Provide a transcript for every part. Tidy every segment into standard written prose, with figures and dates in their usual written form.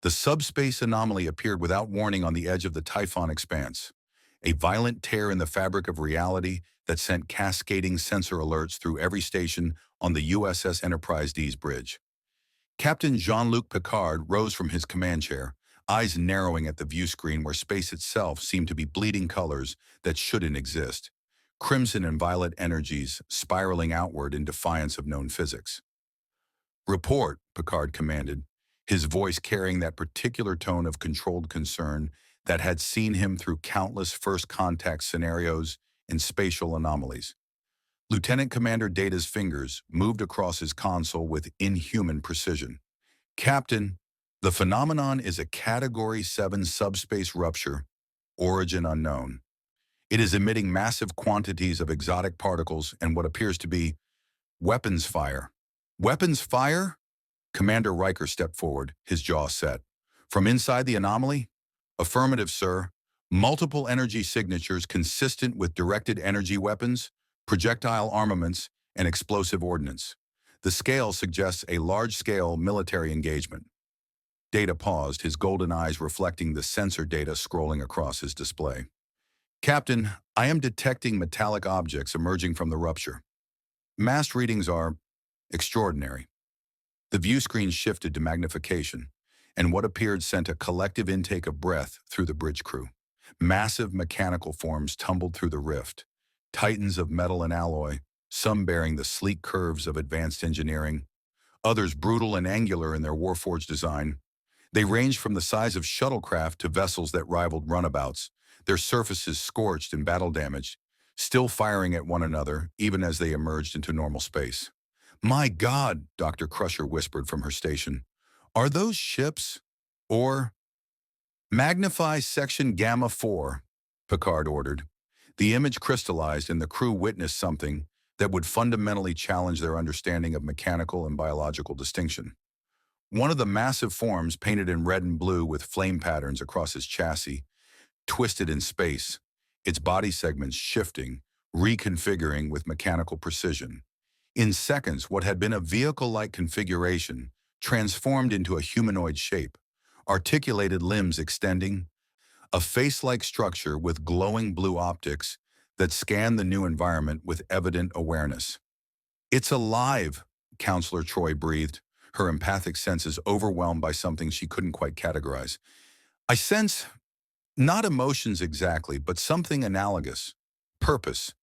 The subspace anomaly appeared without warning on the edge of the Typhon expanse, a violent tear in the fabric of reality that sent cascading sensor alerts through every station on the USS Enterprise D's bridge. Captain Jean-Luc Picard rose from his command chair, eyes narrowing at the view screen where space itself seemed to be bleeding colors that shouldn't exist, crimson and violet energies spiraling outward in defiance of known physics. "Report," Picard commanded, his voice carrying that particular tone of controlled concern that had seen him through countless first contact scenarios and spatial anomalies. Lieutenant Commander Data's fingers moved across his console with inhuman precision. "Captain, the phenomenon is a Category 7 subspace rupture, origin unknown. It is emitting massive quantities of exotic particles and what appears to be weapons fire." "Weapons fire?" Commander Riker stepped forward, his jaw set. "From inside the anomaly?" "Affirmative, sir. Multiple energy signatures consistent with directed energy weapons, projectile armaments, and explosive ordnance. The scale suggests a large-scale military engagement." Data paused, his golden eyes reflecting the sensor data scrolling across his display. "Captain, I am detecting metallic objects emerging from the rupture. Mass readings are extraordinary." The view screen shifted to magnification, and what appeared sent a collective intake of breath through the bridge crew. Massive mechanical forms tumbled through the rift, titans of metal and alloy, some bearing the sleek curves of advanced engineering, others brutal and angular in their warforged design. They ranged from the size of shuttlecraft to vessels that rivaled runabouts, their surfaces scorched and battle-damaged, still firing at one another even as they emerged into normal space. "My God," Dr. Crusher whispered from her station. "Are those ships? Or—" "Magnify Section Gamma 4, Picard ordered. The image crystallized and the crew witnessed something that would fundamentally challenge their understanding of mechanical and biological distinction. One of the massive forms painted in red and blue with flame patterns across its chassis, twisted in space, its body segments shifting, reconfiguring with mechanical precision. In seconds, what had been a vehicle-like configuration transformed into a humanoid shape, articulated limbs extending, a face-like structure with glowing blue optics that scanned the new environment with evident awareness. "It's alive," Counselor Troy breathed, her empathic senses overwhelmed by something she couldn't quite categorize. "I sense, not emotions exactly, but something analogous. Purpose,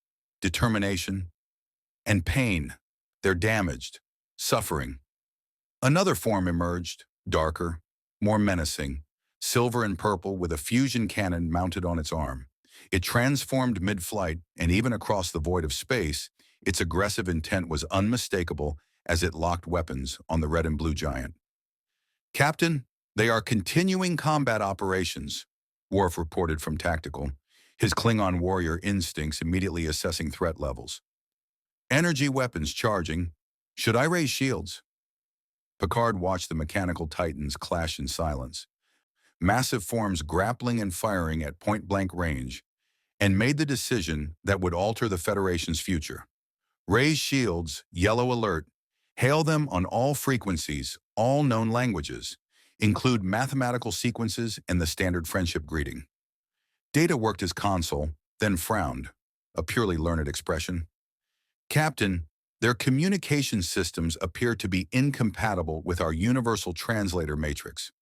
determination, and pain. They're damaged, suffering." Another form emerged, darker, more menacing, silver and purple with a fusion cannon mounted on its arm. It transformed mid-flight, and even across the void of space, its aggressive intent was unmistakable as it locked weapons on the red and blue giant. "Captain, they are continuing combat operations," Worf reported from Tactical, his Klingon warrior instincts immediately assessing threat levels. "Energy weapons charging. Should I raise shields?" Picard watched the mechanical titans clash in silence, massive forms grappling and firing at point-blank range, and made the decision that would alter the Federation's future. "Raise shields, yellow alert. Hail them on all frequencies, all known languages. Include mathematical sequences and the standard friendship greeting." Data worked his console, then frowned, a purely learned expression. "Captain, their communication systems appear to be incompatible with our universal translator matrix.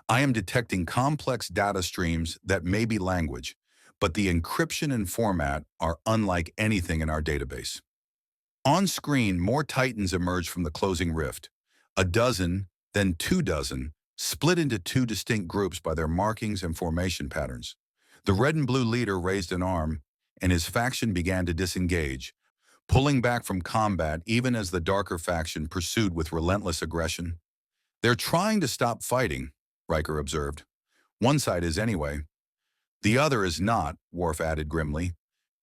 I am detecting complex data streams that may be language, but the encryption and format are unlike anything in our database." On screen, more titans emerged from the closing rift. A dozen, then 2 dozen, split into two distinct groups by their markings and formation patterns. The red and blue leader raised an arm, and his faction began to disengage, pulling back from combat even as the darker faction pursued with relentless aggression. "They're trying to stop fighting," Riker observed. "One side is anyway." "The other is not," Worf added grimly.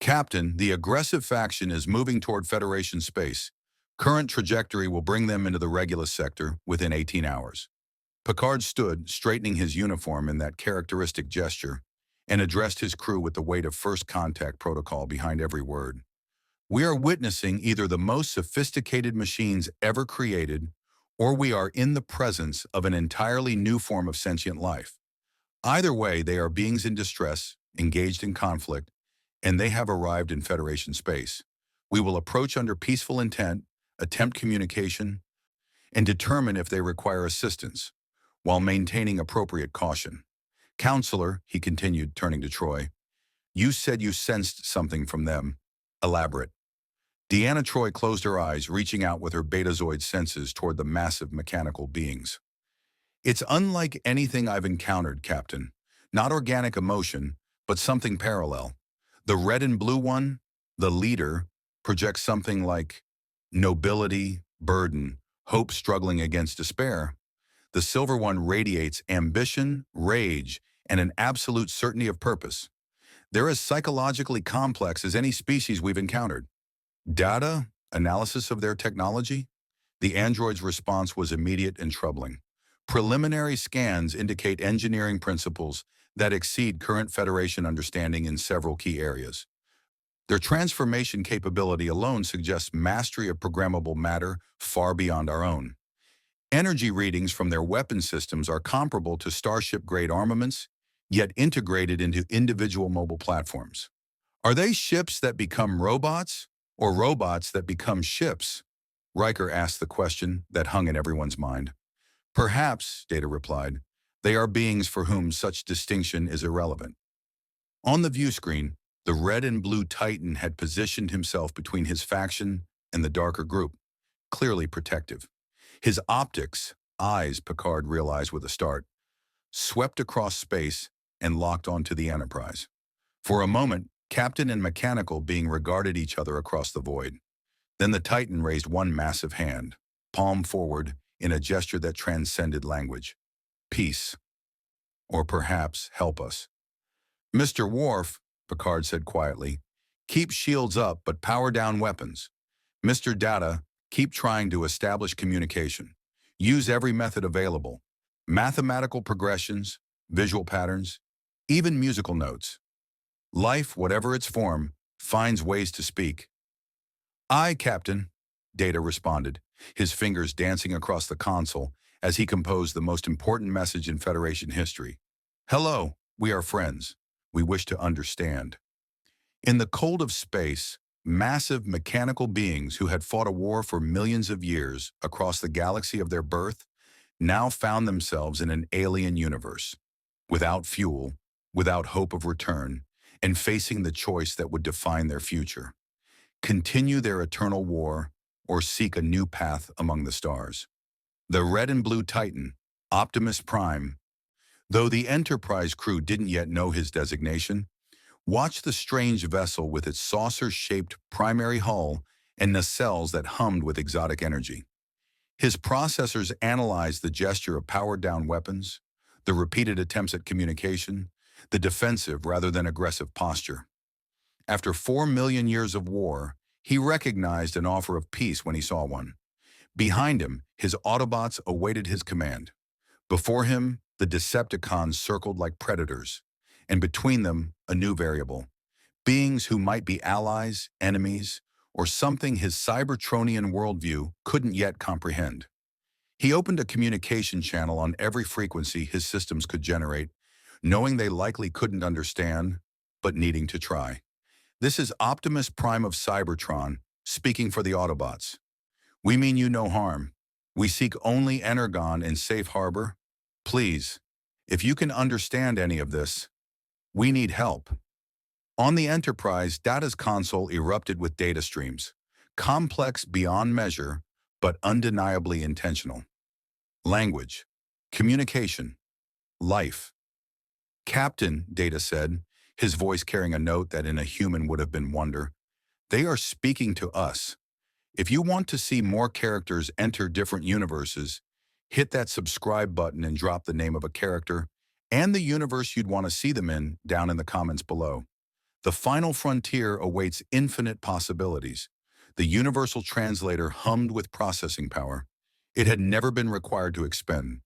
"Captain, the aggressive faction is moving toward Federation space. Current trajectory will bring them into the Regulus sector within 18 hours. Picard stood, straightening his uniform in that characteristic gesture, and addressed his crew with the weight of first contact protocol behind every word. "We are witnessing either the most sophisticated machines ever created or we are in the presence of an entirely new form of sentient life. Either way, they are beings in distress, engaged in conflict, and they have arrived in Federation space. We will approach under peaceful intent, attempt communication, and determine if they require assistance, while maintaining appropriate caution. Counselor, he continued, turning to Troy, you said you sensed something from them. Elaborate. Deanna Troy closed her eyes, reaching out with her betazoid senses toward the massive mechanical beings. It's unlike anything I've encountered, Captain. Not organic emotion, but something parallel. The red and blue one, the leader, projects something like nobility, burden, hope struggling against despair. The silver one radiates ambition, rage, and an absolute certainty of purpose. They're as psychologically complex as any species we've encountered. Data, analysis of their technology? The android's response was immediate and troubling. Preliminary scans indicate engineering principles that exceed current Federation understanding in several key areas. Their transformation capability alone suggests mastery of programmable matter far beyond our own. Energy readings from their weapon systems are comparable to Starship-grade armaments, yet integrated into individual mobile platforms. Are they ships that become robots, or robots that become ships? Riker asked the question that hung in everyone's mind. Perhaps, Data replied, they are beings for whom such distinction is irrelevant. On the view screen, the red and blue Titan had positioned himself between his faction and the darker group, clearly protective. His optics, eyes, Picard realized with a start, swept across space and locked onto the Enterprise. For a moment, Captain and Mechanical being regarded each other across the void. Then the Titan raised one massive hand, palm forward, in a gesture that transcended language. Peace. Or perhaps help us. Mr. Worf, Picard said quietly, keep shields up but power down weapons. Mr. Data, keep trying to establish communication. Use every method available. Mathematical progressions, visual patterns, even musical notes. Life, whatever its form, finds ways to speak. Aye, Captain, Data responded, his fingers dancing across the console as he composed the most important message in Federation history. Hello, we are friends. We wish to understand. In the cold of space, massive mechanical beings who had fought a war for millions of years across the galaxy of their birth now found themselves in an alien universe, without fuel, without hope of return, and facing the choice that would define their future. Continue their eternal war or seek a new path among the stars. The red and blue Titan, Optimus Prime, though the Enterprise crew didn't yet know his designation, watched the strange vessel with its saucer-shaped primary hull and nacelles that hummed with exotic energy. His processors analyzed the gesture of powered-down weapons, the repeated attempts at communication, the defensive rather than aggressive posture. After 4 million years of war, he recognized an offer of peace when he saw one. Behind him, his Autobots awaited his command. Before him, the Decepticons circled like predators, and between them, a new variable. Beings who might be allies, enemies, or something his Cybertronian worldview couldn't yet comprehend. He opened a communication channel on every frequency his systems could generate, knowing they likely couldn't understand, but needing to try. This is Optimus Prime of Cybertron, speaking for the Autobots. We mean you no harm. We seek only Energon and safe harbor. Please, if you can understand any of this, we need help. On the Enterprise, Data's console erupted with data streams, complex beyond measure, but undeniably intentional. Language, communication, life. Captain, Data said, his voice carrying a note that in a human would have been wonder, they are speaking to us. If you want to see more characters enter different universes, hit that subscribe button and drop the name of a character and the universe you'd want to see them in down in the comments below. The final frontier awaits infinite possibilities. The universal translator hummed with processing power. It had never been required to expend,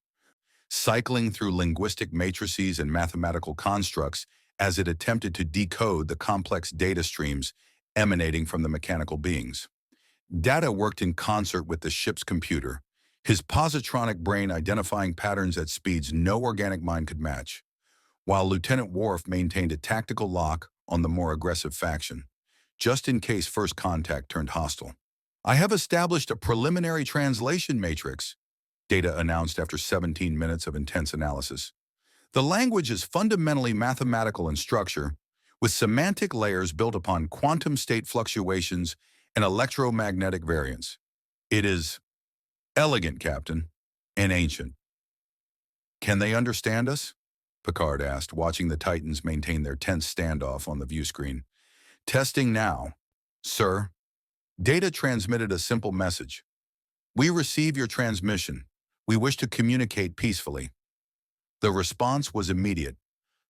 cycling through linguistic matrices and mathematical constructs as it attempted to decode the complex data streams emanating from the mechanical beings. Data worked in concert with the ship's computer, his positronic brain identifying patterns at speeds no organic mind could match, while Lieutenant Worf maintained a tactical lock on the more aggressive faction, just in case first contact turned hostile. I have established a preliminary translation matrix, Data announced after 17 minutes of intense analysis. The language is fundamentally mathematical in structure, with semantic layers built upon quantum state fluctuations and electromagnetic variance. It is elegant, Captain, and ancient. Can they understand us? Picard asked, watching the Titans maintain their tense standoff on the view screen. Testing now. Sir, Data transmitted a simple message. We receive your transmission. We wish to communicate peacefully. The response was immediate.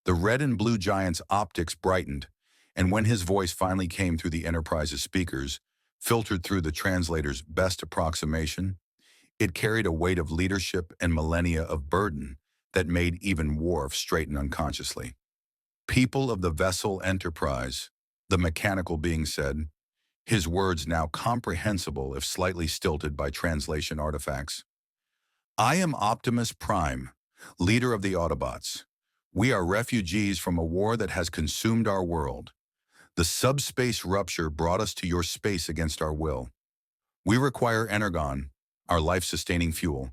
The red and blue giant's optics brightened, and when his voice finally came through the Enterprise's speakers, filtered through the translator's best approximation, it carried a weight of leadership and millennia of burden that made even Worf straighten unconsciously. People of the vessel Enterprise, the mechanical being said, his words now comprehensible if slightly stilted by translation artifacts. I am Optimus Prime, leader of the Autobots. We are refugees from a war that has consumed our world. The subspace rupture brought us to your space against our will. We require energon, our life-sustaining fuel,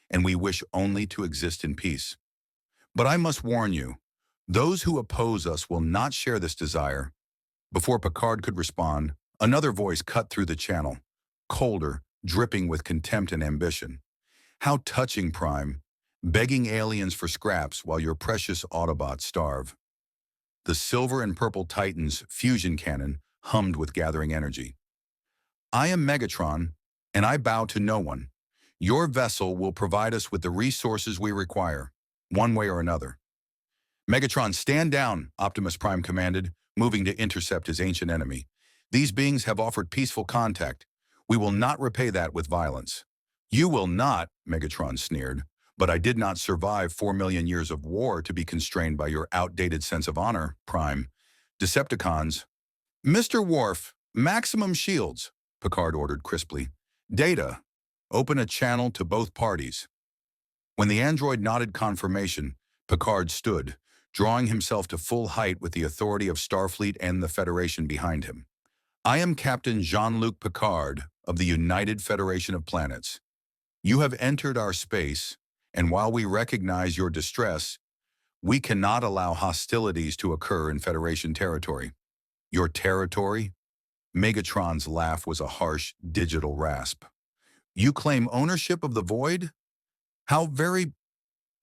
and we wish only to exist in peace. But I must warn you, those who oppose us will not share this desire. Before Picard could respond, another voice cut through the channel, colder, dripping with contempt and ambition. How touching, Prime, begging aliens for scraps while your precious Autobots starve. The silver and purple Titan's fusion cannon hummed with gathering energy. I am Megatron, and I bow to no one. Your vessel will provide us with the resources we require, one way or another. Megatron, stand down, Optimus Prime commanded, moving to intercept his ancient enemy. These beings have offered peaceful contact. We will not repay that with violence. You will not, Megatron sneered, but I did not survive 4 million years of war to be constrained by your outdated sense of honor, Prime. Decepticons. Mr. Worf, maximum shields, Picard ordered crisply. Data, open a channel to both parties. When the android nodded confirmation, Picard stood, drawing himself to full height with the authority of Starfleet and the Federation behind him. I am Captain Jean-Luc Picard of the United Federation of Planets. You have entered our space, and while we recognize your distress, we cannot allow hostilities to occur in Federation territory. Your territory? Megatron's laugh was a harsh, digital rasp. You claim ownership of the void? How very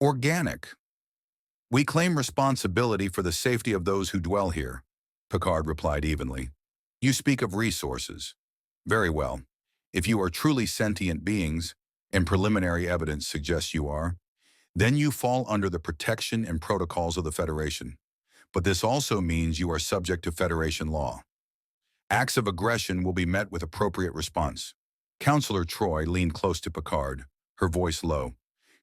organic. We claim responsibility for the safety of those who dwell here, Picard replied evenly. You speak of resources. Very well. If you are truly sentient beings, and preliminary evidence suggests you are, then you fall under the protection and protocols of the Federation. But this also means you are subject to Federation law. Acts of aggression will be met with appropriate response. Counselor Troi leaned close to Picard, her voice low.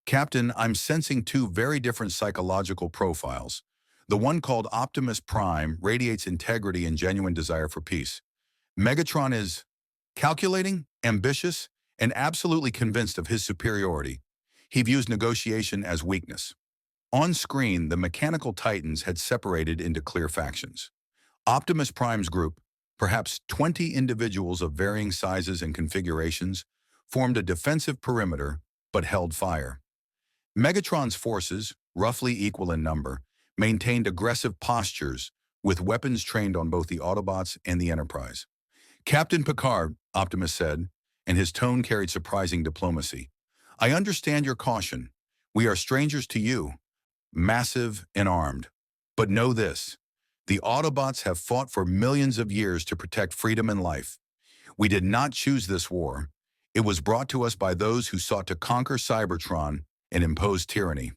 Captain, I'm sensing two very different psychological profiles. The one called Optimus Prime radiates integrity and genuine desire for peace. Megatron is calculating, ambitious, and absolutely convinced of his superiority. He views negotiation as weakness. On screen, the mechanical Titans had separated into clear factions. Optimus Prime's group, perhaps 20 individuals of varying sizes and configurations, formed a defensive perimeter but held fire. Megatron's forces, roughly equal in number, maintained aggressive postures with weapons trained on both the Autobots and the Enterprise. Captain Picard, Optimus said, and his tone carried surprising diplomacy. I understand your caution. We are strangers to you, massive and armed. But know this, the Autobots have fought for millions of years to protect freedom and life. We did not choose this war. It was brought to us by those who sought to conquer Cybertron and impose tyranny.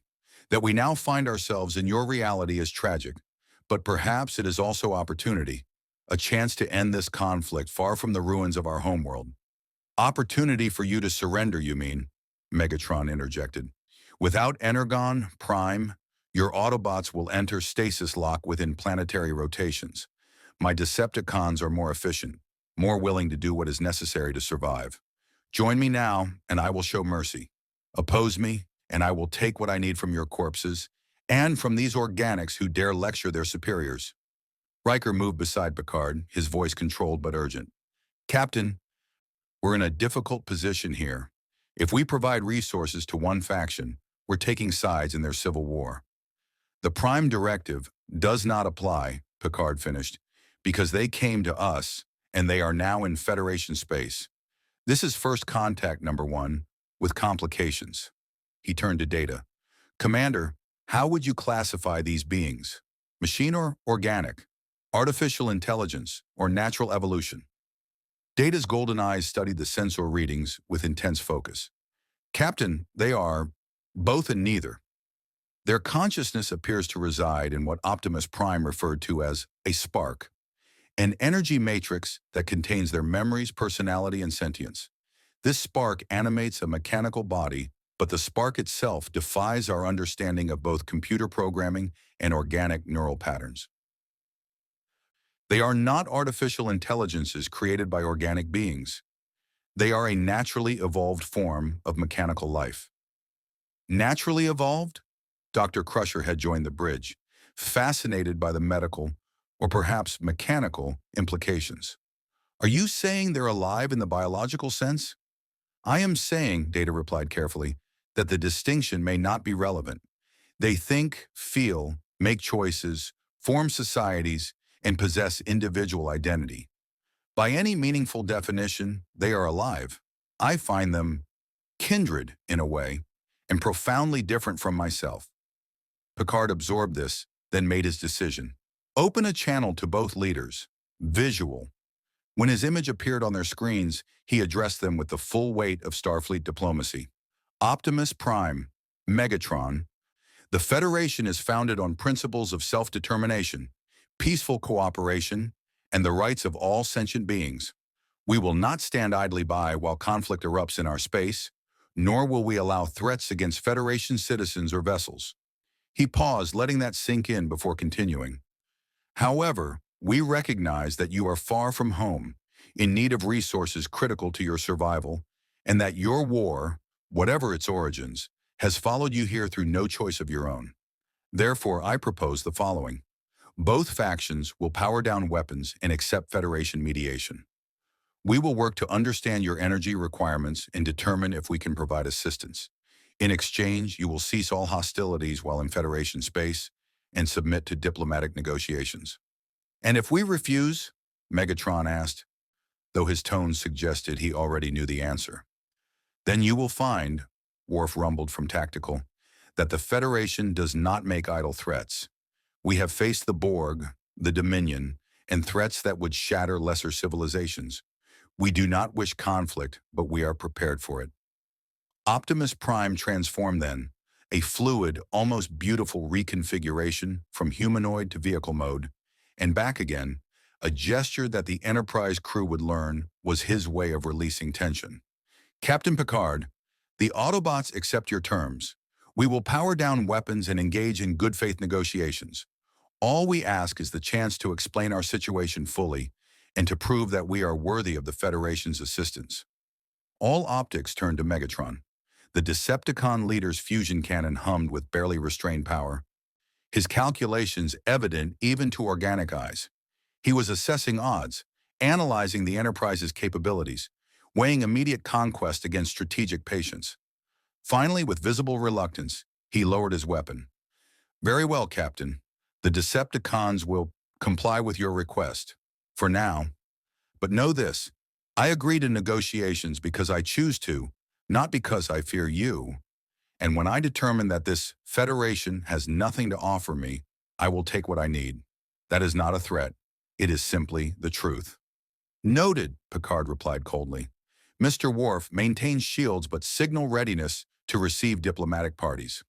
That we now find ourselves in your reality is tragic, but perhaps it is also opportunity, a chance to end this conflict far from the ruins of our homeworld. Opportunity for you to surrender, you mean? Megatron interjected. Without Energon, Prime, your Autobots will enter stasis lock within planetary rotations. My Decepticons are more efficient, more willing to do what is necessary to survive. Join me now, and I will show mercy. Oppose me, and I will take what I need from your corpses and from these organics who dare lecture their superiors. Riker moved beside Picard, his voice controlled but urgent. Captain, we're in a difficult position here. If we provide resources to one faction, we're taking sides in their civil war. The Prime Directive does not apply, Picard finished, because they came to us, and they are now in Federation space. This is first contact number one, with complications. He turned to Data. Commander, how would you classify these beings? Machine or organic? Artificial intelligence or natural evolution? Data's golden eyes studied the sensor readings with intense focus. Captain, they are both and neither. Their consciousness appears to reside in what Optimus Prime referred to as a spark, an energy matrix that contains their memories, personality, and sentience. This spark animates a mechanical body, but the spark itself defies our understanding of both computer programming and organic neural patterns. They are not artificial intelligences created by organic beings. They are a naturally evolved form of mechanical life. Naturally evolved? Dr. Crusher had joined the bridge, fascinated by the medical, or perhaps mechanical, implications. Are you saying they're alive in the biological sense? I am saying, Data replied carefully, that the distinction may not be relevant. They think, feel, make choices, form societies, and possess individual identity. By any meaningful definition, they are alive. I find them kindred in a way, and profoundly different from myself. Picard absorbed this, then made his decision. Open a channel to both leaders. Visual. When his image appeared on their screens, he addressed them with the full weight of Starfleet diplomacy. Optimus Prime, Megatron. The Federation is founded on principles of self-determination, peaceful cooperation, and the rights of all sentient beings. We will not stand idly by while conflict erupts in our space, nor will we allow threats against Federation citizens or vessels. He paused, letting that sink in before continuing. However, we recognize that you are far from home, in need of resources critical to your survival, and that your war, whatever its origins, has followed you here through no choice of your own. Therefore, I propose the following. Both factions will power down weapons and accept Federation mediation. We will work to understand your energy requirements and determine if we can provide assistance. In exchange, you will cease all hostilities while in Federation space and submit to diplomatic negotiations. And if we refuse? Megatron asked, though his tone suggested he already knew the answer. Then you will find, Worf rumbled from Tactical, that the Federation does not make idle threats. We have faced the Borg, the Dominion, and threats that would shatter lesser civilizations. We do not wish conflict, but we are prepared for it. Optimus Prime transformed then, a fluid, almost beautiful reconfiguration from humanoid to vehicle mode, and back again, a gesture that the Enterprise crew would learn was his way of releasing tension. Captain Picard, the Autobots accept your terms. We will power down weapons and engage in good faith negotiations. All we ask is the chance to explain our situation fully and to prove that we are worthy of the Federation's assistance. All optics turned to Megatron. The Decepticon leader's fusion cannon hummed with barely restrained power. His calculations evident even to organic eyes. He was assessing odds, analyzing the Enterprise's capabilities, weighing immediate conquest against strategic patience. Finally, with visible reluctance, he lowered his weapon. Very well, Captain. The Decepticons will comply with your request. For now. But know this, I agree to negotiations because I choose to, not because I fear you. And when I determine that this Federation has nothing to offer me, I will take what I need. That is not a threat. It is simply the truth. Noted, Picard replied coldly. Mr. Worf maintains shields but signal readiness to receive diplomatic parties.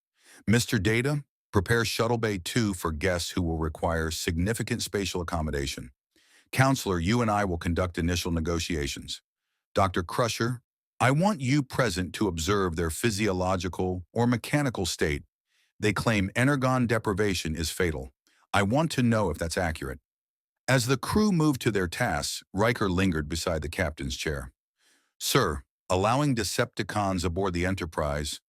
Mr. Data, prepare Shuttle Bay 2 for guests who will require significant spatial accommodation. Counselor, you and I will conduct initial negotiations. Dr. Crusher, I want you present to observe their physiological or mechanical state. They claim energon deprivation is fatal. I want to know if that's accurate. As the crew moved to their tasks, Riker lingered beside the captain's chair. Sir, Allowing Decepticons aboard the Enterprise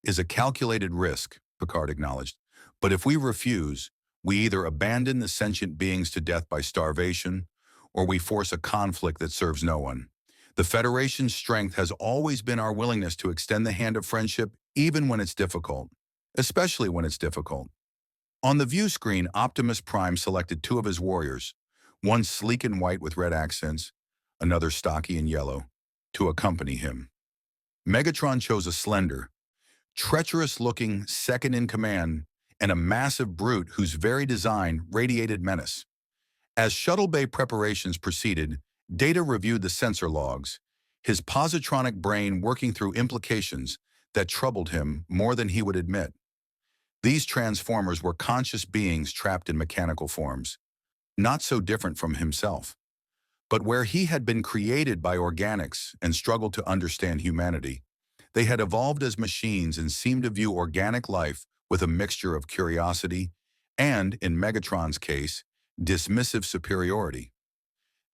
is a calculated risk, Picard acknowledged. But if we refuse, we either abandon the sentient beings to death by starvation, or we force a conflict that serves no one. The Federation's strength has always been our willingness to extend the hand of friendship even when it's difficult, especially when it's difficult. On the view screen, Optimus Prime selected two of his warriors, one sleek in white with red accents, another stocky in yellow, to accompany him. Megatron chose a slender, treacherous-looking second-in-command and a massive brute whose very design radiated menace. As Shuttle Bay preparations proceeded, Data reviewed the sensor logs, his positronic brain working through implications that troubled him more than he would admit. These transformers were conscious beings trapped in mechanical forms, not so different from himself. But where he had been created by organics and struggled to understand humanity, they had evolved as machines and seemed to view organic life with a mixture of curiosity and, in Megatron's case, dismissive superiority.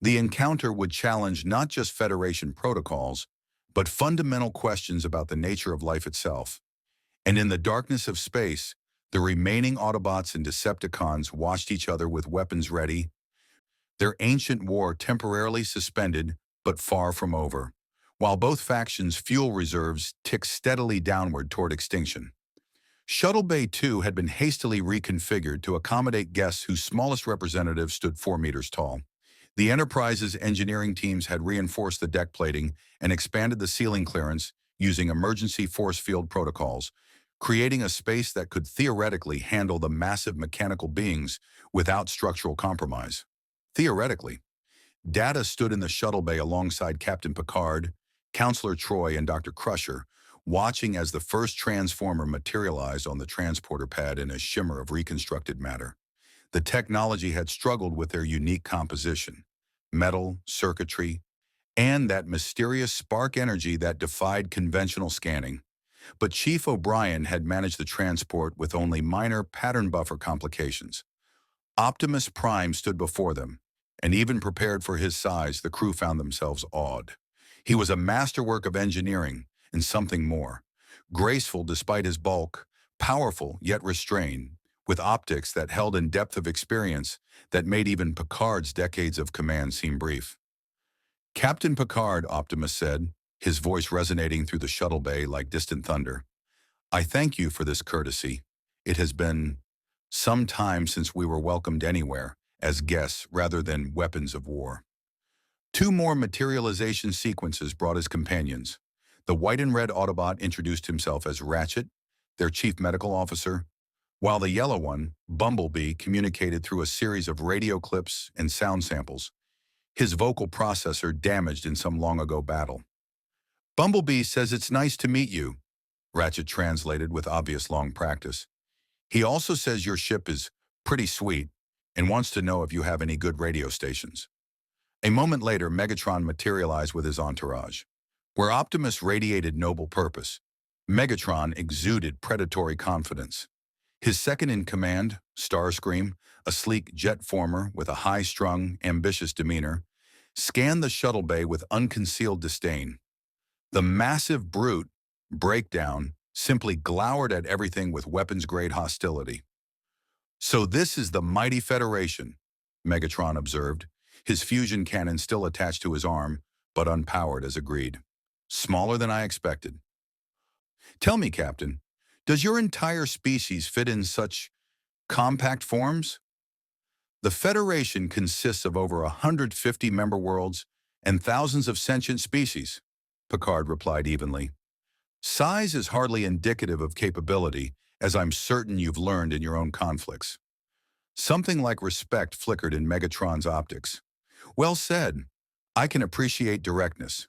The encounter would challenge not just Federation protocols, but fundamental questions about the nature of life itself. And in the darkness of space, the remaining Autobots and Decepticons watched each other with weapons ready, their ancient war temporarily suspended but far from over, while both factions' fuel reserves ticked steadily downward toward extinction. Shuttle Bay 2 had been hastily reconfigured to accommodate guests whose smallest representative stood 4 meters tall. The Enterprise's engineering teams had reinforced the deck plating and expanded the ceiling clearance using emergency force field protocols, creating a space that could theoretically handle the massive mechanical beings without structural compromise. Theoretically, Data stood in the shuttle bay alongside Captain Picard, Counselor Troy, and Dr. Crusher, watching as the first transformer materialized on the transporter pad in a shimmer of reconstructed matter. The technology had struggled with their unique composition, metal, circuitry, and that mysterious spark energy that defied conventional scanning. But Chief O'Brien had managed the transport with only minor pattern buffer complications. Optimus Prime stood before them, and even prepared for his size, the crew found themselves awed. He was a masterwork of engineering and something more, graceful despite his bulk, powerful yet restrained, with optics that held in depth of experience that made even Picard's decades of command seem brief. Captain Picard, Optimus said, his voice resonating through the shuttle bay like distant thunder. I thank you for this courtesy. It has been some time since we were welcomed anywhere, as guests rather than weapons of war. 2 more materialization sequences brought his companions. The white and red Autobot introduced himself as Ratchet, their chief medical officer, while the yellow one, Bumblebee, communicated through a series of radio clips and sound samples, his vocal processor damaged in some long-ago battle. Bumblebee says it's nice to meet you, Ratchet translated with obvious long practice. He also says your ship is pretty sweet and wants to know if you have any good radio stations. A moment later, Megatron materialized with his entourage. Where Optimus radiated noble purpose, Megatron exuded predatory confidence. His second-in-command, Starscream, a sleek jet former with a high-strung, ambitious demeanor, scanned the shuttle bay with unconcealed disdain. The massive brute, Breakdown, simply glowered at everything with weapons-grade hostility. So this is the mighty Federation, Megatron observed, his fusion cannon still attached to his arm, but unpowered as agreed. Smaller than I expected. Tell me, Captain, does your entire species fit in such compact forms? The Federation consists of over 150 member worlds and thousands of sentient species, Picard replied evenly. Size is hardly indicative of capability, as I'm certain you've learned in your own conflicts. Something like respect flickered in Megatron's optics. Well said. I can appreciate directness.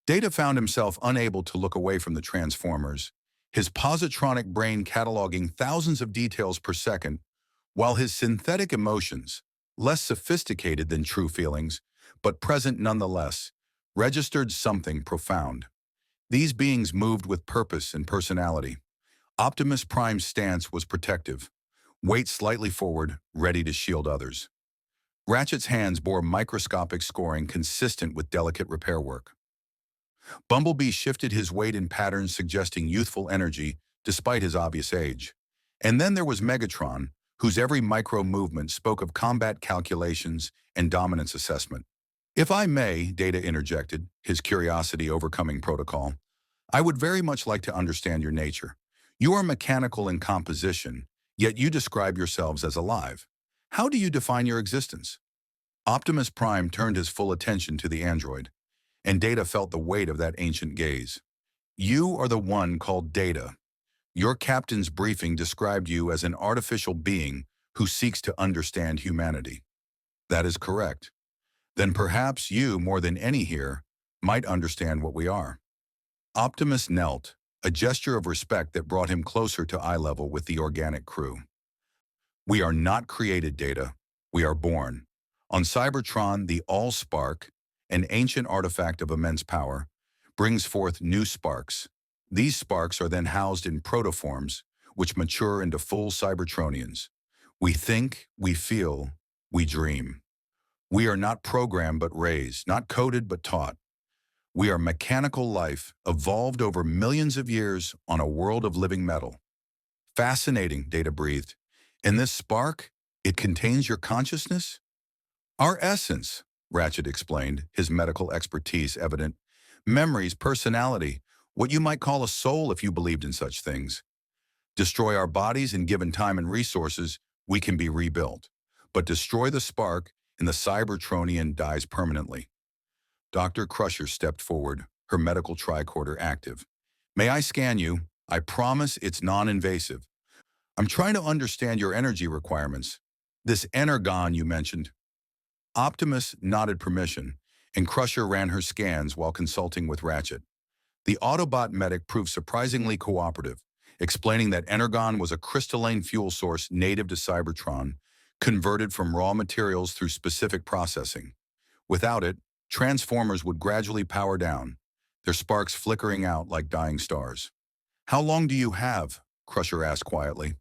Data found himself unable to look away from the Transformers, his positronic brain cataloging thousands of details per second, while his synthetic emotions, less sophisticated than true feelings, but present nonetheless, registered something profound. These beings moved with purpose and personality. Optimus Prime's stance was protective, weight slightly forward, ready to shield others. Ratchet's hands bore microscopic scoring consistent with delicate repair work. Bumblebee shifted his weight in patterns suggesting youthful energy despite his obvious age. And then there was Megatron, whose every micro-movement spoke of combat calculations and dominance assessment. If I may, Data interjected, his curiosity overcoming protocol, I would very much like to understand your nature. You are mechanical in composition, yet you describe yourselves as alive. How do you define your existence? Optimus Prime turned his full attention to the android, and Data felt the weight of that ancient gaze. You are the one called Data. Your captain's briefing described you as an artificial being who seeks to understand humanity. That is correct. Then perhaps you, more than any here, might understand what we are. Optimus knelt, a gesture of respect that brought him closer to eye level with the organic crew. We are not created, Data. We are born. On Cybertron, the All-Spark, an ancient artifact of immense power, brings forth new sparks. These sparks are then housed in protoforms, which mature into full Cybertronians. We think, we feel, we dream. We are not programmed but raised, not coded but taught. We are mechanical life, evolved over millions of years on a world of living metal. Fascinating, Data breathed. And this spark, it contains your consciousness? Our essence, Ratchet explained, his medical expertise evident. Memories, personality, what you might call a soul if you believed in such things. Destroy our bodies and given time and resources, we can be rebuilt. But destroy the spark and the Cybertronian dies permanently. Dr. Crusher stepped forward, her medical tricorder active. May I scan you? I promise it's non-invasive. I'm trying to understand your energy requirements. This energon you mentioned. Optimus nodded permission, and Crusher ran her scans while consulting with Ratchet. The Autobot medic proved surprisingly cooperative, explaining that energon was a crystalline fuel source native to Cybertron, converted from raw materials through specific processing. Without it, transformers would gradually power down, their sparks flickering out like dying stars. How long do you have? Crusher asked quietly.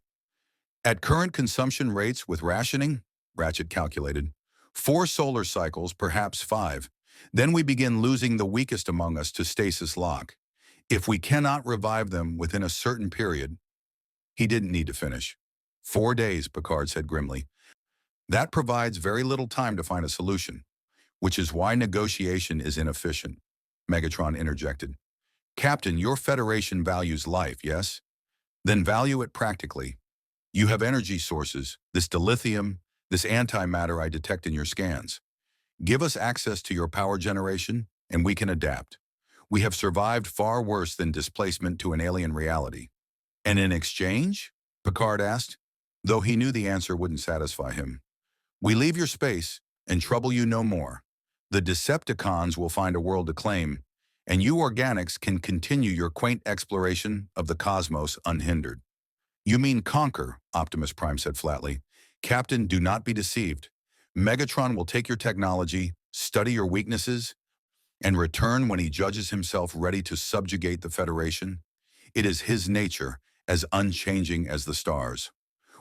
At current consumption rates with rationing, Ratchet calculated, 4 solar cycles, perhaps 5. Then we begin losing the weakest among us to stasis lock. If we cannot revive them within a certain period, he didn't need to finish. 4 days, Picard said grimly. That provides very little time to find a solution, which is why negotiation is inefficient, Megatron interjected. Captain, your Federation values life, yes? Then value it practically. You have energy sources, this dilithium, this antimatter I detect in your scans. Give us access to your power generation, and we can adapt. We have survived far worse than displacement to an alien reality. And in exchange? Picard asked, though he knew the answer wouldn't satisfy him. We leave your space and trouble you no more. The Decepticons will find a world to claim, and you organics can continue your quaint exploration of the cosmos unhindered. You mean conquer, Optimus Prime said flatly. Captain, do not be deceived. Megatron will take your technology, study your weaknesses, and return when he judges himself ready to subjugate the Federation. It is his nature, as unchanging as the stars.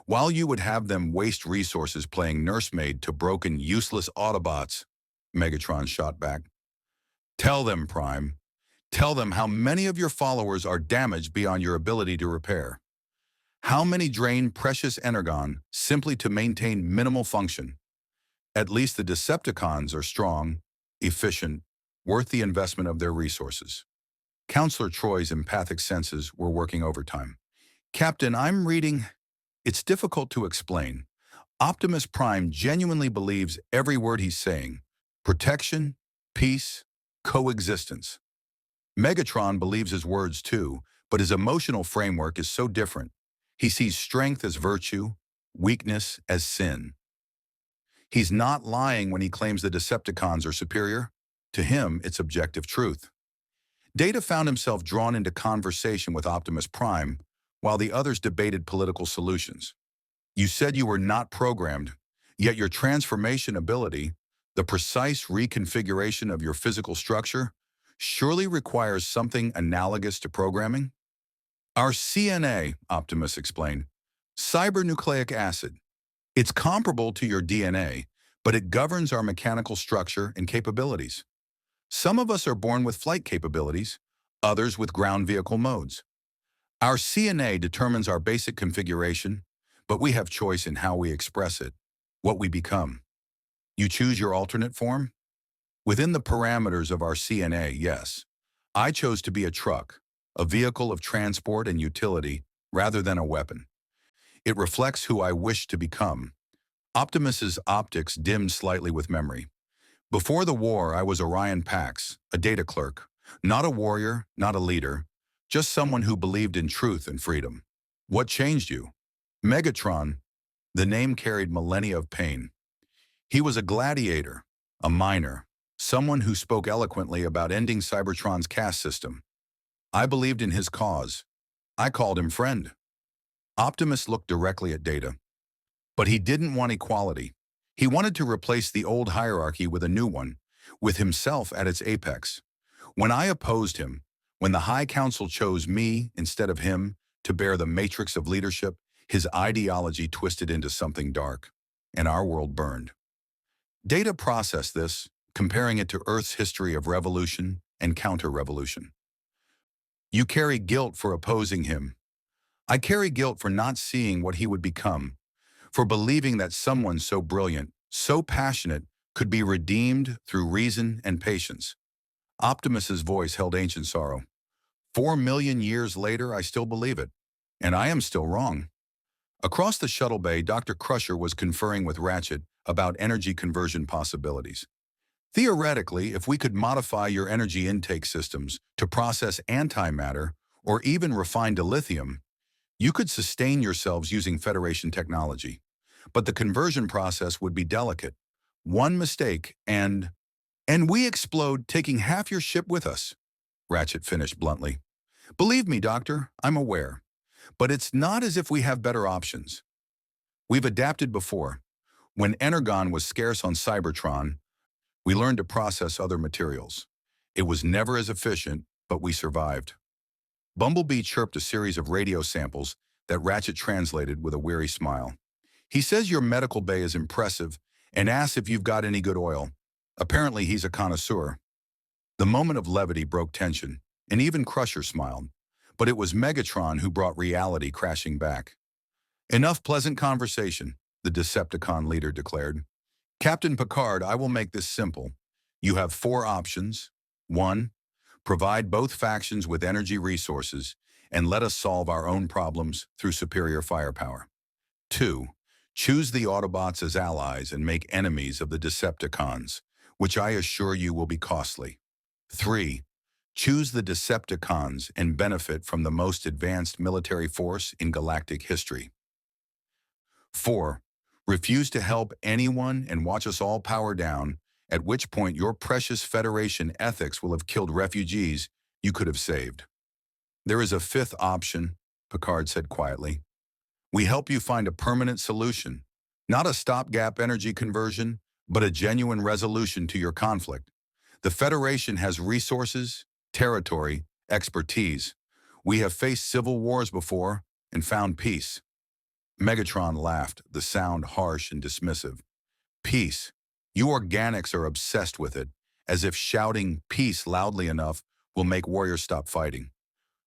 While you would have them waste resources playing nursemaid to broken, useless Autobots, Megatron shot back. Tell them, Prime. Tell them how many of your followers are damaged beyond your ability to repair. How many drain precious energon simply to maintain minimal function? At least the Decepticons are strong, efficient, worth the investment of their resources. Counselor Troy's empathic senses were working overtime. Captain, I'm reading. It's difficult to explain. Optimus Prime genuinely believes every word he's saying. Protection, peace, coexistence. Megatron believes his words too, but his emotional framework is so different. He sees strength as virtue, weakness as sin. He's not lying when he claims the Decepticons are superior. To him, it's objective truth. Data found himself drawn into conversation with Optimus Prime, while the others debated political solutions. You said you were not programmed, yet your transformation ability, the precise reconfiguration of your physical structure, surely requires something analogous to programming? Our CNA, Optimus explained, cybernucleic acid. It's comparable to your DNA, but it governs our mechanical structure and capabilities. Some of us are born with flight capabilities, others with ground vehicle modes. Our CNA determines our basic configuration, but we have choice in how we express it, what we become. You choose your alternate form? Within the parameters of our CNA, yes. I chose to be a truck, a vehicle of transport and utility, rather than a weapon. It reflects who I wish to become. Optimus's optics dimmed slightly with memory. Before the war, I was Orion Pax, a data clerk. Not a warrior, not a leader, just someone who believed in truth and freedom. What changed you? Megatron. The name carried millennia of pain. He was a gladiator, a miner, someone who spoke eloquently about ending Cybertron's caste system. I believed in his cause. I called him friend. Optimus looked directly at Data. But he didn't want equality. He wanted to replace the old hierarchy with a new one, with himself at its apex. When I opposed him, when the High Council chose me instead of him to bear the matrix of leadership, his ideology twisted into something dark, and our world burned. Data processed this, comparing it to Earth's history of revolution and counter-revolution. You carry guilt for opposing him. I carry guilt for not seeing what he would become, for believing that someone so brilliant, so passionate, could be redeemed through reason and patience. Optimus's voice held ancient sorrow. 4 million years later, I still believe it, and I am still wrong. Across the shuttle bay, Dr. Crusher was conferring with Ratchet about energy conversion possibilities. Theoretically, if we could modify your energy intake systems to process antimatter or even refine dilithium, you could sustain yourselves using Federation technology. But the conversion process would be delicate. One mistake and we explode, taking half your ship with us, Ratchet finished bluntly. Believe me, Doctor, I'm aware. But it's not as if we have better options. We've adapted before. When energon was scarce on Cybertron, we learned to process other materials. It was never as efficient, but we survived. Bumblebee chirped a series of radio samples that Ratchet translated with a weary smile. He says your medical bay is impressive and asks if you've got any good oil. Apparently he's a connoisseur. The moment of levity broke tension, and even Crusher smiled. But it was Megatron who brought reality crashing back. Enough pleasant conversation, the Decepticon leader declared. Captain Picard, I will make this simple. You have 4 options. 1. Provide both factions with energy resources and let us solve our own problems through superior firepower. 2. Choose the Autobots as allies and make enemies of the Decepticons, which I assure you will be costly. 3. Choose the Decepticons and benefit from the most advanced military force in galactic history. 4. Refuse to help anyone and watch us all power down, at which point your precious Federation ethics will have killed refugees you could have saved. There is a 5th option, Picard said quietly. We help you find a permanent solution, not a stopgap energy conversion, but a genuine resolution to your conflict. The Federation has resources, territory, expertise. We have faced civil wars before and found peace. Megatron laughed, the sound harsh and dismissive. Peace. You organics are obsessed with it, as if shouting peace loudly enough will make warriors stop fighting.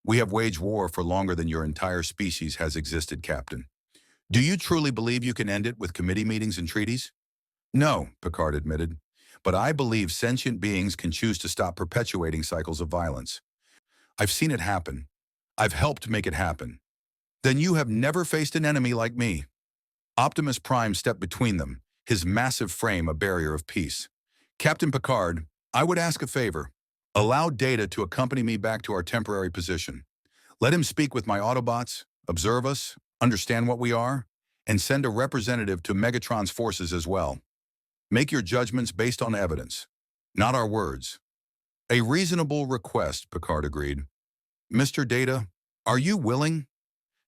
We have waged war for longer than your entire species has existed, Captain. Do you truly believe you can end it with committee meetings and treaties? No, Picard admitted, but I believe sentient beings can choose to stop perpetuating cycles of violence. I've seen it happen. I've helped make it happen. Then you have never faced an enemy like me. Optimus Prime stepped between them, his massive frame a barrier of peace. Captain Picard, I would ask a favor. Allow Data to accompany me back to our temporary position. Let him speak with my Autobots, observe us, understand what we are, and send a representative to Megatron's forces as well. Make your judgments based on evidence, not our words. A reasonable request, Picard agreed. Mr. Data, are you willing?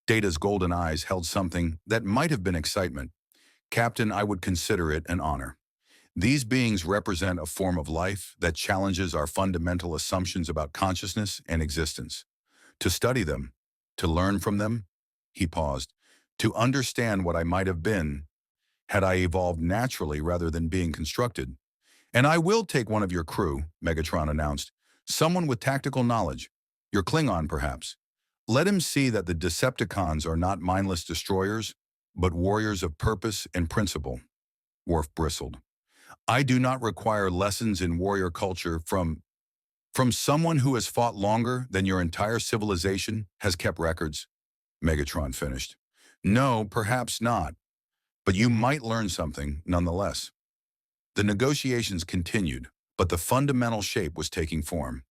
Data's golden eyes held something that might have been excitement. Captain, I would consider it an honor. These beings represent a form of life that challenges our fundamental assumptions about consciousness and existence. To study them, to learn from them, he paused, to understand what I might have been had I evolved naturally rather than being constructed. And I will take one of your crew, Megatron announced. Someone with tactical knowledge. Your Klingon, perhaps. Let him see that the Decepticons are not mindless destroyers, but warriors of purpose and principle. Worf bristled. I do not require lessons in warrior culture from someone who has fought longer than your entire civilization has kept records, Megatron finished. No, perhaps not, but you might learn something nonetheless. The negotiations continued, but the fundamental shape was taking form.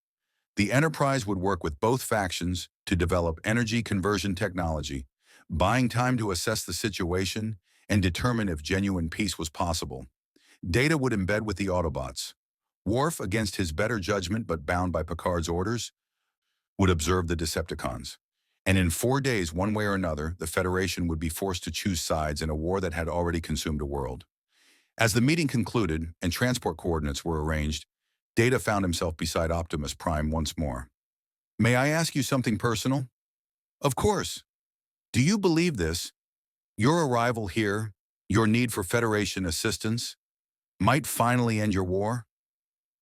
The Enterprise would work with both factions to develop energy conversion technology, buying time to assess the situation and determine if genuine peace was possible. Data would embed with the Autobots. Worf, against his better judgment but bound by Picard's orders, would observe the Decepticons. And in 4 days, one way or another, the Federation would be forced to choose sides in a war that had already consumed a world. As the meeting concluded and transport coordinates were arranged, Data found himself beside Optimus Prime once more. May I ask you something personal? Of course. Do you believe this? Your arrival here, your need for Federation assistance, might finally end your war?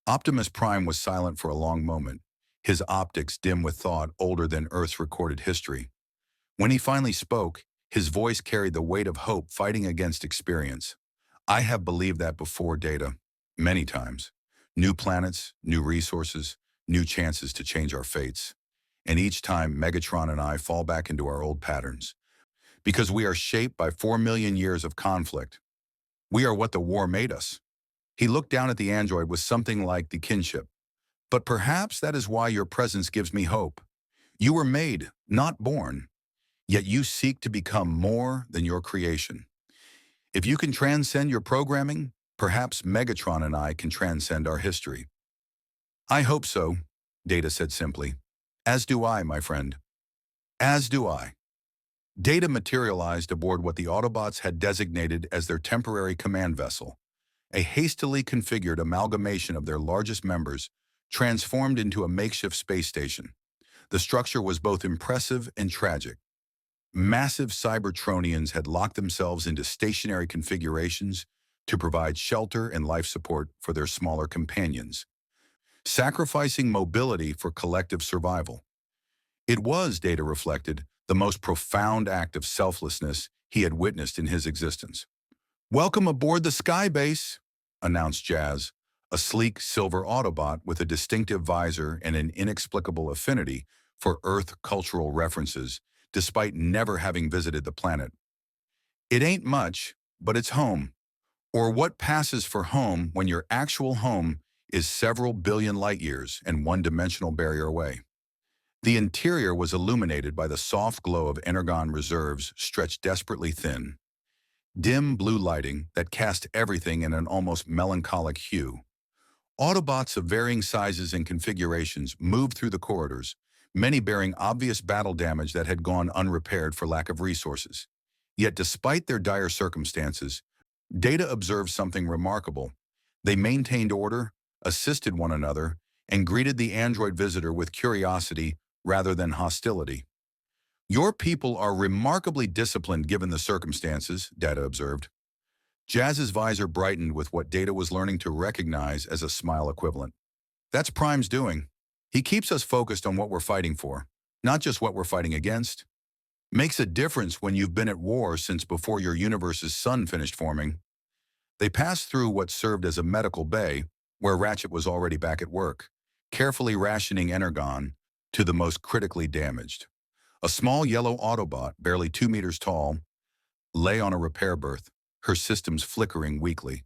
Optimus Prime was silent for a long moment, his optics dim with thought older than Earth's recorded history. When he finally spoke, his voice carried the weight of hope fighting against experience. I have believed that before, Data, many times. New planets, new resources, new chances to change our fates. And each time, Megatron and I fall back into our old patterns. Because we are shaped by 4 million years of conflict. We are what the war made us. He looked down at the android with something like the kinship. But perhaps that is why your presence gives me hope. You were made, not born. Yet you seek to become more than your creation. If you can transcend your programming, perhaps Megatron and I can transcend our history. I hope so, Data said simply. As do I, my friend. As do I. Data materialized aboard what the Autobots had designated as their temporary command vessel, a hastily configured amalgamation of their largest members, transformed into a makeshift space station. The structure was both impressive and tragic. Massive Cybertronians had locked themselves into stationary configurations to provide shelter and life support for their smaller companions, sacrificing mobility for collective survival. It was, Data reflected, the most profound act of selflessness he had witnessed in his existence. Welcome aboard the Skybase, announced Jazz, a sleek silver Autobot with a distinctive visor and an inexplicable affinity for Earth cultural references, despite never having visited the planet. It ain't much, but it's home. Or what passes for home when your actual home is several billion light years and one-dimensional barrier away. The interior was illuminated by the soft glow of Energon reserves stretched desperately thin. Dim blue lighting that cast everything in an almost melancholic hue. Autobots of varying sizes and configurations moved through the corridors, many bearing obvious battle damage that had gone unrepaired for lack of resources. Yet despite their dire circumstances, Data observed something remarkable. They maintained order, assisted one another, and greeted the android visitor with curiosity rather than hostility. Your people are remarkably disciplined given the circumstances, Data observed. Jazz's visor brightened with what Data was learning to recognize as a smile equivalent. That's Prime's doing. He keeps us focused on what we're fighting for, not just what we're fighting against. Makes a difference when you've been at war since before your universe's sun finished forming. They passed through what served as a medical bay, where Ratchet was already back at work, carefully rationing Energon to the most critically damaged. A small yellow Autobot, barely 2 meters tall, lay on a repair berth, her systems flickering weakly.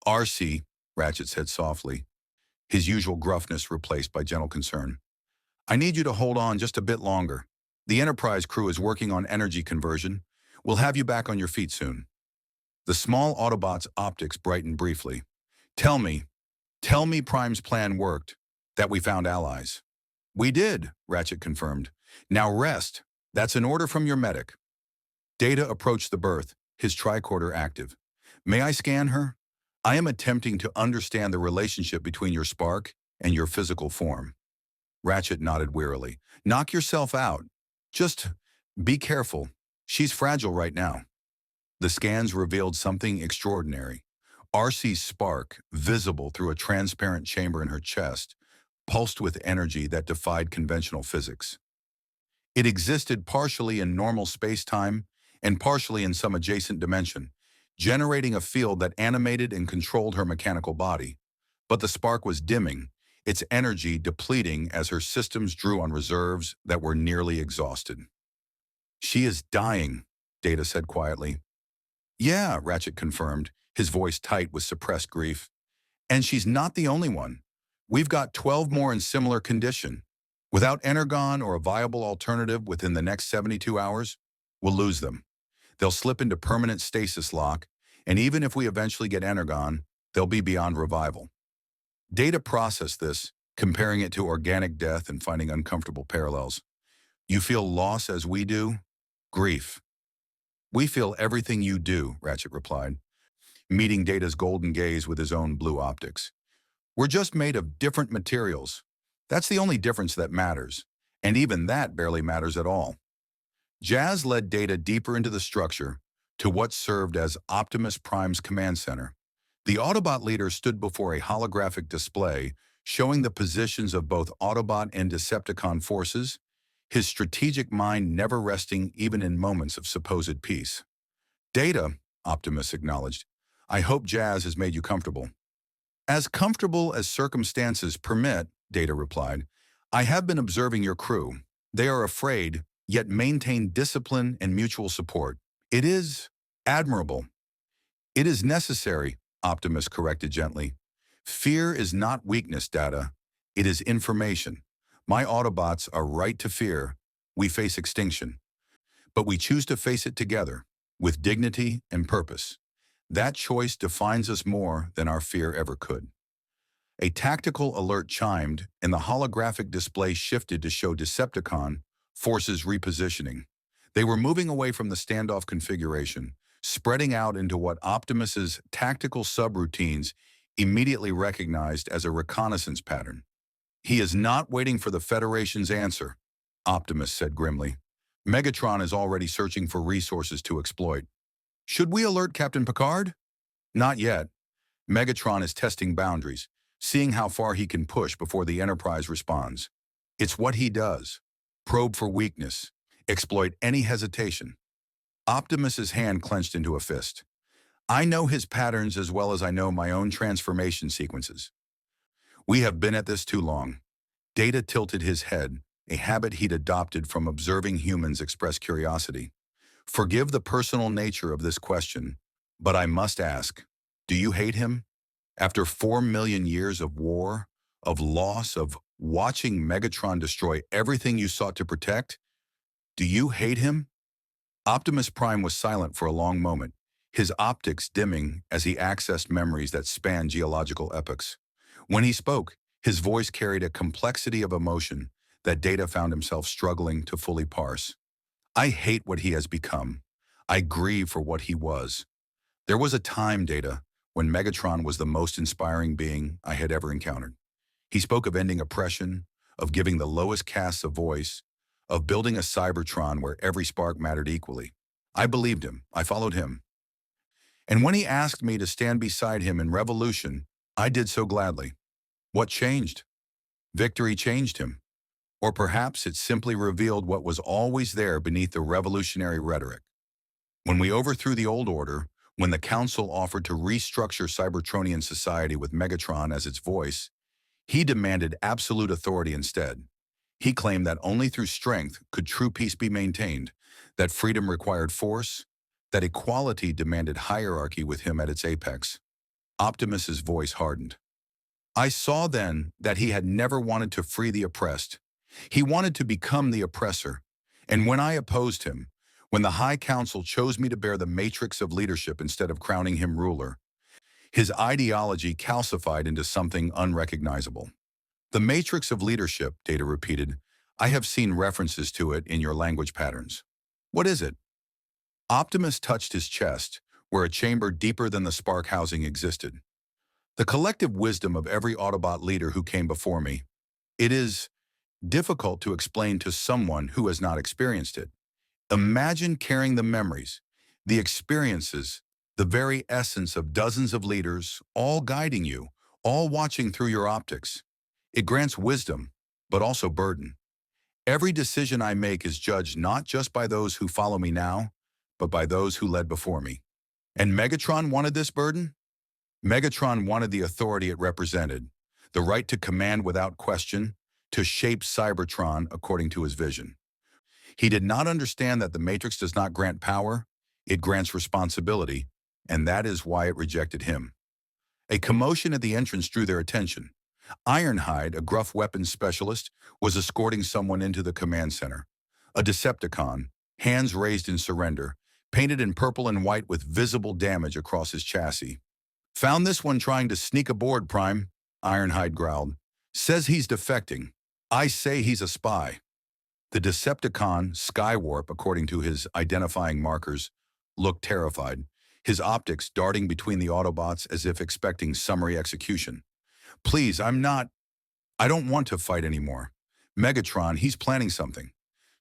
RC, Ratchet said softly, his usual gruffness replaced by gentle concern. I need you to hold on just a bit longer. The Enterprise crew is working on energy conversion. We'll have you back on your feet soon. The small Autobot's optics brightened briefly. Tell me Prime's plan worked, that we found allies. We did, Ratchet confirmed. Now rest. That's an order from your medic. Data approached the berth, his tricorder active. May I scan her? I am attempting to understand the relationship between your spark and your physical form. Ratchet nodded wearily. Knock yourself out. Just be careful. She's fragile right now. The scans revealed something extraordinary. RC's spark, visible through a transparent chamber in her chest, pulsed with energy that defied conventional physics. It existed partially in normal space-time and partially in some adjacent dimension, generating a field that animated and controlled her mechanical body. But the spark was dimming, its energy depleting as her systems drew on reserves that were nearly exhausted. "She is dying," Data said quietly. "Yeah," Ratchet confirmed, his voice tight with suppressed grief. "And she's not the only one. We've got 12 more in similar condition. Without Energon or a viable alternative within the next 72 hours, we'll lose them. They'll slip into permanent stasis lock, and even if we eventually get Energon, they'll be beyond revival." Data processed this, comparing it to organic death and finding uncomfortable parallels. "You feel loss as we do? Grief. We feel everything you do," Ratchet replied, meeting Data's golden gaze with his own blue optics. "We're just made of different materials. That's the only difference that matters, and even that barely matters at all." Jazz led Data deeper into the structure, to what served as Optimus Prime's command center. The Autobot leader stood before a holographic display showing the positions of both Autobot and Decepticon forces, his strategic mind never resting even in moments of supposed peace. "Data," Optimus acknowledged, "I hope Jazz has made you comfortable." "As comfortable as circumstances permit," Data replied. "I have been observing your crew. They are afraid, yet maintain discipline and mutual support. It is admirable." "It is necessary," Optimus corrected gently. "Fear is not weakness, Data. It is information. My Autobots are right to fear. We face extinction. But we choose to face it together, with dignity and purpose. That choice defines us more than our fear ever could." A tactical alert chimed, and the holographic display shifted to show Decepticon forces repositioning. They were moving away from the standoff configuration, spreading out into what Optimus's tactical subroutines immediately recognized as a reconnaissance pattern. "He is not waiting for the Federation's answer," Optimus said grimly. "Megatron is already searching for resources to exploit. Should we alert Captain Picard?" "Not yet. Megatron is testing boundaries, seeing how far he can push before the Enterprise responds. It's what he does. Probe for weakness. Exploit any hesitation." Optimus's hand clenched into a fist. "I know his patterns as well as I know my own transformation sequences. We have been at this too long." Data tilted his head, a habit he'd adopted from observing humans express curiosity. "Forgive the personal nature of this question, but I must ask, do you hate him? After 4 million years of war, of loss, of watching Megatron destroy everything you sought to protect, do you hate him?" Optimus Prime was silent for a long moment, his optics dimming as he accessed memories that spanned geological epochs. When he spoke, his voice carried a complexity of emotion that Data found himself struggling to fully parse. "I hate what he has become. I grieve for what he was. There was a time, Data, when Megatron was the most inspiring being I had ever encountered. He spoke of ending oppression, of giving the lowest castes a voice, of building a Cybertron where every spark mattered equally. I believed him. I followed him. And when he asked me to stand beside him in revolution, I did so gladly. What changed? Victory changed him. Or perhaps it simply revealed what was always there beneath the revolutionary rhetoric. When we overthrew the old order, when the Council offered to restructure Cybertronian society with Megatron as its voice, he demanded absolute authority instead. He claimed that only through strength could true peace be maintained, that freedom required force, that equality demanded hierarchy with him at its apex. Optimus's voice hardened. I saw then that he had never wanted to free the oppressed. He wanted to become the oppressor. And when I opposed him, when the High Council chose me to bear the matrix of leadership instead of crowning him ruler, his ideology calcified into something unrecognizable. The matrix of leadership, Data repeated. I have seen references to it in your language patterns. What is it? Optimus touched his chest, where a chamber deeper than the spark housing existed. The collective wisdom of every Autobot leader who came before me. It is difficult to explain to someone who has not experienced it. Imagine carrying the memories, the experiences, The very essence of dozens of leaders, all guiding you, all watching through your optics. It grants wisdom, but also burden. Every decision I make is judged not just by those who follow me now, but by those who led before me. And Megatron wanted this burden? Megatron wanted the authority it represented, the right to command without question, to shape Cybertron according to his vision. He did not understand that the Matrix does not grant power, it grants responsibility, and that is why it rejected him. A commotion at the entrance drew their attention. Ironhide, a gruff weapons specialist, was escorting someone into the command center. A Decepticon, hands raised in surrender, painted in purple and white with visible damage across his chassis. "Found this one trying to sneak aboard, Prime," Ironhide growled. "Says he's defecting. I say he's a spy." The Decepticon, Skywarp, according to his identifying markers, looked terrified, his optics darting between the Autobots as if expecting summary execution. "Please, I don't want to fight anymore. Megatron, he's planning something.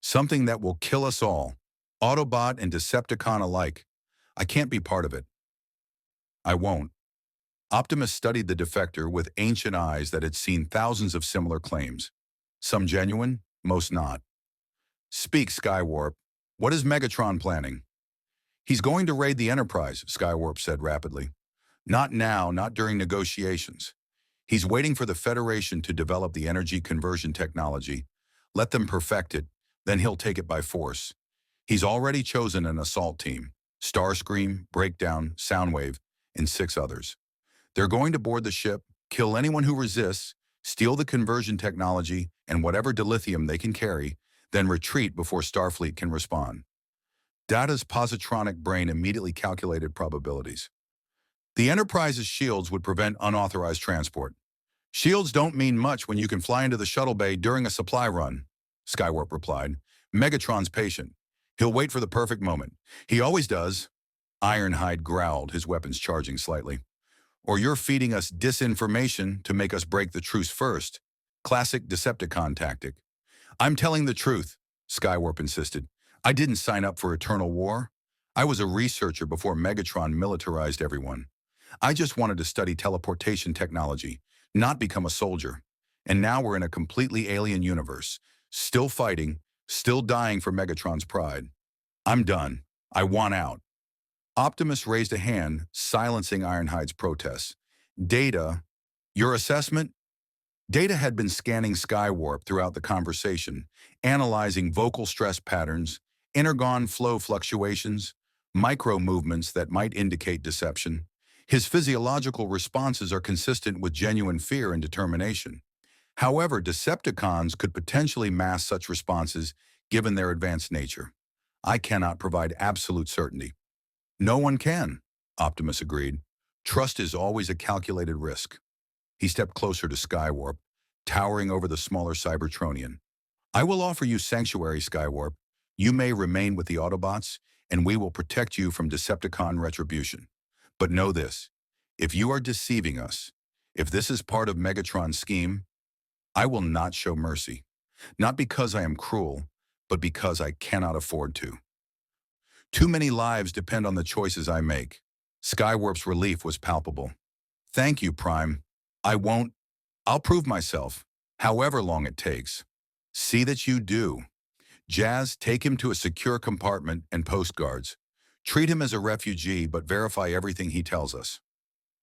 Something that will kill us all. Autobot and Decepticon alike. I can't be part of it." "I won't." Optimus studied the defector with ancient eyes that had seen thousands of similar claims. Some genuine, most not. "Speak, Skywarp. What is Megatron planning?" "He's going to raid the Enterprise," Skywarp said rapidly. "Not now, not during negotiations. He's waiting for the Federation to develop the energy conversion technology. Let them perfect it, then he'll take it by force. He's already chosen an assault team: Starscream, Breakdown, Soundwave, and 6 others. They're going to board the ship, kill anyone who resists, steal the conversion technology and whatever dilithium they can carry, then retreat before Starfleet can respond." Data's positronic brain immediately calculated probabilities. "The Enterprise's shields would prevent unauthorized transport." "Shields don't mean much when you can fly into the shuttle bay during a supply run," Skywarp replied. "Megatron's patient. He'll wait for the perfect moment. He always does." Ironhide growled, his weapons charging slightly. "Or you're feeding us disinformation to make us break the truce first. Classic Decepticon tactic." "I'm telling the truth," Skywarp insisted. "I didn't sign up for eternal war. I was a researcher before Megatron militarized everyone. I just wanted to study teleportation technology, not become a soldier. And now we're in a completely alien universe, still fighting, still dying for Megatron's pride. I'm done. I want out." Optimus raised a hand, silencing Ironhide's protests. "Data, your assessment?" Data had been scanning Skywarp throughout the conversation, analyzing vocal stress patterns, energon flow fluctuations, micro movements that might indicate deception. His physiological responses are consistent with genuine fear and determination. However, Decepticons could potentially mask such responses given their advanced nature. "I cannot provide absolute certainty." "No one can," Optimus agreed. "Trust is always a calculated risk." He stepped closer to Skywarp, towering over the smaller Cybertronian. "I will offer you sanctuary, Skywarp. You may remain with the Autobots, and we will protect you from Decepticon retribution. But know this, if you are deceiving us, if this is part of Megatron's scheme, I will not show mercy. Not because I am cruel, but because I cannot afford to. Too many lives depend on the choices I make." Skywarp's relief was palpable. "Thank you, Prime. I'll prove myself, however long it takes." "See that you do. Jazz, take him to a secure compartment and post guards. Treat him as a refugee, but verify everything he tells us."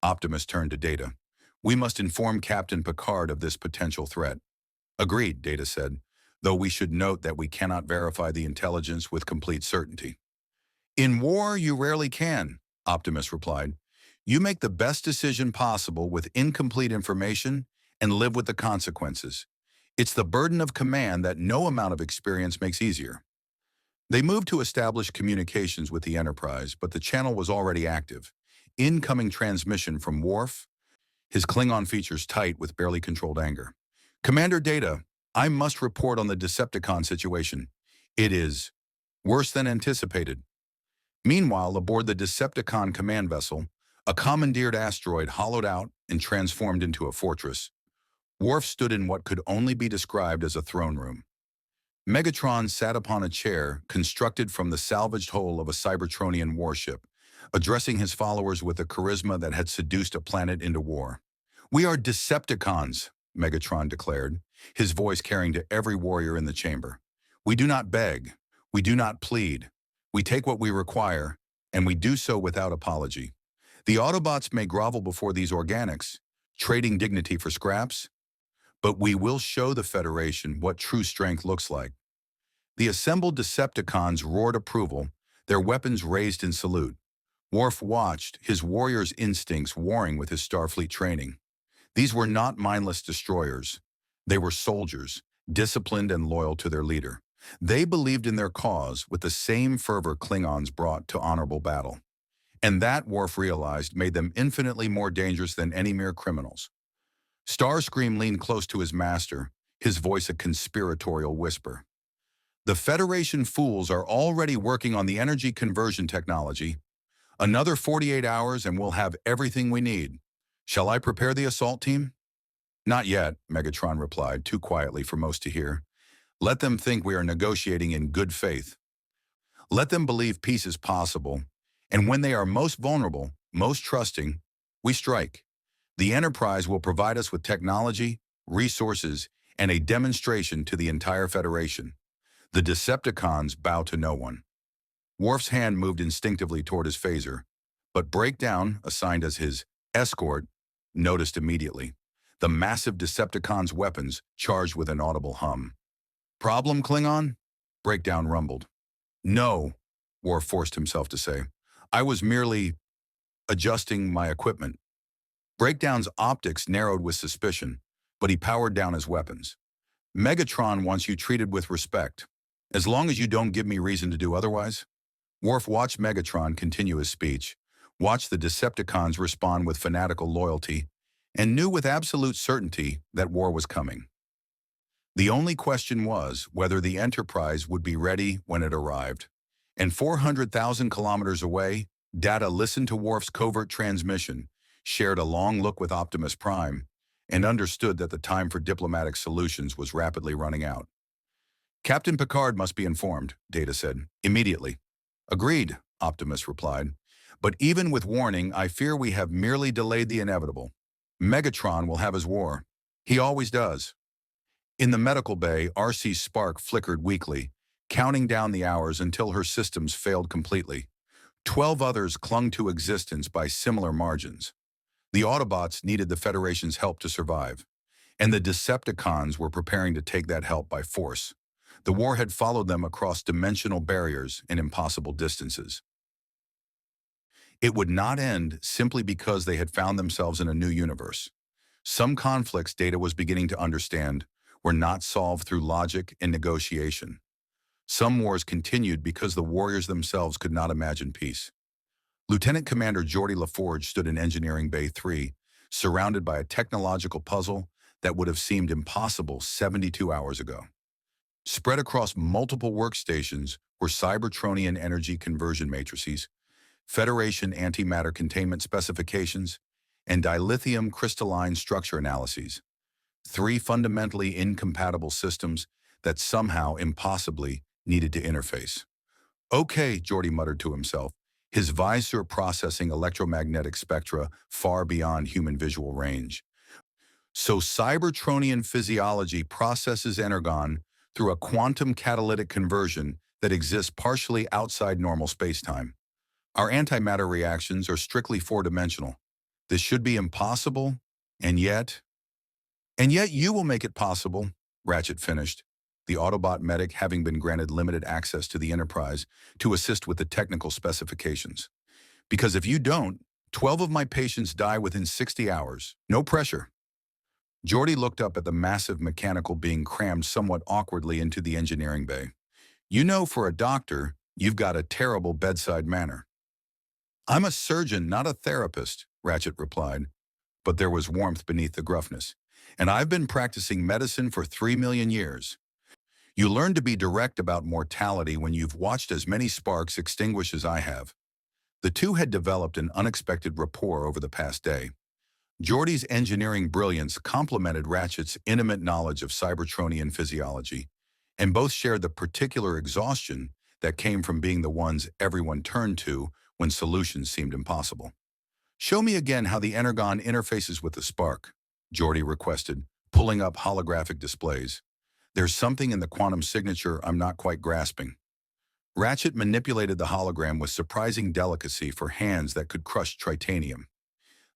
Optimus turned to Data. "We must inform Captain Picard of this potential threat." "Agreed," Data said, "though we should note that we cannot verify the intelligence with complete certainty." "In war, you rarely can," Optimus replied. "You make the best decision possible with incomplete information and live with the consequences. It's the burden of command that no amount of experience makes easier." They moved to establish communications with the Enterprise, but the channel was already active. Incoming transmission from Worf, his Klingon features tight with barely controlled anger. "Commander Data, I must report on the Decepticon situation. It is worse than anticipated." Meanwhile, aboard the Decepticon command vessel, a commandeered asteroid hollowed out and transformed into a fortress. Worf stood in what could only be described as a throne room. Megatron sat upon a chair constructed from the salvaged hull of a Cybertronian warship, addressing his followers with a charisma that had seduced a planet into war. "We are Decepticons," Megatron declared, his voice carrying to every warrior in the chamber. "We do not beg. We do not plead. We take what we require, and we do so without apology. The Autobots may grovel before these organics, trading dignity for scraps, but we will show the Federation what true strength looks like." The assembled Decepticons roared approval, their weapons raised in salute. Worf watched, his warriors' instincts warring with his Starfleet training. These were not mindless destroyers. They were soldiers, disciplined and loyal to their leader. They believed in their cause with the same fervor Klingons brought to honorable battle. And that, Worf realized, made them infinitely more dangerous than any mere criminals. Starscream leaned close to his master, his voice a conspiratorial whisper. "The Federation fools are already working on the energy conversion technology. Another 48 hours and we'll have everything we need. Shall I prepare the assault team?" "Not yet," Megatron replied, too quietly for most to hear. "Let them think we are negotiating in good faith. Let them believe peace is possible. And when they are most vulnerable, most trusting, we strike. The Enterprise will provide us with technology, resources, and a demonstration to the entire Federation. The Decepticons bow to no one." Worf's hand moved instinctively toward his phaser, but Breakdown, assigned as his escort, noticed immediately. The massive Decepticons' weapons charged with an audible hum. "Problem, Klingon?" Breakdown rumbled. "No," Worf forced himself to say. "I was merely adjusting my equipment." Breakdown's optics narrowed with suspicion, but he powered down his weapons. "Megatron wants you treated with respect. As long as you don't give me reason to do otherwise." Worf watched Megatron continue his speech, watched the Decepticons respond with fanatical loyalty, and knew with absolute certainty that war was coming. The only question was whether the Enterprise would be ready when it arrived. And 400,000 kilometers away, Data listened to Worf's covert transmission, shared a long look with Optimus Prime, and understood that the time for diplomatic solutions was rapidly running out. "Captain Picard must be informed," Data said, "immediately." "Agreed," Optimus replied. "But even with warning, I fear we have merely delayed the inevitable. Megatron will have his war. He always does." In the medical bay, RC's spark flickered weakly, counting down the hours until her systems failed completely. 12 others clung to existence by similar margins. The Autobots needed the Federation's help to survive, and the Decepticons were preparing to take that help by force. The war had followed them across dimensional barriers and impossible distances. It would not end simply because they had found themselves in a new universe. Some conflicts, Data was beginning to understand, were not solved through logic and negotiation. Some wars continued because the warriors themselves could not imagine peace. Lieutenant Commander Geordi LaForge stood in Engineering Bay 3, surrounded by a technological puzzle that would have seemed impossible 72 hours ago. Spread across multiple workstations were Cybertronian energy conversion matrices, Federation antimatter containment specifications, and dilithium crystalline structure analyses. 3 fundamentally incompatible systems that somehow impossibly needed to interface. "Okay," Geordi muttered to himself, his visor processing electromagnetic spectra far beyond human visual range. "So Cybertronian physiology processes energon through a quantum catalytic conversion that exists partially outside normal spacetime. Our antimatter reactions are strictly 4-dimensional. This should be impossible, and yet..." "And yet you will make it possible," Ratchet finished, the Autobot medic having been granted limited access to the Enterprise to assist with the technical specifications. "Because if you don't, 12 of my patients die within 60 hours. No pressure." Geordi looked up at the massive mechanical being crammed somewhat awkwardly into the engineering bay. "You know, for a doctor, you've got a terrible bedside manner." "I'm a surgeon, not a therapist," Ratchet replied, but there was warmth beneath the gruffness. "And I've been practicing medicine for 3 million years. You learn to be direct about mortality when you've watched as many sparks extinguish as I have." The two had developed an unexpected rapport over the past day. Geordi's engineering brilliance complemented Ratchet's intimate knowledge of Cybertronian physiology, and both shared the particular exhaustion that came from being the ones everyone turned to when solutions seemed impossible. "Show me again how the Energon interfaces with the spark," Geordi requested, pulling up holographic displays. "There's something in the quantum signature I'm not quite grasping." Ratchet manipulated the hologram with surprising delicacy for hands that could crush tritanium.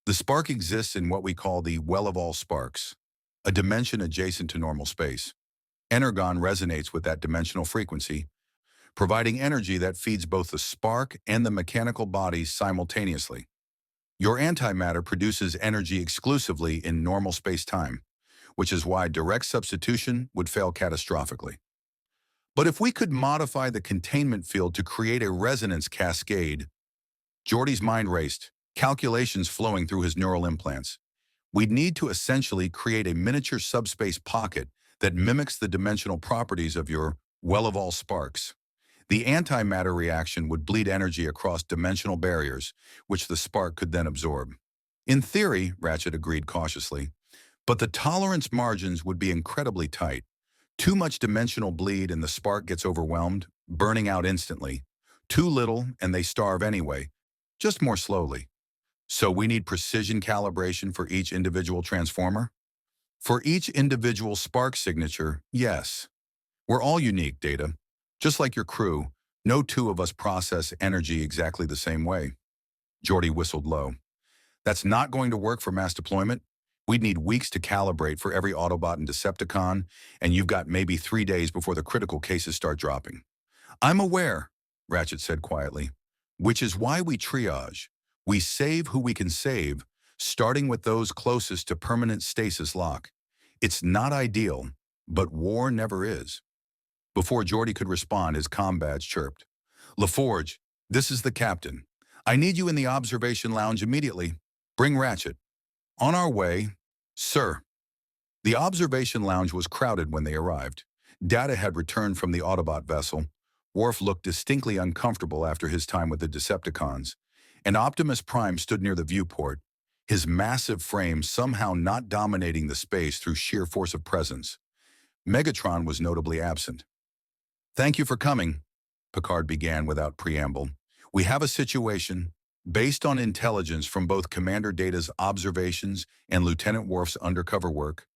The spark exists in what we call the well of all sparks, a dimension adjacent to normal space. Energon resonates with that dimensional frequency, providing energy that feeds both the spark and the mechanical bodies simultaneously. Your antimatter produces energy exclusively in normal space-time, which is why direct substitution would fail catastrophically. But if we could modify the containment field to create a resonance cascade, Geordi's mind raced, calculations flowing through his neural implants. We'd need to essentially create a miniature subspace pocket that mimics the dimensional properties of your well of all sparks. The antimatter reaction would bleed energy across dimensional barriers, which the spark could then absorb. In theory, Ratchet agreed cautiously, but the tolerance margins would be incredibly tight. Too much dimensional bleed and the spark gets overwhelmed, burning out instantly. Too little and they starve anyway, just more slowly. So we need precision calibration for each individual transformer? For each individual spark signature, yes. We're all unique, Data. Just like your crew, no two of us process energy exactly the same way. Geordi whistled low. That's not going to work for mass deployment. We'd need weeks to calibrate for every Autobot and Decepticon, and you've got maybe 3 days before the critical cases start dropping. "I'm aware," Ratchet said quietly, "which is why we triage. We save who we can save, starting with those closest to permanent stasis lock. It's not ideal, but war never is." Before Geordi could respond, his comm badge chirped. "LaForge, this is the captain. I need you in the observation lounge immediately. Bring Ratchet." "On our way, sir." The observation lounge was crowded when they arrived. Data had returned from the Autobot vessel. Worf looked distinctly uncomfortable after his time with the Decepticons, and Optimus Prime stood near the viewport, his massive frame somehow not dominating the space through sheer force of presence. Megatron was notably absent. "Thank you for coming," Picard began without preamble. "We have a situation. Based on intelligence from both Commander Data's observations and Lieutenant Worf's undercover work,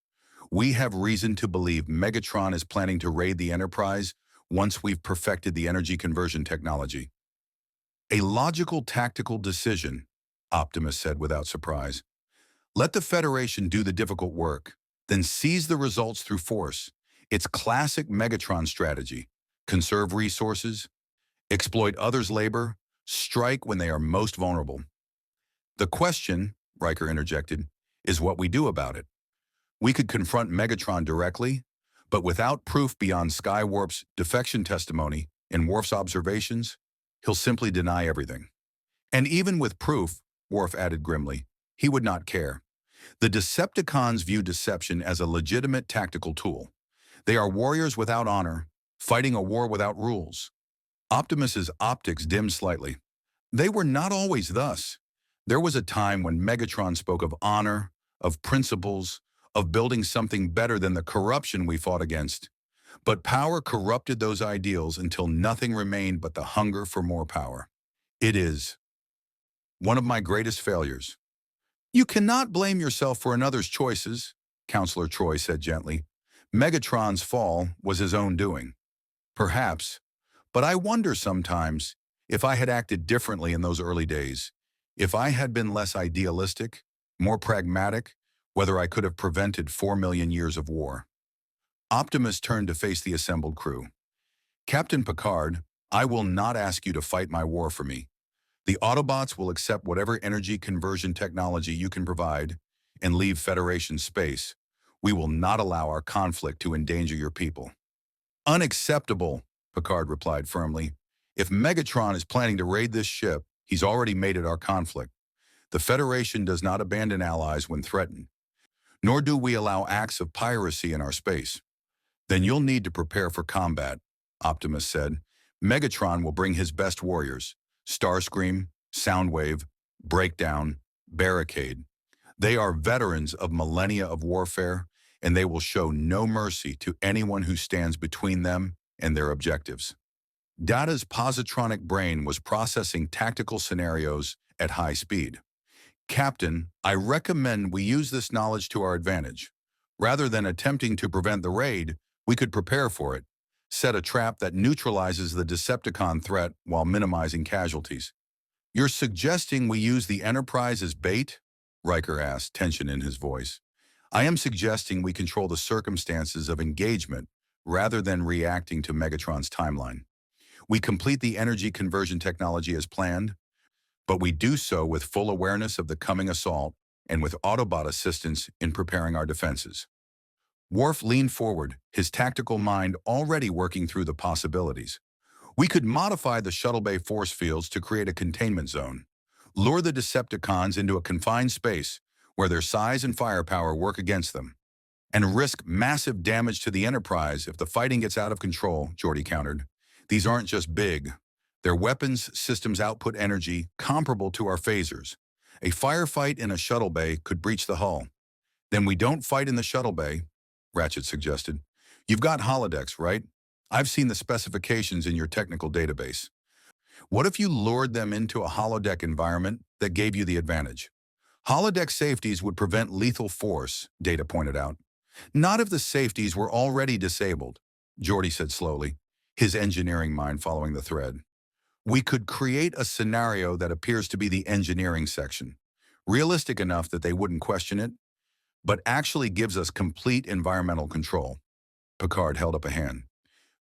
we have reason to believe Megatron is planning to raid the Enterprise once we've perfected the energy conversion technology." "A logical tactical decision," Optimus said without surprise. "Let the Federation do the difficult work, then seize the results through force. It's classic Megatron strategy. Conserve resources, exploit others' labor, strike when they are most vulnerable. The question," Riker interjected, "is what we do about it. We could confront Megatron directly, but without proof beyond Skywarp's defection testimony and Worf's observations, he'll simply deny everything. And even with proof," Worf added grimly, "he would not care. The Decepticons view deception as a legitimate tactical tool. They are warriors without honor, fighting a war without rules." Optimus's optics dimmed slightly. "They were not always thus. There was a time when Megatron spoke of honor, of principles, of building something better than the corruption we fought against. But power corrupted those ideals until nothing remained but the hunger for more power. It is one of my greatest failures." "You cannot blame yourself for another's choices," Counselor Troy said gently. "Megatron's fall was his own doing." "Perhaps. But I wonder sometimes if I had acted differently in those early days, if I had been less idealistic, more pragmatic, whether I could have prevented 4 million years of war." Optimus turned to face the assembled crew. "Captain Picard, I will not ask you to fight my war for me. The Autobots will accept whatever energy conversion technology you can provide and leave Federation space. We will not allow our conflict to endanger your people." "Unacceptable," Picard replied firmly. "If Megatron is planning to raid this ship, he's already made it our conflict. The Federation does not abandon allies when threatened, nor do we allow acts of piracy in our space." "Then you'll need to prepare for combat," Optimus said. "Megatron will bring his best warriors: Starscream, Soundwave, Breakdown, Barricade. They are veterans of millennia of warfare, and they will show no mercy to anyone who stands between them and their objectives." Data's positronic brain was processing tactical scenarios at high speed. Captain, I recommend we use this knowledge to our advantage. Rather than attempting to prevent the raid, we could prepare for it, set a trap that neutralizes the Decepticon threat while minimizing casualties. You're suggesting we use the Enterprise as bait? Riker asked, tension in his voice. I am suggesting we control the circumstances of engagement rather than reacting to Megatron's timeline. We complete the energy conversion technology as planned, but we do so with full awareness of the coming assault and with Autobot assistance in preparing our defenses. Worf leaned forward, his tactical mind already working through the possibilities. We could modify the shuttle bay force fields to create a containment zone, lure the Decepticons into a confined space where their size and firepower work against them, and risk massive damage to the Enterprise if the fighting gets out of control, Geordi countered. These aren't just big. Their weapons systems output energy comparable to our phasers. A firefight in a shuttle bay could breach the hull. Then we don't fight in the shuttle bay, Ratchet suggested. You've got holodecks, right? I've seen the specifications in your technical database. What if you lured them into a holodeck environment that gave you the advantage? Holodeck safeties would prevent lethal force, Data pointed out. Not if the safeties were already disabled, Geordi said slowly, his engineering mind following the thread. We could create a scenario that appears to be the engineering section, realistic enough that they wouldn't question it, but actually gives us complete environmental control. Picard held up a hand.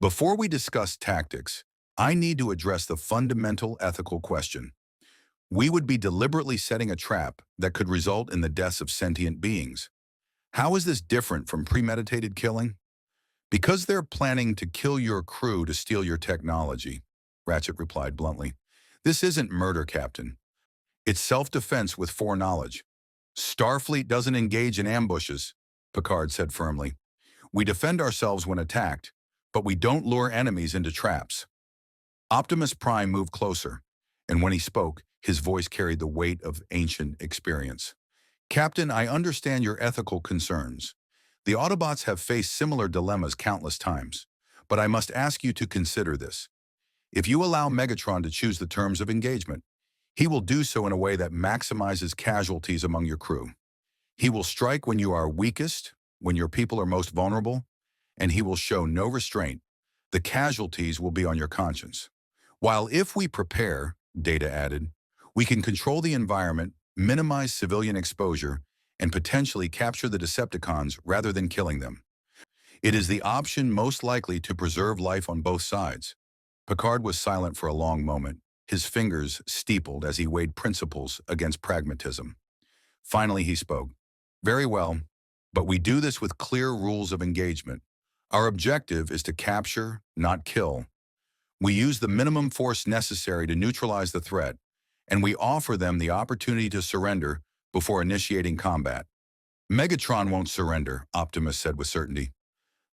Before we discuss tactics, I need to address the fundamental ethical question. We would be deliberately setting a trap that could result in the deaths of sentient beings. How is this different from premeditated killing? Because they're planning to kill your crew to steal your technology, Ratchet replied bluntly. This isn't murder, Captain. It's self-defense with foreknowledge. Starfleet doesn't engage in ambushes, Picard said firmly. We defend ourselves when attacked, but we don't lure enemies into traps. Optimus Prime moved closer, and when he spoke, his voice carried the weight of ancient experience. Captain, I understand your ethical concerns. The Autobots have faced similar dilemmas countless times, but I must ask you to consider this. If you allow Megatron to choose the terms of engagement, he will do so in a way that maximizes casualties among your crew. He will strike when you are weakest, when your people are most vulnerable, and he will show no restraint. The casualties will be on your conscience. While if we prepare, Data added, we can control the environment, minimize civilian exposure, and potentially capture the Decepticons rather than killing them. It is the option most likely to preserve life on both sides. Picard was silent for a long moment, his fingers steepled as he weighed principles against pragmatism. Finally, he spoke. Very well, but we do this with clear rules of engagement. Our objective is to capture, not kill. We use the minimum force necessary to neutralize the threat, and we offer them the opportunity to surrender before initiating combat. Megatron won't surrender, Optimus said with certainty.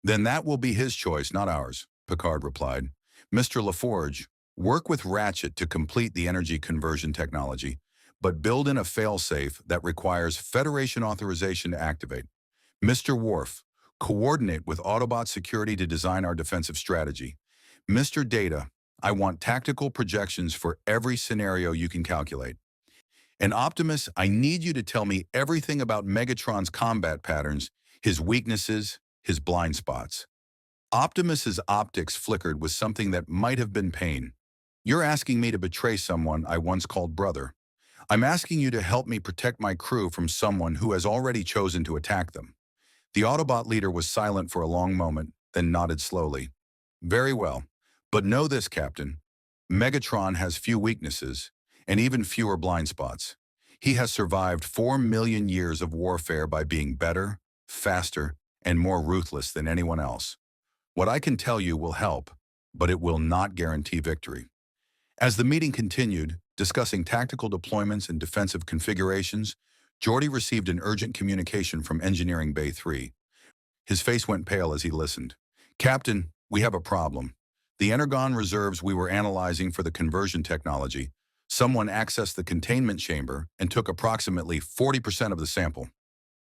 Then that will be his choice, not ours, Picard replied. Mr. LaForge, work with Ratchet to complete the energy conversion technology, but build in a failsafe that requires Federation authorization to activate. Mr. Worf, coordinate with Autobot security to design our defensive strategy. Mr. Data, I want tactical projections for every scenario you can calculate. And Optimus, I need you to tell me everything about Megatron's combat patterns, his weaknesses, his blind spots. Optimus's optics flickered with something that might have been pain. You're asking me to betray someone I once called brother. I'm asking you to help me protect my crew from someone who has already chosen to attack them. The Autobot leader was silent for a long moment, then nodded slowly. Very well. But know this, Captain. Megatron has few weaknesses, and even fewer blind spots. He has survived 4 million years of warfare by being better, faster, and more ruthless than anyone else. What I can tell you will help, but it will not guarantee victory. As the meeting continued, discussing tactical deployments and defensive configurations, Geordi received an urgent communication from Engineering Bay 3. His face went pale as he listened. Captain, we have a problem. The Energon reserves we were analyzing for the conversion technology, someone accessed the containment chamber and took approximately 40% of the sample.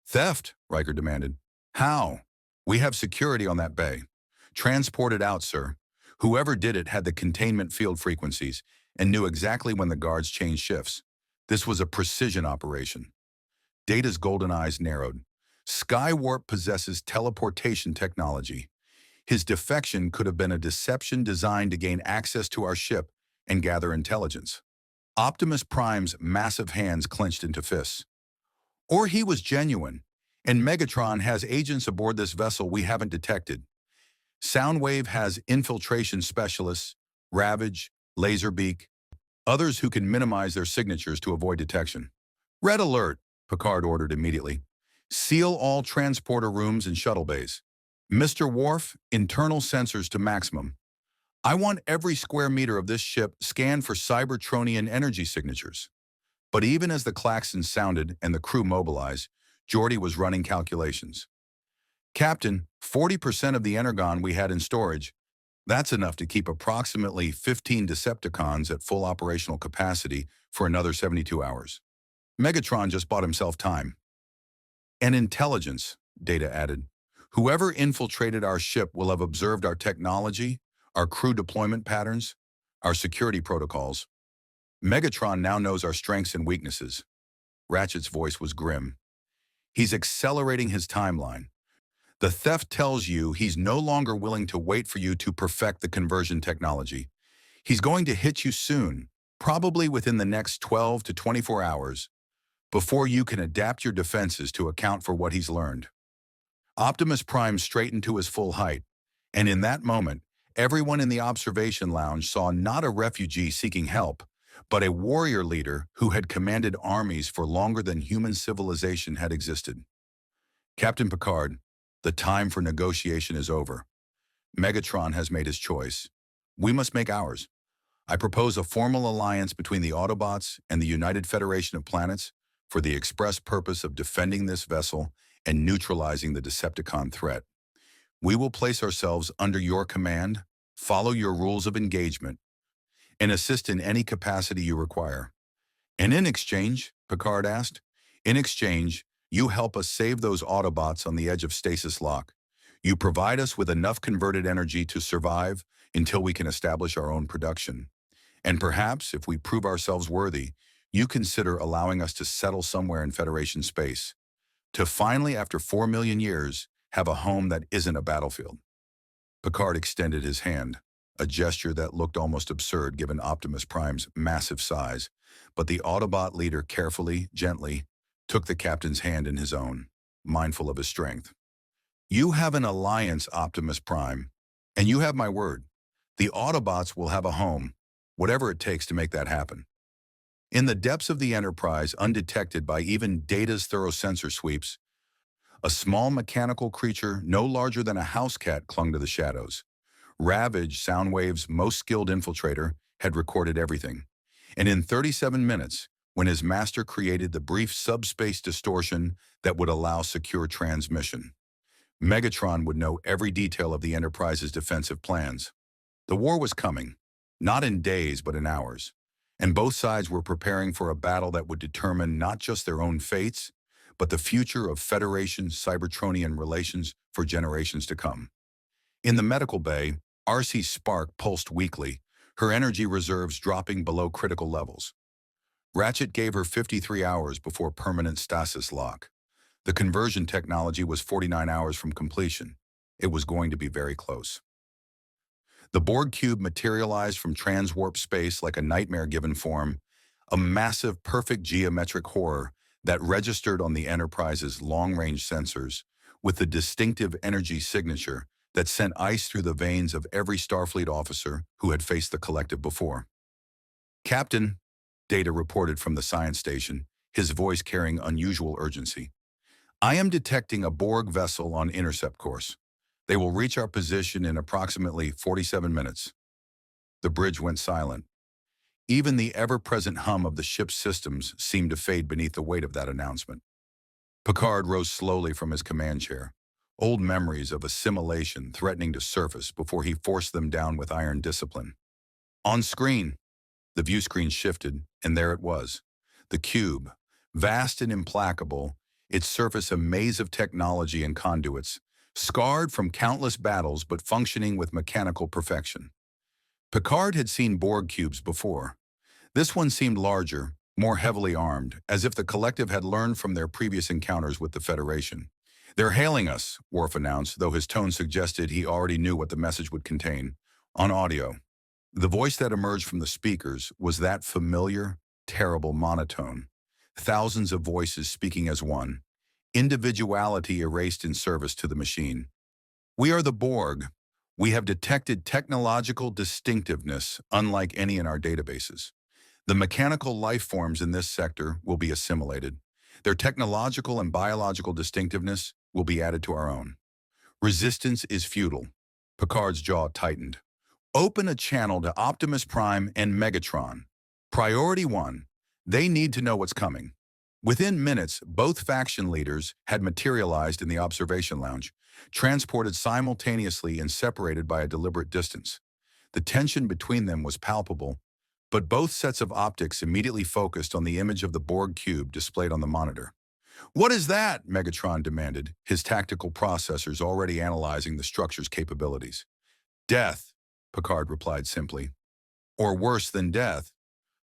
Theft, Riker demanded. How? We have security on that bay. Transport it out, sir. Whoever did it had the containment field frequencies and knew exactly when the guards changed shifts. This was a precision operation. Data's golden eyes narrowed. Skywarp possesses teleportation technology. His defection could have been a deception designed to gain access to our ship and gather intelligence. Optimus Prime's massive hands clenched into fists. Or he was genuine, and Megatron has agents aboard this vessel we haven't detected. Soundwave has infiltration specialists, Ravage, Laserbeak, others who can minimize their signatures to avoid detection. Red alert, Picard ordered immediately. Seal all transporter rooms and shuttle bays. Mr. Worf, internal sensors to maximum. I want every square meter of this ship scanned for Cybertronian energy signatures. But even as the klaxons sounded and the crew mobilized, Geordi was running calculations. Captain, 40% of the energon we had in storage, that's enough to keep approximately 15 Decepticons at full operational capacity for another 72 hours. Megatron just bought himself time. And intelligence, Data added. Whoever infiltrated our ship will have observed our technology, our crew deployment patterns, our security protocols. Megatron now knows our strengths and weaknesses. Ratchet's voice was grim. He's accelerating his timeline. The theft tells you he's no longer willing to wait for you to perfect the conversion technology. He's going to hit you soon, probably within the next 12 to 24 hours, before you can adapt your defenses to account for what he's learned. Optimus Prime straightened to his full height, and in that moment, everyone in the observation lounge saw not a refugee seeking help, but a warrior leader who had commanded armies for longer than human civilization had existed. Captain Picard, the time for negotiation is over. Megatron has made his choice. We must make ours. I propose a formal alliance between the Autobots and the United Federation of Planets for the express purpose of defending this vessel and neutralizing the Decepticon threat. We will place ourselves under your command, follow your rules of engagement, and assist in any capacity you require. And in exchange, Picard asked, in exchange, you help us save those Autobots on the edge of stasis lock. You provide us with enough converted energy to survive until we can establish our own production. And perhaps, if we prove ourselves worthy, you consider allowing us to settle somewhere in Federation space, to finally, after 4 million years, have a home that isn't a battlefield. Picard extended his hand, a gesture that looked almost absurd given Optimus Prime's massive size, but the Autobot leader carefully, gently, took the captain's hand in his own, mindful of his strength. You have an alliance, Optimus Prime, and you have my word. The Autobots will have a home, whatever it takes to make that happen. In the depths of the Enterprise, undetected by even Data's thorough sensor sweeps, a small mechanical creature no larger than a house cat clung to the shadows. Ravage, Soundwave's most skilled infiltrator, had recorded everything. And in 37 minutes, when his master created the brief subspace distortion that would allow secure transmission, Megatron would know every detail of the Enterprise's defensive plans. The war was coming, not in days but in hours, and both sides were preparing for a battle that would determine not just their own fates, but the future of Federation-Cybertronian relations for generations to come. In the medical bay, R.C. Spark pulsed weakly, her energy reserves dropping below critical levels. Ratchet gave her 53 hours before permanent stasis lock. The conversion technology was 49 hours from completion. It was going to be very close. The Borg cube materialized from transwarp space like a nightmare-given form, a massive, perfect geometric horror that registered on the Enterprise's long-range sensors with the distinctive energy signature that sent ice through the veins of every Starfleet officer who had faced the collective before. Captain, Data reported from the science station, his voice carrying unusual urgency. I am detecting a Borg vessel on intercept course. They will reach our position in approximately 47 minutes. The bridge went silent. Even the ever-present hum of the ship's systems seemed to fade beneath the weight of that announcement. Picard rose slowly from his command chair, old memories of assimilation threatening to surface before he forced them down with iron discipline. On screen, the view screen shifted, and there it was. The cube, vast and implacable, its surface a maze of technology and conduits, scarred from countless battles but functioning with mechanical perfection. Picard had seen Borg cubes before. This one seemed larger, more heavily armed, as if the collective had learned from their previous encounters with the Federation. "They're hailing us," Worf announced, though his tone suggested he already knew what the message would contain. On audio. The voice that emerged from the speakers was that familiar, terrible monotone. Thousands of voices speaking as one. Individuality erased in service to the machine. "We are the Borg. We have detected technological distinctiveness unlike any in our databases. The mechanical life forms in this sector will be assimilated. Their technological and biological distinctiveness will be added to our own. Resistance is futile." Picard's jaw tightened. "Open a channel to Optimus Prime and Megatron. Priority 1. They need to know what's coming." Within minutes, both faction leaders had materialized in the observation lounge, transported simultaneously and separated by a deliberate distance. The tension between them was palpable, but both sets of optics immediately focused on the image of the Borg cube displayed on the monitor. "What is that?" Megatron demanded, his tactical processors already analyzing the structure's capabilities. "Death," Picard replied simply. "Or worse than death.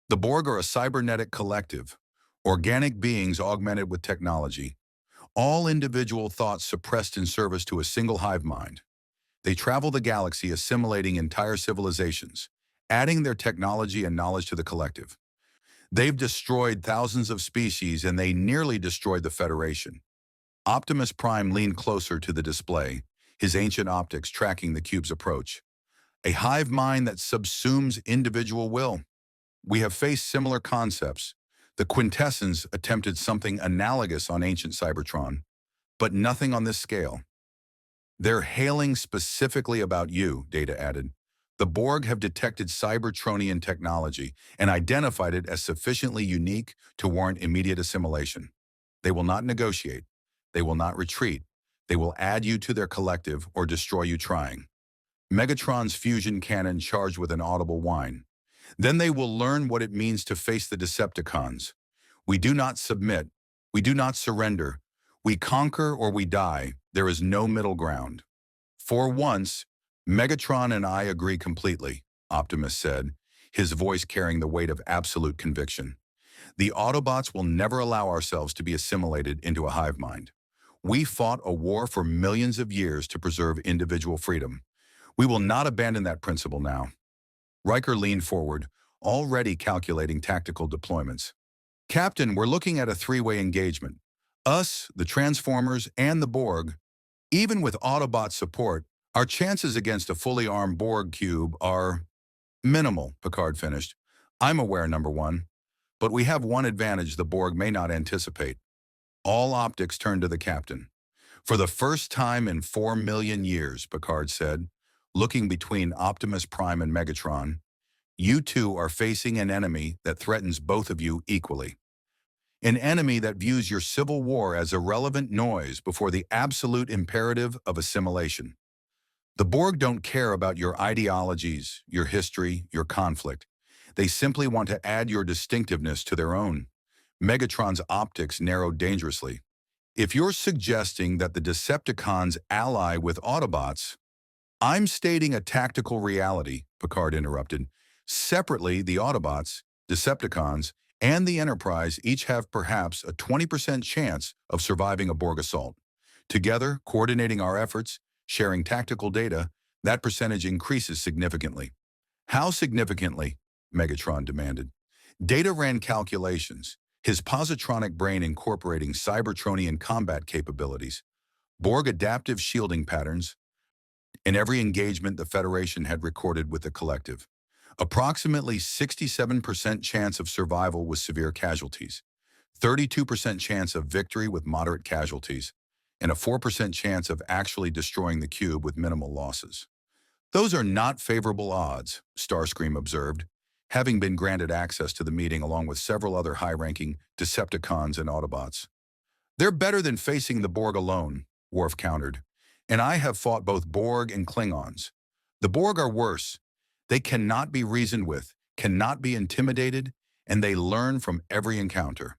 The Borg are a cybernetic collective, organic beings augmented with technology, all individual thoughts suppressed in service to a single hive mind. They travel the galaxy assimilating entire civilizations, adding their technology and knowledge to the collective. They've destroyed thousands of species and they nearly destroyed the Federation." Optimus Prime leaned closer to the display, his ancient optics tracking the cube's approach. "A hive mind that subsumes individual will. We have faced similar concepts. The Quintessence attempted something analogous on ancient Cybertron, but nothing on this scale." "They're hailing specifically about you," Data added. "The Borg have detected Cybertronian technology and identified it as sufficiently unique to warrant immediate assimilation. They will not negotiate. They will not retreat. They will add you to their collective or destroy you trying." Megatron's fusion cannon charged with an audible whine. "Then they will learn what it means to face the Decepticons. We do not submit. We do not surrender. We conquer or we die. There is no middle ground." "For once, Megatron and I agree completely," Optimus said, his voice carrying the weight of absolute conviction. "The Autobots will never allow ourselves to be assimilated into a hive mind. We fought a war for millions of years to preserve individual freedom. We will not abandon that principle now." Riker leaned forward, already calculating tactical deployments. "Captain, we're looking at a three-way engagement. Us, the Transformers, and the Borg. Even with Autobot support, our chances against a fully armed Borg cube are minimal," Picard finished. "I'm aware, number one. But we have one advantage the Borg may not anticipate." All optics turned to the captain. "For the first time in 4 million years," Picard said, looking between Optimus Prime and Megatron, "you two are facing an enemy that threatens both of you equally. An enemy that views your civil war as irrelevant noise before the absolute imperative of assimilation. The Borg don't care about your ideologies, your history, your conflict. They simply want to add your distinctiveness to their own." Megatron's optics narrowed dangerously. "If you're suggesting that the Decepticons ally with Autobots—" "I'm stating a tactical reality," Picard interrupted. "Separately, the Autobots, Decepticons, and the Enterprise each have perhaps a 20% chance of surviving a Borg assault. Together, coordinating our efforts, sharing tactical data, that percentage increases significantly." "How significantly?" Megatron demanded. Data ran calculations, his positronic brain incorporating Cybertronian combat capabilities, Borg adaptive shielding patterns, in every engagement the Federation had recorded with the collective. Approximately 67% chance of survival with severe casualties, 32% chance of victory with moderate casualties, and a 4% chance of actually destroying the cube with minimal losses. "Those are not favorable odds," Starscream observed, having been granted access to the meeting along with several other high-ranking Decepticons and Autobots. "They're better than facing the Borg alone," Worf countered. "And I have fought both Borg and Klingons. The Borg are worse. They cannot be reasoned with, cannot be intimidated, and they learn from every encounter.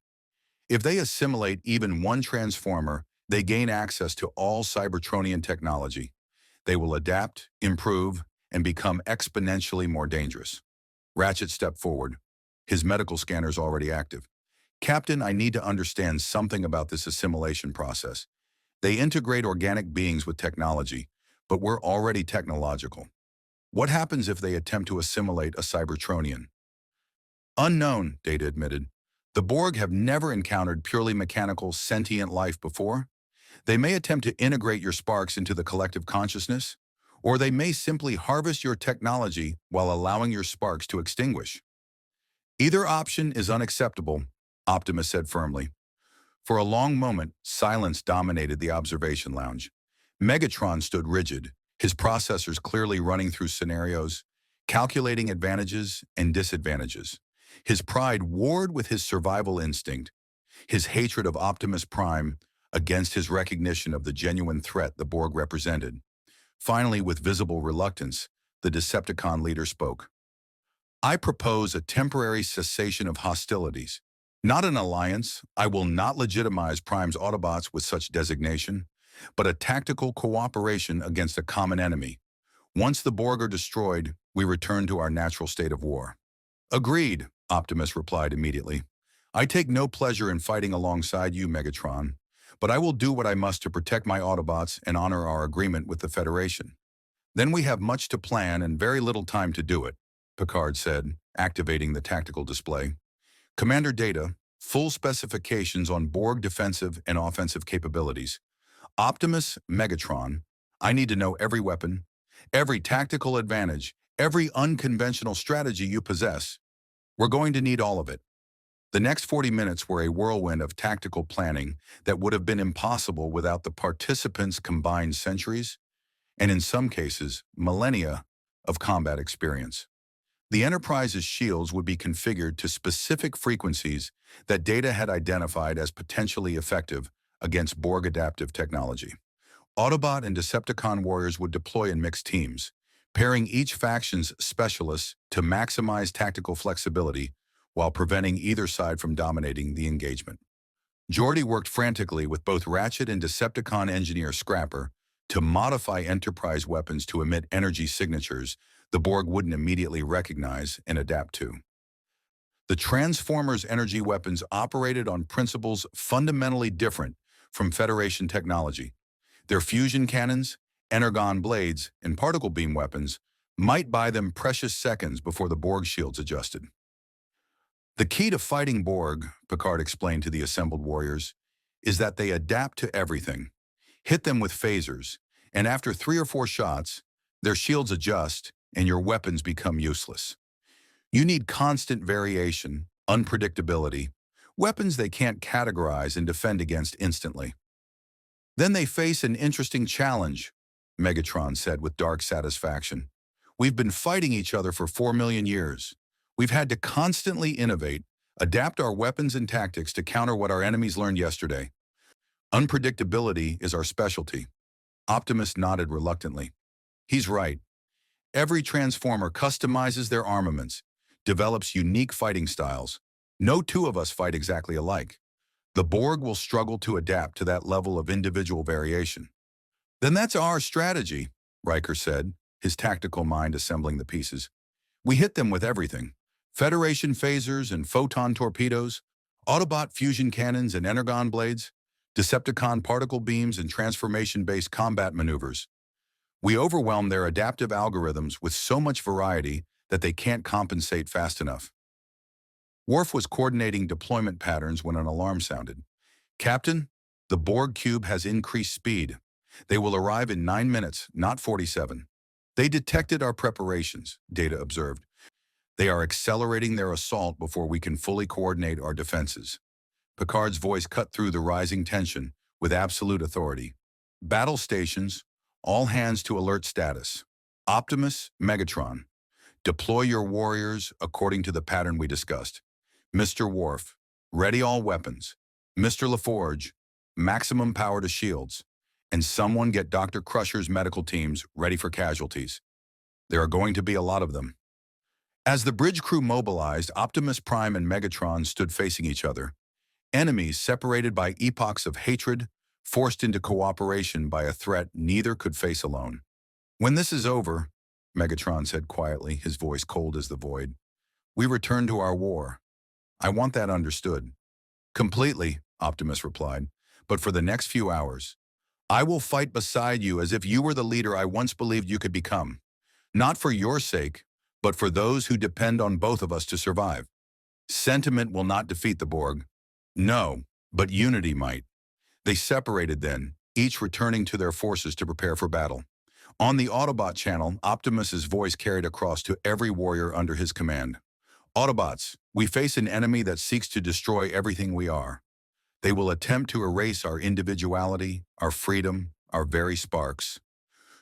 If they assimilate even one transformer, they gain access to all Cybertronian technology. They will adapt, improve, and become exponentially more dangerous. Ratchet stepped forward, his medical scanners already active. Captain, I need to understand something about this assimilation process. They integrate organic beings with technology, but we're already technological. What happens if they attempt to assimilate a Cybertronian? Unknown, Data admitted. The Borg have never encountered purely mechanical, sentient life before. They may attempt to integrate your sparks into the collective consciousness, or they may simply harvest your technology while allowing your sparks to extinguish. Either option is unacceptable, Optimus said firmly. For a long moment, silence dominated the observation lounge. Megatron stood rigid, his processors clearly running through scenarios, calculating advantages and disadvantages. His pride warred with his survival instinct, his hatred of Optimus Prime against his recognition of the genuine threat the Borg represented. Finally, with visible reluctance, the Decepticon leader spoke. I propose a temporary cessation of hostilities. Not an alliance. I will not legitimize Prime's Autobots with such designation, but a tactical cooperation against a common enemy. Once the Borg are destroyed, we return to our natural state of war. Agreed, Optimus replied immediately. I take no pleasure in fighting alongside you, Megatron, but I will do what I must to protect my Autobots and honor our agreement with the Federation. Then we have much to plan and very little time to do it, Picard said, activating the tactical display. Commander Data, full specifications on Borg defensive and offensive capabilities. Optimus, Megatron, I need to know every weapon, every tactical advantage, every unconventional strategy you possess. We're going to need all of it. The next 40 minutes were a whirlwind of tactical planning that would have been impossible without the participants' combined centuries, and in some cases, millennia, of combat experience. The Enterprise's shields would be configured to specific frequencies that Data had identified as potentially effective against Borg adaptive technology. Autobot and Decepticon warriors would deploy in mixed teams, pairing each faction's specialists to maximize tactical flexibility while preventing either side from dominating the engagement. Geordi worked frantically with both Ratchet and Decepticon engineer Scrapper to modify Enterprise weapons to emit energy signatures the Borg wouldn't immediately recognize and adapt to. The Transformers' energy weapons operated on principles fundamentally different from Federation technology. Their fusion cannons, energon blades, and particle beam weapons might buy them precious seconds before the Borg shields adjusted. The key to fighting Borg, Picard explained to the assembled warriors, is that they adapt to everything. Hit them with phasers, and after 3 or 4 shots, their shields adjust and your weapons become useless. You need constant variation, unpredictability, weapons they can't categorize and defend against instantly. Then they face an interesting challenge, Megatron said with dark satisfaction. We've been fighting each other for 4 million years. We've had to constantly innovate, adapt our weapons and tactics to counter what our enemies learned yesterday. Unpredictability is our specialty. Optimus nodded reluctantly. He's right. Every Transformer customizes their armaments, develops unique fighting styles. No two of us fight exactly alike. The Borg will struggle to adapt to that level of individual variation. Then that's our strategy, Riker said, his tactical mind assembling the pieces. We hit them with everything. Federation phasers and photon torpedoes, Autobot fusion cannons and energon blades, Decepticon particle beams and transformation-based combat maneuvers. We overwhelm their adaptive algorithms with so much variety that they can't compensate fast enough. Worf was coordinating deployment patterns when an alarm sounded. Captain, the Borg cube has increased speed. They will arrive in 9 minutes, not 47. They detected our preparations, Data observed. They are accelerating their assault before we can fully coordinate our defenses. Picard's voice cut through the rising tension with absolute authority. Battle stations, all hands to alert status. Optimus, Megatron, deploy your warriors according to the pattern we discussed. Mr. Worf, ready all weapons. Mr. LaForge, maximum power to shields. And someone get Dr. Crusher's medical teams ready for casualties. There are going to be a lot of them. As the bridge crew mobilized, Optimus Prime and Megatron stood facing each other. Enemies separated by epochs of hatred, forced into cooperation by a threat neither could face alone. When this is over, Megatron said quietly, his voice cold as the void. "We return to our war. I want that understood." "Completely," Optimus replied. "But for the next few hours, I will fight beside you as if you were the leader I once believed you could become. Not for your sake, but for those who depend on both of us to survive. Sentiment will not defeat the Borg. No, but unity might." They separated then, each returning to their forces to prepare for battle. On the Autobot channel, Optimus's voice carried across to every warrior under his command. "Autobots, we face an enemy that seeks to destroy everything we are. They will attempt to erase our individuality, our freedom, our very sparks.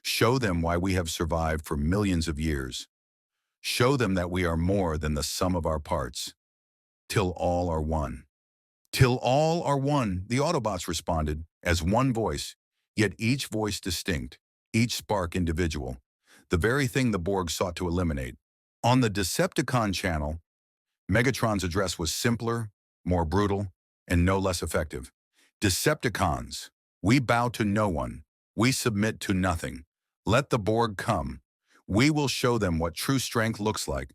Show them why we have survived for millions of years. Show them that we are more than the sum of our parts. Till all are one." "Till all are one," the Autobots responded, as one voice, yet each voice distinct, each spark individual, the very thing the Borg sought to eliminate. On the Decepticon channel, Megatron's address was simpler, more brutal, and no less effective. "Decepticons, we bow to no one. We submit to nothing. Let the Borg come. We will show them what true strength looks like.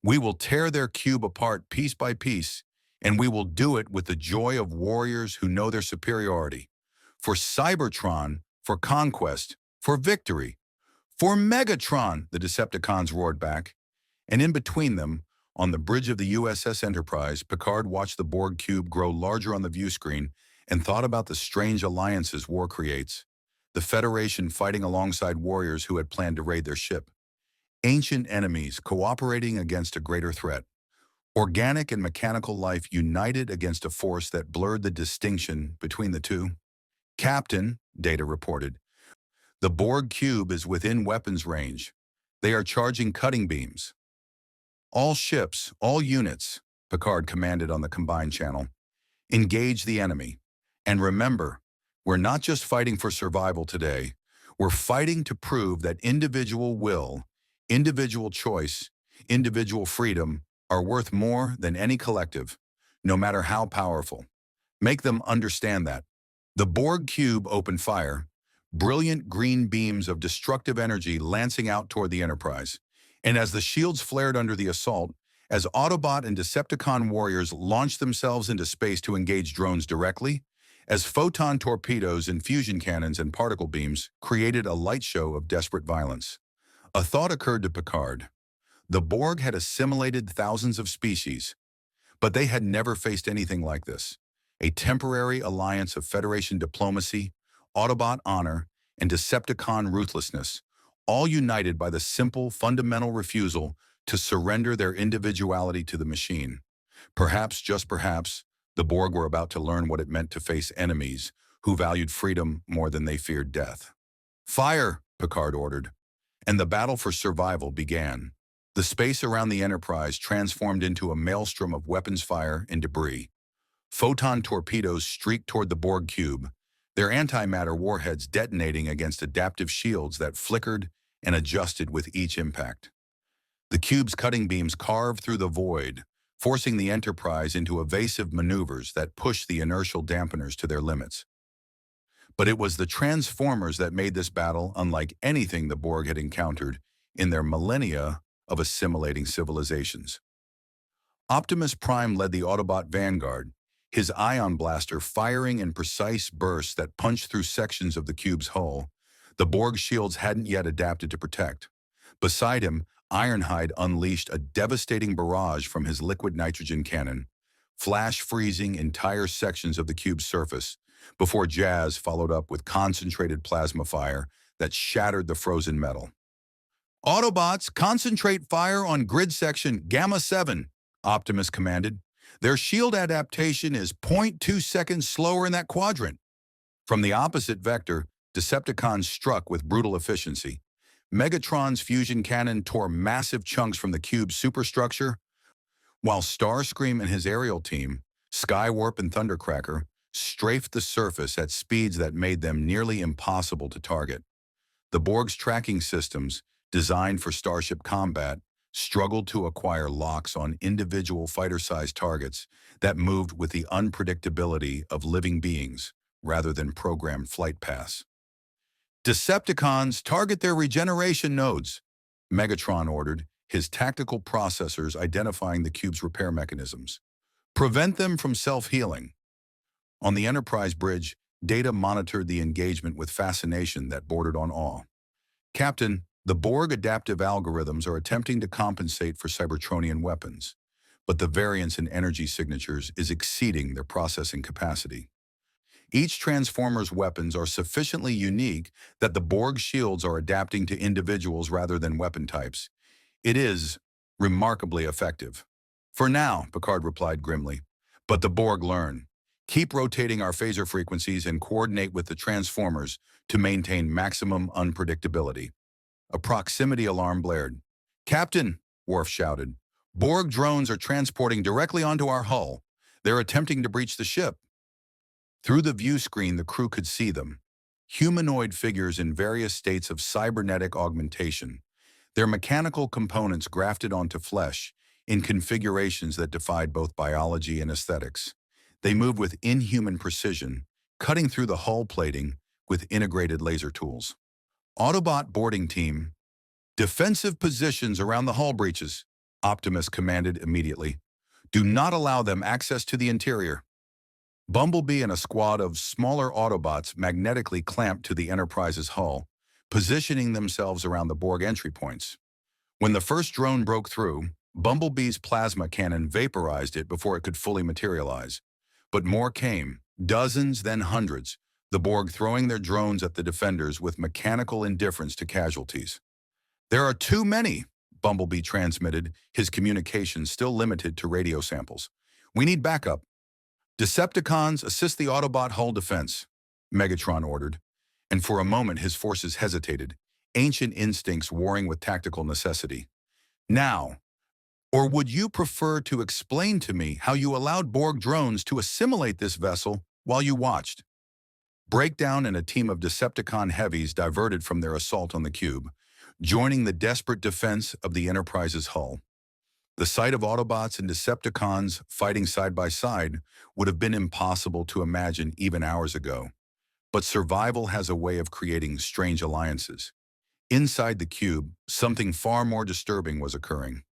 We will tear their cube apart piece by piece, and we will do it with the joy of warriors who know their superiority. For Cybertron, for conquest, for victory. For Megatron," the Decepticons roared back. And in between them, on the bridge of the USS Enterprise, Picard watched the Borg cube grow larger on the view screen and thought about the strange alliances war creates. The Federation fighting alongside warriors who had planned to raid their ship. Ancient enemies cooperating against a greater threat. Organic and mechanical life united against a force that blurred the distinction between the two. "Captain," Data reported, "the Borg cube is within weapons range. They are charging cutting beams." "All ships, all units," Picard commanded on the combined channel. "Engage the enemy. And remember, we're not just fighting for survival today. We're fighting to prove that individual will, individual choice, individual freedom are worth more than any collective, no matter how powerful. Make them understand that." The Borg cube opened fire, brilliant green beams of destructive energy lancing out toward the Enterprise. And as the shields flared under the assault, as Autobot and Decepticon warriors launched themselves into space to engage drones directly, as photon torpedoes and fusion cannons and particle beams created a light show of desperate violence, a thought occurred to Picard. The Borg had assimilated thousands of species, but they had never faced anything like this. A temporary alliance of Federation diplomacy, Autobot honor, and Decepticon ruthlessness, all united by the simple, fundamental refusal to surrender their individuality to the machine. Perhaps, just perhaps, the Borg were about to learn what it meant to face enemies who valued freedom more than they feared death. "Fire," Picard ordered, and the battle for survival began. The space around the Enterprise transformed into a maelstrom of weapons fire and debris. Photon torpedoes streaked toward the Borg cube, their antimatter warheads detonating against adaptive shields that flickered and adjusted with each impact. The cube's cutting beams carved through the void, forcing the Enterprise into evasive maneuvers that pushed the inertial dampeners to their limits. But it was the Transformers that made this battle unlike anything the Borg had encountered in their millennia of assimilating civilizations. Optimus Prime led the Autobot vanguard, his ion blaster firing in precise bursts that punched through sections of the cube's hull the Borg shields hadn't yet adapted to protect. Beside him, Ironhide unleashed a devastating barrage from his liquid nitrogen cannon, flash freezing entire sections of the cube's surface, before Jazz followed up with concentrated plasma fire that shattered the frozen metal. "Autobots, concentrate fire on grid section Gamma 7, Optimus commanded. "Their shield adaptation is 0.2 seconds slower in that quadrant." From the opposite vector, Decepticons struck with brutal efficiency. Megatron's fusion cannon tore massive chunks from the cube's superstructure, while Starscream and his aerial team, Skywarp and Thundercracker, strafed the surface at speeds that made them nearly impossible to target. The Borg's tracking systems, designed for starship combat, struggled to acquire locks on individual fighter-sized targets that moved with the unpredictability of living beings rather than programmed flight paths. "Decepticons, target their regeneration nodes," Megatron ordered, his tactical processors identifying the cube's repair mechanisms. Prevent them from self-healing. On the Enterprise bridge, Data monitored the engagement with fascination that bordered on awe. Captain, the Borg adaptive algorithms are attempting to compensate for Cybertronian weapons, but the variance in energy signatures is exceeding their processing capacity. Each Transformer's weapons are sufficiently unique that the Borg shields are adapting to individuals rather than weapon types. It is remarkably effective. For now, Picard replied grimly, but the Borg learn. Keep rotating our phaser frequencies and coordinate with the Transformers to maintain maximum unpredictability. A proximity alarm blared. Captain, Worf shouted, Borg drones are transporting directly onto our hull. They're attempting to breach the ship. Through the view screen, the crew could see them. Humanoid figures in various states of cybernetic augmentation, their mechanical components grafted onto flesh in configurations that defied both biology and aesthetics. They moved with inhuman precision, cutting through the hull plating with integrated laser tools. Autobot boarding team, defensive positions around the hull breaches, Optimus commanded immediately. Do not allow them access to the interior. Bumblebee and a squad of smaller Autobots magnetically clamped to the Enterprise's hull, positioning themselves around the Borg entry points. When the first drone broke through, Bumblebee's plasma cannon vaporized it before it could fully materialize. But more came, dozens, then hundreds, the Borg throwing their drones at the defenders with mechanical indifference to casualties. There are too many, Bumblebee transmitted, his communication still limited to radio samples. We need backup. Decepticons, assist the Autobot hull defense, Megatron ordered, and for a moment his forces hesitated, ancient instincts warring with tactical necessity. Now, or would you prefer to explain to me how you allowed Borg drones to assimilate this vessel while you watched? Breakdown and a team of Decepticon heavies diverted from their assault on the cube, joining the desperate defense of the Enterprise's hull. The sight of Autobots and Decepticons fighting side by side would have been impossible to imagine even hours ago. But survival has a way of creating strange alliances. Inside the cube, something far more disturbing was occurring.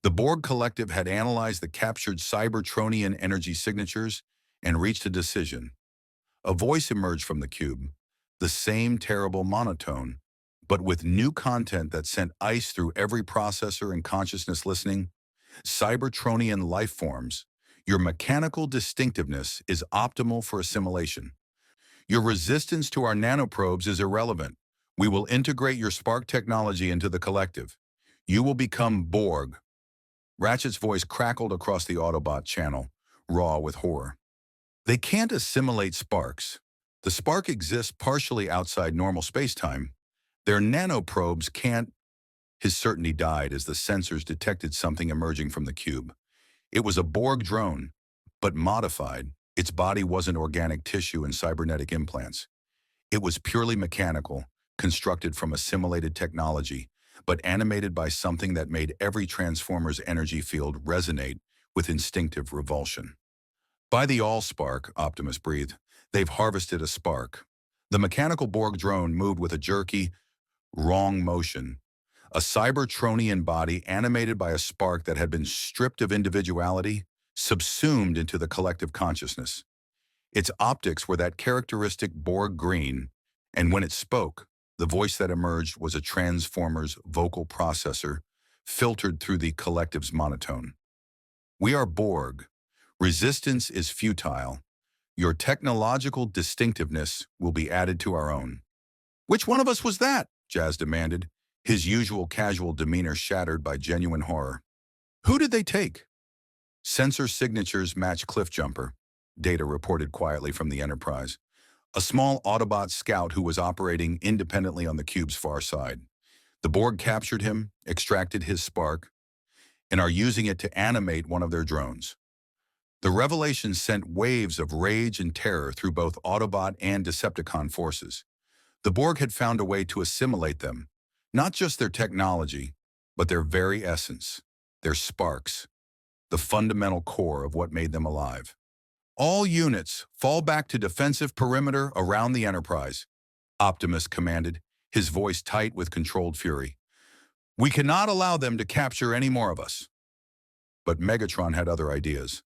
The Borg Collective had analyzed the captured Cybertronian energy signatures and reached a decision. A voice emerged from the cube, the same terrible monotone, but with new content that sent ice through every processor and consciousness listening. Cybertronian life forms, your mechanical distinctiveness is optimal for assimilation. Your resistance to our nanoprobes is irrelevant. We will integrate your spark technology into the collective. You will become Borg. Ratchet's voice crackled across the Autobot channel, raw with horror. They can't assimilate sparks. The spark exists partially outside normal spacetime. Their nanoprobes can't. His certainty died as the sensors detected something emerging from the cube. It was a Borg drone, but modified. Its body wasn't organic tissue and cybernetic implants. It was purely mechanical, constructed from assimilated technology, but animated by something that made every Transformer's energy field resonate with instinctive revulsion. By the Allspark, Optimus breathed, they've harvested a spark. The mechanical Borg drone moved with a jerky, wrong motion. A Cybertronian body animated by a spark that had been stripped of individuality, subsumed into the collective consciousness. Its optics were that characteristic Borg green, and when it spoke, the voice that emerged was a Transformer's vocal processor, filtered through the collective's monotone. We are Borg. Resistance is futile. Your technological distinctiveness will be added to our own. Which one of us was that? Jazz demanded, his usual casual demeanor shattered by genuine horror. Who did they take? Sensor signatures match Cliffjumper, Data reported quietly from the Enterprise. A small Autobot scout who was operating independently on the cube's far side. The Borg captured him, extracted his spark, and are using it to animate one of their drones. The revelation sent waves of rage and terror through both Autobot and Decepticon forces. The Borg had found a way to assimilate them, not just their technology, but their very essence, their sparks, the fundamental core of what made them alive. All units, fall back to defensive perimeter around the Enterprise, Optimus commanded, his voice tight with controlled fury. We cannot allow them to capture any more of us. But Megatron had other ideas.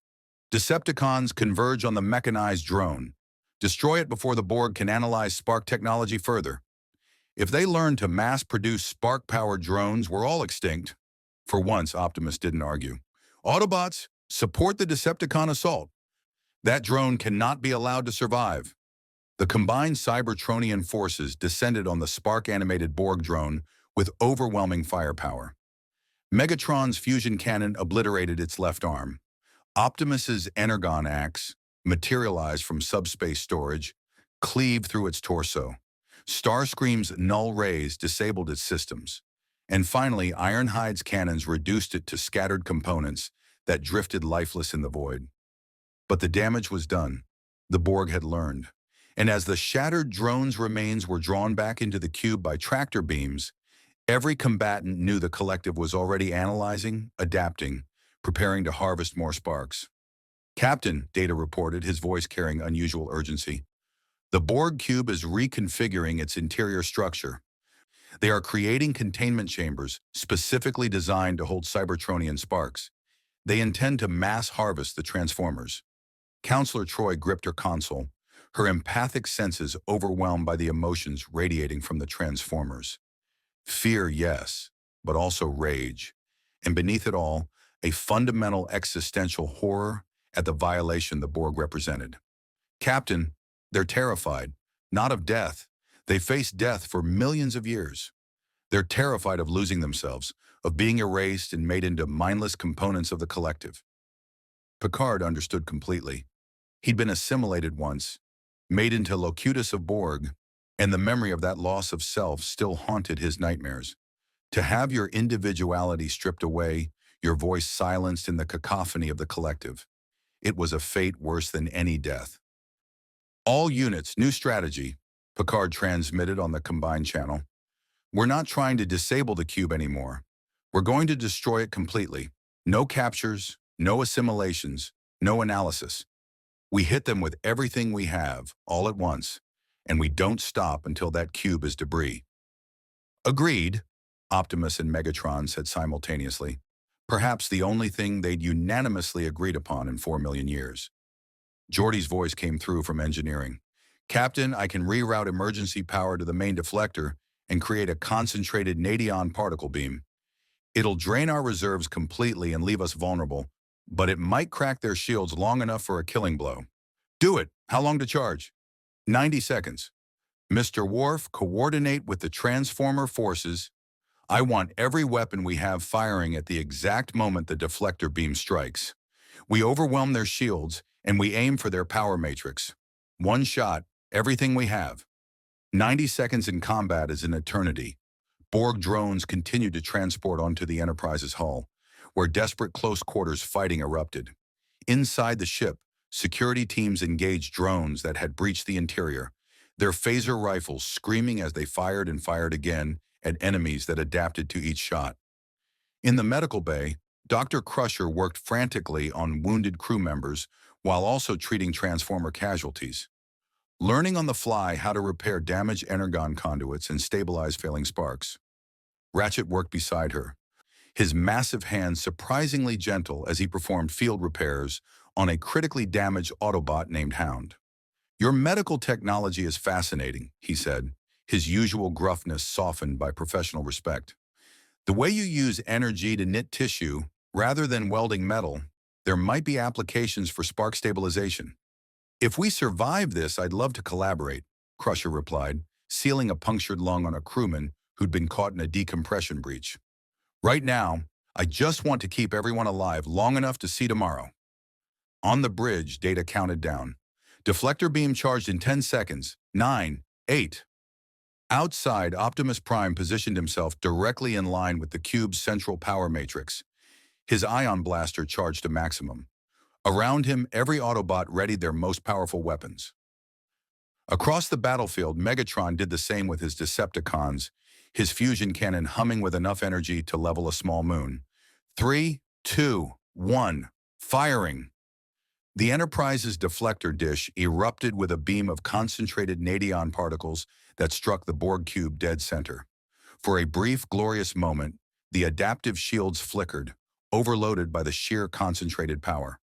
Decepticons converge on the mechanized drone. Destroy it before the Borg can analyze Spark technology further. If they learn to mass-produce Spark-powered drones, we're all extinct. For once, Optimus didn't argue. Autobots, support the Decepticon assault. That drone cannot be allowed to survive. The combined Cybertronian forces descended on the Spark-animated Borg drone with overwhelming firepower. Megatron's fusion cannon obliterated its left arm. Optimus's Energon axe, materialized from subspace storage, cleaved through its torso. Starscream's null rays disabled its systems. And finally, Ironhide's cannons reduced it to scattered components that drifted lifeless in the void. But the damage was done. The Borg had learned. And as the shattered drone's remains were drawn back into the cube by tractor beams, every combatant knew the collective was already analyzing, adapting, preparing to harvest more sparks. "Captain," Data reported, his voice carrying unusual urgency, "the Borg cube is reconfiguring its interior structure. They are creating containment chambers specifically designed to hold Cybertronian sparks. They intend to mass harvest the Transformers." Counselor Troy gripped her console, her empathic senses overwhelmed by the emotions radiating from the Transformers. Fear, yes, but also rage. And beneath it all, a fundamental existential horror at the violation the Borg represented. "Captain, they're terrified, not of death. They faced death for millions of years. They're terrified of losing themselves, of being erased and made into mindless components of the collective." Picard understood completely. He'd been assimilated once, made into Locutus of Borg, and the memory of that loss of self still haunted his nightmares. To have your individuality stripped away, your voice silenced in the cacophony of the collective. It was a fate worse than any death. "All units, new strategy," Picard transmitted on the combined channel. "We're not trying to disable the cube anymore. We're going to destroy it completely. No captures, no assimilations, no analysis. We hit them with everything we have, all at once, and we don't stop until that cube is debris." "Agreed," Optimus and Megatron said simultaneously. Perhaps the only thing they'd unanimously agreed upon in 4 million years. Geordi's voice came through from engineering. "Captain, I can reroute emergency power to the main deflector and create a concentrated Nadion particle beam. It'll drain our reserves completely and leave us vulnerable, but it might crack their shields long enough for a killing blow." "Do it. How long to charge?" 90 seconds. "Mr. Worf, coordinate with the Transformer forces. I want every weapon we have firing at the exact moment the deflector beam strikes. We overwhelm their shields, and we aim for their power matrix. One shot, everything we have." 90 seconds in combat is an eternity. Borg drones continued to transport onto the Enterprise's hull, where desperate close-quarters fighting erupted. Inside the ship, security teams engaged drones that had breached the interior, their phaser rifles screaming as they fired and fired again at enemies that adapted to each shot. In the medical bay, Dr. Crusher worked frantically on wounded crew members while also treating Transformer casualties. Learning on the fly how to repair damaged energon conduits and stabilize failing sparks. Ratchet worked beside her, his massive hands surprisingly gentle as he performed field repairs on a critically damaged Autobot named Hound. "Your medical technology is fascinating," he said, his usual gruffness softened by professional respect. "The way you use energy to knit tissue, rather than welding metal, there might be applications for spark stabilization." "If we survive this, I'd love to collaborate," Crusher replied, sealing a punctured lung on a crewman who'd been caught in a decompression breach. "Right now, I just want to keep everyone alive long enough to see tomorrow." On the bridge, Data counted down. "Deflector beam charged in 10 seconds. 9, 8. Outside, Optimus Prime positioned himself directly in line with the cube's central power matrix. His ion blaster charged to maximum. Around him, every Autobot readied their most powerful weapons. Across the battlefield, Megatron did the same with his Decepticons, his fusion cannon humming with enough energy to level a small moon. 3, 2, 1, firing. The Enterprise's deflector dish erupted with a beam of concentrated Nadion particles that struck the Borg cube dead center. For a brief, glorious moment, The adaptive shields flickered, overloaded by the sheer concentrated power.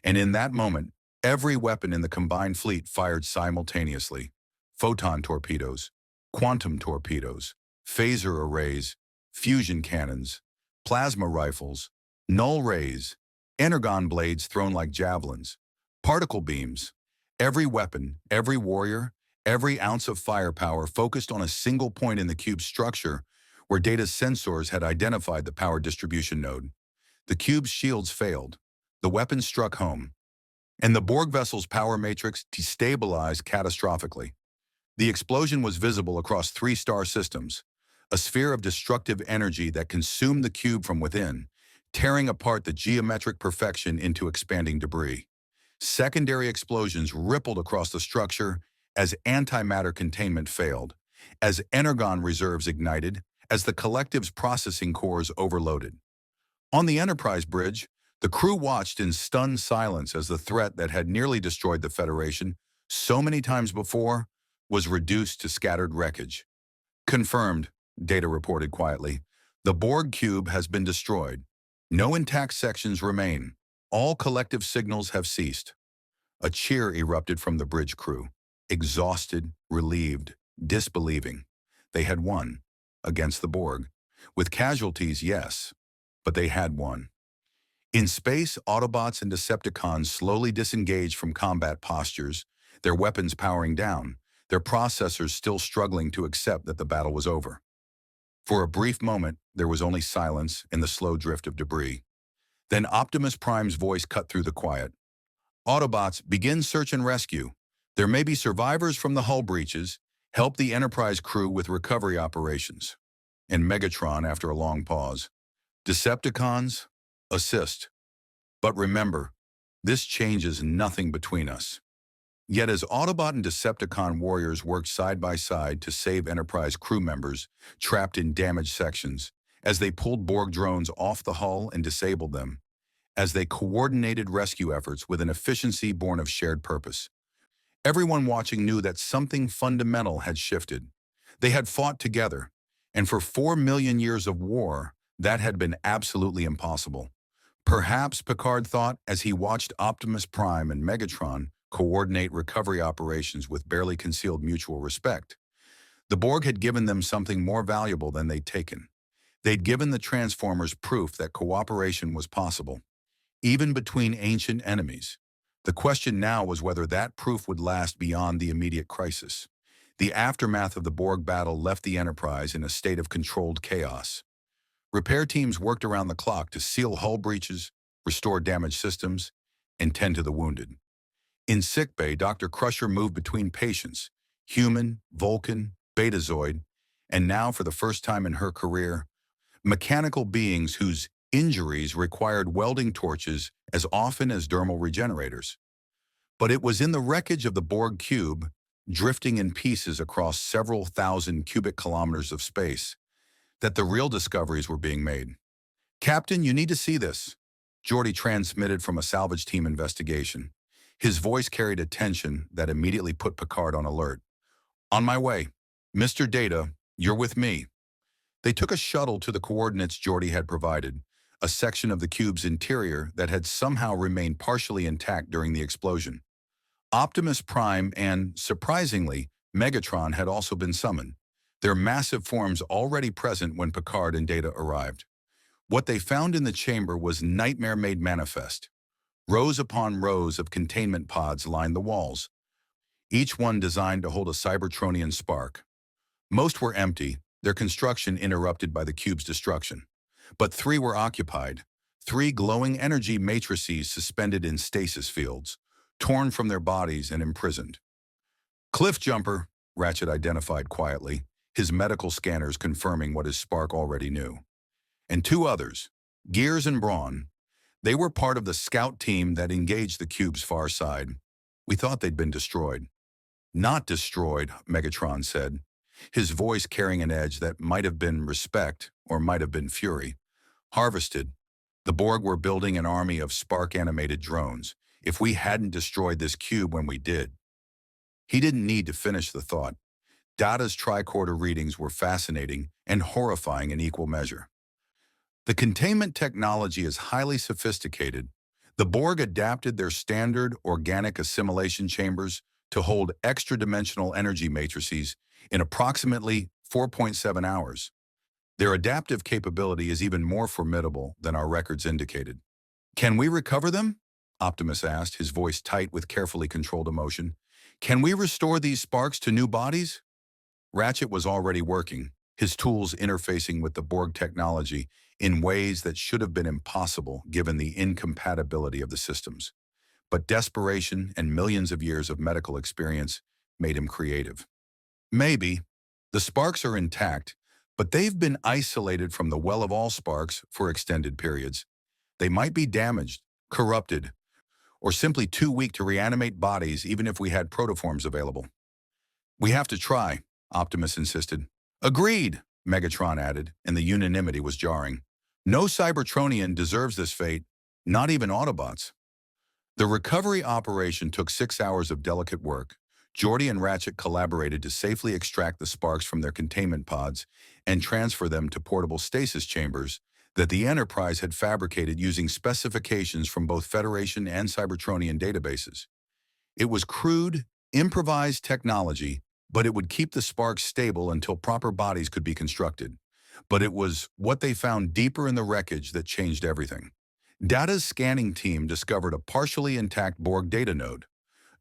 And in that moment, every weapon in the combined fleet fired simultaneously. Photon torpedoes, quantum torpedoes, phaser arrays, fusion cannons, plasma rifles, null rays, energon blades thrown like javelins, particle beams. Every weapon, every warrior, every ounce of firepower focused on a single point in the cube's structure where Data's sensors had identified the power distribution node. The cube's shields failed. The weapons struck home, and the Borg vessel's power matrix destabilized catastrophically. The explosion was visible across 3-star systems, a sphere of destructive energy that consumed the cube from within, tearing apart the geometric perfection into expanding debris. Secondary explosions rippled across the structure as antimatter containment failed, as energon reserves ignited, as the collective's processing cores overloaded. On the Enterprise bridge, the crew watched in stunned silence as the threat that had nearly destroyed the Federation so many times before was reduced to scattered wreckage. Confirmed, Data reported quietly. The Borg cube has been destroyed. No intact sections remain. All collective signals have ceased. A cheer erupted from the bridge crew, exhausted, relieved, disbelieving. They had won, against the Borg. With casualties, yes, but they had won. In space, Autobots and Decepticons slowly disengaged from combat postures, their weapons powering down, their processors still struggling to accept that the battle was over. For a brief moment, there was only silence and the slow drift of debris. Then Optimus Prime's voice cut through the quiet. Autobots, begin search and rescue. There may be survivors from the hull breaches. Help the Enterprise crew with recovery operations. And Megatron, after a long pause. Decepticons, assist. But remember, this changes nothing between us. Yet as Autobot and Decepticon warriors worked side by side to save Enterprise crew members trapped in damaged sections, as they pulled Borg drones off the hull and disabled them, as they coordinated rescue efforts with an efficiency born of shared purpose, everyone watching knew that something fundamental had shifted. They had fought together, and for 4 million years of war, that had been absolutely impossible. Perhaps, Picard thought as he watched Optimus Prime and Megatron coordinate recovery operations with barely concealed mutual respect, the Borg had given them something more valuable than they'd taken. They'd given the Transformers proof that cooperation was possible, even between ancient enemies. The question now was whether that proof would last beyond the immediate crisis. The aftermath of the Borg battle left the Enterprise in a state of controlled chaos. Repair teams worked around the clock to seal hull breaches, restore damaged systems, and tend to the wounded. In sickbay, Dr. Crusher moved between patients, human, Vulcan, Betazoid, and now, for the first time in her career, mechanical beings whose injuries required welding torches as often as dermal regenerators. But it was in the wreckage of the Borg cube, drifting in pieces across several thousand cubic kilometers of space, that the real discoveries were being made. "Captain, you need to see this," Geordi transmitted from a salvage team investigation. His voice carried a tension that immediately put Picard on alert. "On my way. Mr. Data, you're with me." They took a shuttle to the coordinates Geordi had provided, a section of the cube's interior that had somehow remained partially intact during the explosion. Optimus Prime and, surprisingly, Megatron had also been summoned, their massive forms already present when Picard and Data arrived. What they found in the chamber was nightmare made manifest. Rows upon rows of containment pods lined the walls, each one designed to hold a Cybertronian spark. Most were empty, their construction interrupted by the cube's destruction. But 3 were occupied, 3 glowing energy matrices suspended in stasis fields, torn from their bodies and imprisoned. "Cliff Jumper," Ratchet identified quietly, his medical scanners confirming what his spark already knew. And 2 others, Gears and Brawn. They were part of the scout team that engaged the cube's far side. "We thought they'd been destroyed." "Not destroyed," Megatron said, his voice carrying an edge that might have been respect or might have been fury. "Harvested. The Borg were building an army of spark-animated drones. If we hadn't destroyed this cube when we did." He didn't need to finish the thought. Data's tricorder readings were fascinating and horrifying in equal measure. The containment technology is highly sophisticated. The Borg adapted their standard organic assimilation chambers to hold extra-dimensional energy matrices in approximately 4.7 hours. Their adaptive capability is even more formidable than our records indicated. Can we recover them? Optimus asked, his voice tight with carefully controlled emotion. Can we restore these sparks to new bodies? Ratchet was already working, his tools interfacing with the Borg technology in ways that should have been impossible given the incompatibility of the systems. But desperation and millions of years of medical experience made him creative. Maybe. The sparks are intact, but they've been isolated from the well of all sparks for extended periods. They might be damaged, corrupted, or simply too weak to reanimate bodies even if we had protoforms available. We have to try, Optimus insisted. Agreed, Megatron added, and the unanimity was jarring. No Cybertronian deserves this fate, not even Autobots. The recovery operation took 6 hours of delicate work. Geordi and Ratchet collaborated to safely extract the sparks from their containment pods and transfer them to portable stasis chambers that the Enterprise had fabricated using specifications from both Federation and Cybertronian databases. It was crude, improvised technology, but it would keep the sparks stable until proper bodies could be constructed. But it was what they found deeper in the wreckage that changed everything. Data's scanning team discovered a partially intact Borg data node,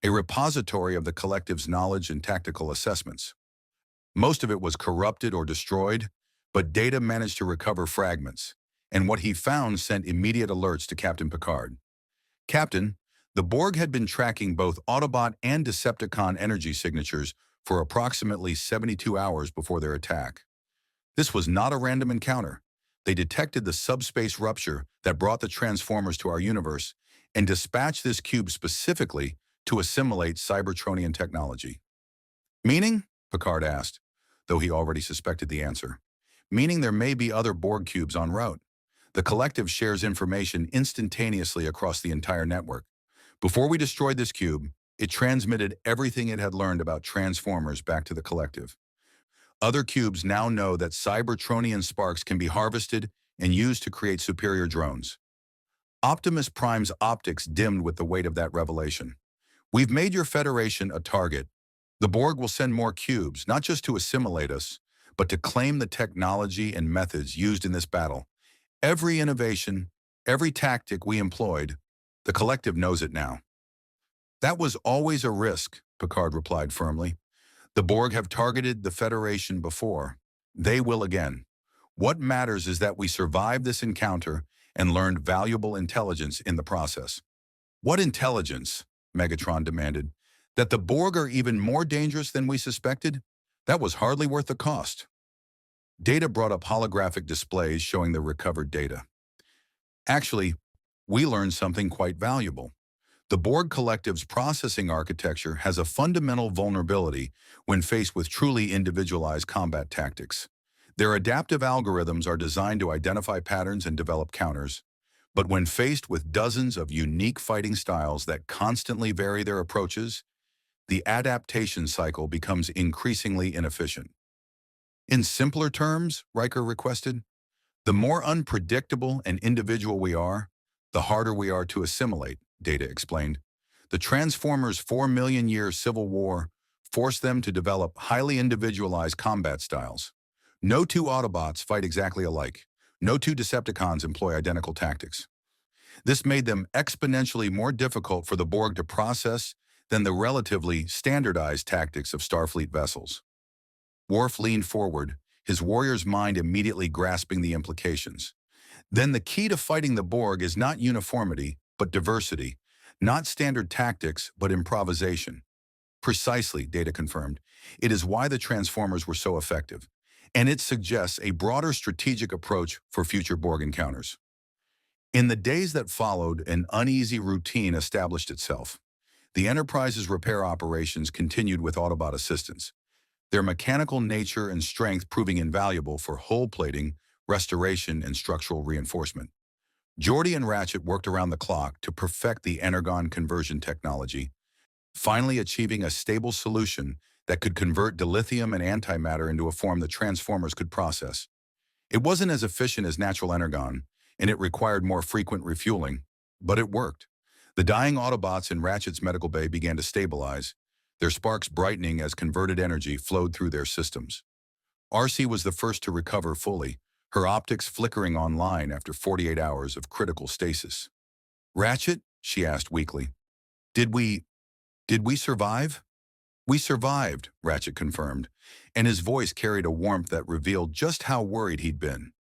a repository of the collective's knowledge and tactical assessments. Most of it was corrupted or destroyed, but Data managed to recover fragments, and what he found sent immediate alerts to Captain Picard. Captain, the Borg had been tracking both Autobot and Decepticon energy signatures for approximately 72 hours before their attack. This was not a random encounter. They detected the subspace rupture that brought the Transformers to our universe and dispatched this cube specifically to assimilate Cybertronian technology. Meaning? Picard asked, though he already suspected the answer. Meaning there may be other Borg cubes en route. The collective shares information instantaneously across the entire network. Before we destroyed this cube, it transmitted everything it had learned about Transformers back to the collective. Other cubes now know that Cybertronian sparks can be harvested and used to create superior drones. Optimus Prime's optics dimmed with the weight of that revelation. We've made your Federation a target. The Borg will send more cubes, not just to assimilate us, but to claim the technology and methods used in this battle. Every innovation, every tactic we employed, the collective knows it now. That was always a risk, Picard replied firmly. The Borg have targeted the Federation before. They will again. What matters is that we survived this encounter and learned valuable intelligence in the process. What intelligence? Megatron demanded. That the Borg are even more dangerous than we suspected? That was hardly worth the cost. Data brought up holographic displays showing the recovered data. Actually, we learned something quite valuable. The Borg Collective's processing architecture has a fundamental vulnerability when faced with truly individualized combat tactics. Their adaptive algorithms are designed to identify patterns and develop counters, but when faced with dozens of unique fighting styles that constantly vary their approaches, the adaptation cycle becomes increasingly inefficient. In simpler terms, Riker requested, the more unpredictable and individual we are, the harder we are to assimilate, Data explained. The Transformers' 4 million year civil war forced them to develop highly individualized combat styles. No two Autobots fight exactly alike. No two Decepticons employ identical tactics. This made them exponentially more difficult for the Borg to process than the relatively standardized tactics of Starfleet vessels. Worf leaned forward, his warrior's mind immediately grasping the implications. Then the key to fighting the Borg is not uniformity, but diversity. Not standard tactics, but improvisation. Precisely, Data confirmed. It is why the Transformers were so effective. And it suggests a broader strategic approach for future Borg encounters. In the days that followed, an uneasy routine established itself. The Enterprise's repair operations continued with Autobot assistance, their mechanical nature and strength proving invaluable for hull plating, restoration, and structural reinforcement. Geordi and Ratchet worked around the clock to perfect the energon conversion technology, finally achieving a stable solution that could convert dilithium and antimatter into a form the Transformers could process. It wasn't as efficient as natural energon, and it required more frequent refueling, but it worked. The dying Autobots in Ratchet's medical bay began to stabilize, their sparks brightening as converted energy flowed through their systems. Arcee was the first to recover fully, her optics flickering online after 48 hours of critical stasis. "Ratchet?" she asked weakly. Did we survive?" "We survived," Ratchet confirmed, and his voice carried a warmth that revealed just how worried he'd been.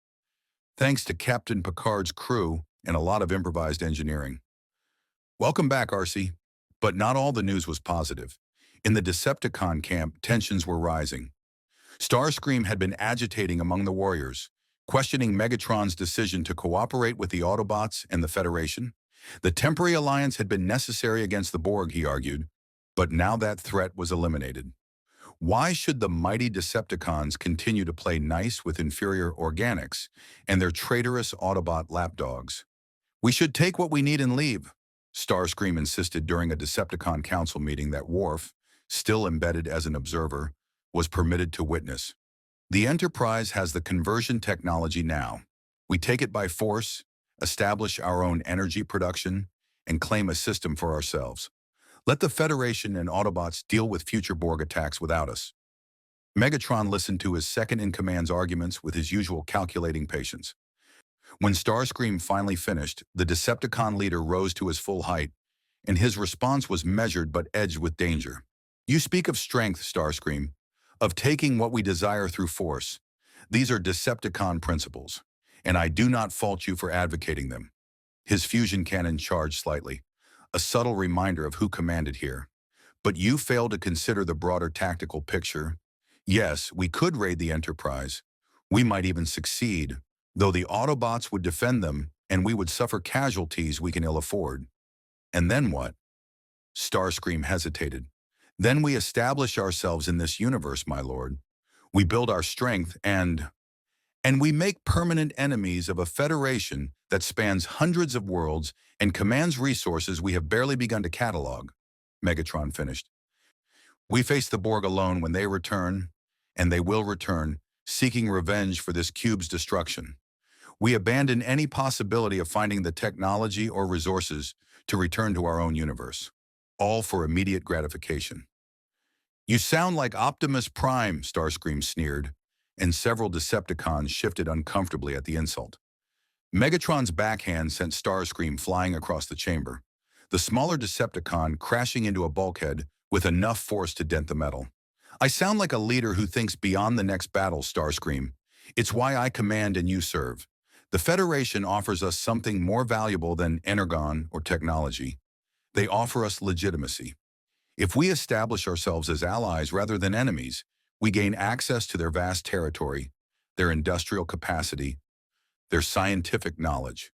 "Thanks to Captain Picard's crew and a lot of improvised engineering." "Welcome back, Arcee." But not all the news was positive. In the Decepticon camp, tensions were rising. Starscream had been agitating among the warriors, questioning Megatron's decision to cooperate with the Autobots and the Federation. The temporary alliance had been necessary against the Borg, he argued, but now that threat was eliminated. Why should the mighty Decepticons continue to play nice with inferior organics and their traitorous Autobot lapdogs? "We should take what we need and leave," Starscream insisted during a Decepticon council meeting that Worf, still embedded as an observer, was permitted to witness. "The Enterprise has the conversion technology now. We take it by force, establish our own energy production, and claim a system for ourselves. Let the Federation and Autobots deal with future Borg attacks without us." Megatron listened to his second-in-command's arguments with his usual calculating patience. When Starscream finally finished, the Decepticon leader rose to his full height, and his response was measured but edged with danger. "You speak of strength, Starscream, of taking what we desire through force. These are Decepticon principles, and I do not fault you for advocating them." His fusion cannon charged slightly, a subtle reminder of who commanded here. "But you fail to consider the broader tactical picture. Yes, we could raid the Enterprise. We might even succeed, though the Autobots would defend them and we would suffer casualties we can ill afford. And then what?" Starscream hesitated. "Then we establish ourselves in this universe, my lord. We build our strength and we make permanent enemies of a federation that spans hundreds of worlds and commands resources we have barely begun to catalog," Megatron finished. "We face the Borg alone when they return, and they will return, seeking revenge for this cube's destruction. We abandon any possibility of finding the technology or resources to return to our own universe, all for immediate gratification." "You sound like Optimus Prime," Starscream sneered, and several Decepticons shifted uncomfortably at the insult. Megatron's backhand sent Starscream flying across the chamber, the smaller Decepticon crashing into a bulkhead with enough force to dent the metal. "I sound like a leader who thinks beyond the next battle, Starscream. It's why I command and you serve. The Federation offers us something more valuable than energon or technology. They offer us legitimacy. If we establish ourselves as allies rather than enemies, we gain access to their vast territory, their industrial capacity, their scientific knowledge.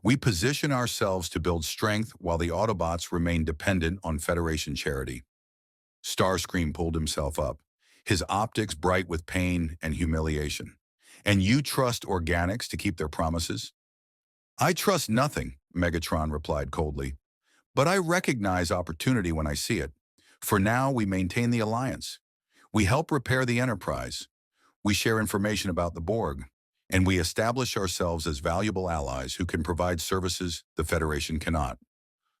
We position ourselves to build strength while the Autobots remain dependent on Federation charity." Starscream pulled himself up, his optics bright with pain and humiliation. "And you trust organics to keep their promises?" "I trust nothing," Megatron replied coldly. "But I recognize opportunity when I see it. For now, we maintain the alliance. We help repair the Enterprise. We share information about the Borg. And we establish ourselves as valuable allies who can provide services the Federation cannot."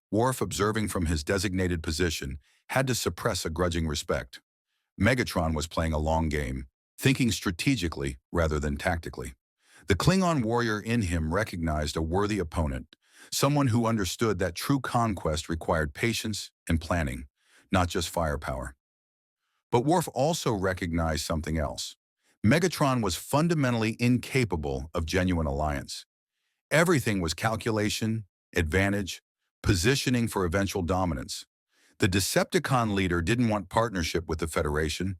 Worf, observing from his designated position, had to suppress a grudging respect. Megatron was playing a long game, thinking strategically rather than tactically. The Klingon warrior in him recognized a worthy opponent, someone who understood that true conquest required patience and planning, not just firepower. But Worf also recognized something else. Megatron was fundamentally incapable of genuine alliance. Everything was calculation, advantage, positioning for eventual dominance. The Decepticon leader didn't want partnership with the Federation.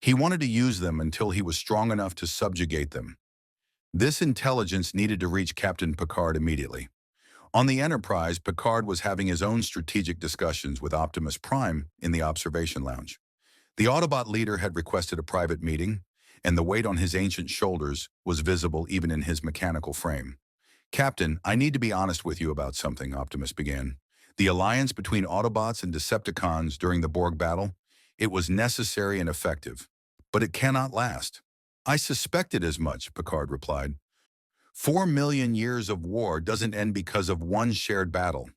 He wanted to use them until he was strong enough to subjugate them. This intelligence needed to reach Captain Picard immediately. On the Enterprise, Picard was having his own strategic discussions with Optimus Prime in the observation lounge. The Autobot leader had requested a private meeting, and the weight on his ancient shoulders was visible even in his mechanical frame. "Captain, I need to be honest with you about something," Optimus began. "The alliance between Autobots and Decepticons during the Borg battle, it was necessary and effective, but it cannot last. I suspected as much, Picard replied. 4 million years of war doesn't end because of one shared battle.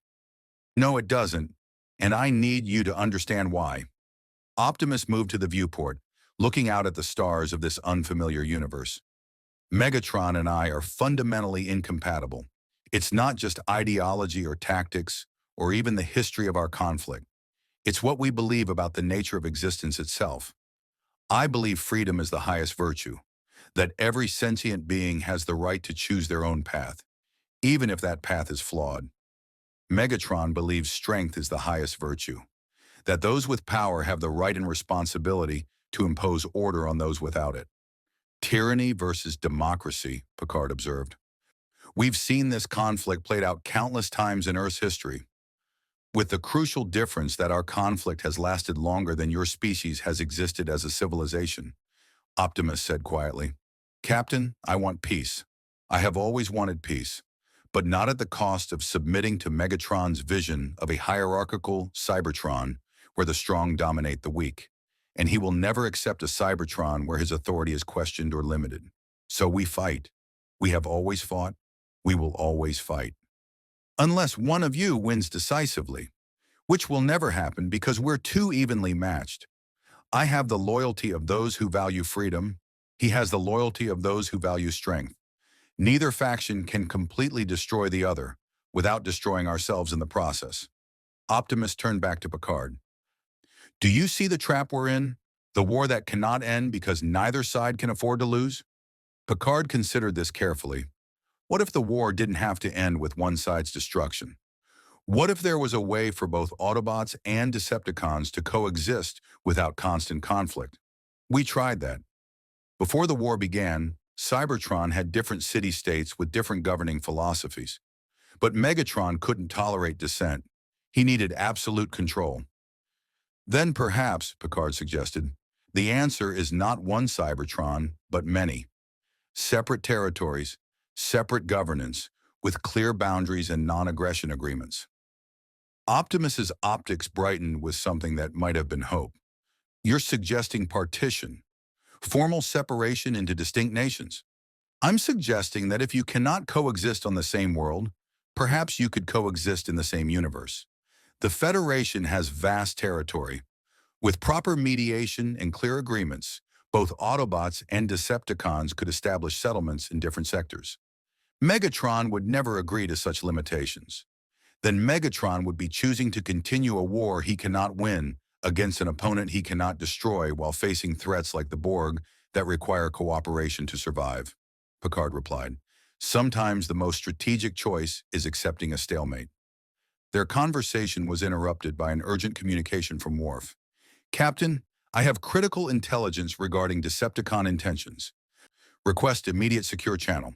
No, it doesn't, and I need you to understand why. Optimus moved to the viewport, looking out at the stars of this unfamiliar universe. Megatron and I are fundamentally incompatible. It's not just ideology or tactics, or even the history of our conflict. It's what we believe about the nature of existence itself. I believe freedom is the highest virtue, that every sentient being has the right to choose their own path, even if that path is flawed. Megatron believes strength is the highest virtue, that those with power have the right and responsibility to impose order on those without it. Tyranny versus democracy, Picard observed. We've seen this conflict played out countless times in Earth's history, with the crucial difference that our conflict has lasted longer than your species has existed as a civilization. Optimus said quietly, Captain, I want peace. I have always wanted peace, but not at the cost of submitting to Megatron's vision of a hierarchical Cybertron where the strong dominate the weak. And he will never accept a Cybertron where his authority is questioned or limited. So we fight. We have always fought. We will always fight. Unless one of you wins decisively, which will never happen because we're too evenly matched. I have the loyalty of those who value freedom. He has the loyalty of those who value strength. Neither faction can completely destroy the other without destroying ourselves in the process. Optimus turned back to Picard. Do you see the trap we're in? The war that cannot end because neither side can afford to lose? Picard considered this carefully. What if the war didn't have to end with one side's destruction? What if there was a way for both Autobots and Decepticons to coexist without constant conflict? We tried that. Before the war began, Cybertron had different city-states with different governing philosophies. But Megatron couldn't tolerate dissent. He needed absolute control. Then perhaps, Picard suggested, the answer is not one Cybertron, but many. Separate territories, separate governance, with clear boundaries and non-aggression agreements. Optimus's optics brightened with something that might have been hope. You're suggesting partition, formal separation into distinct nations. I'm suggesting that if you cannot coexist on the same world, perhaps you could coexist in the same universe. The Federation has vast territory. With proper mediation and clear agreements, both Autobots and Decepticons could establish settlements in different sectors. Megatron would never agree to such limitations. Then Megatron would be choosing to continue a war he cannot win against an opponent he cannot destroy while facing threats like the Borg that require cooperation to survive. Picard replied, sometimes the most strategic choice is accepting a stalemate. Their conversation was interrupted by an urgent communication from Worf. Captain, I have critical intelligence regarding Decepticon intentions. Request immediate secure channel.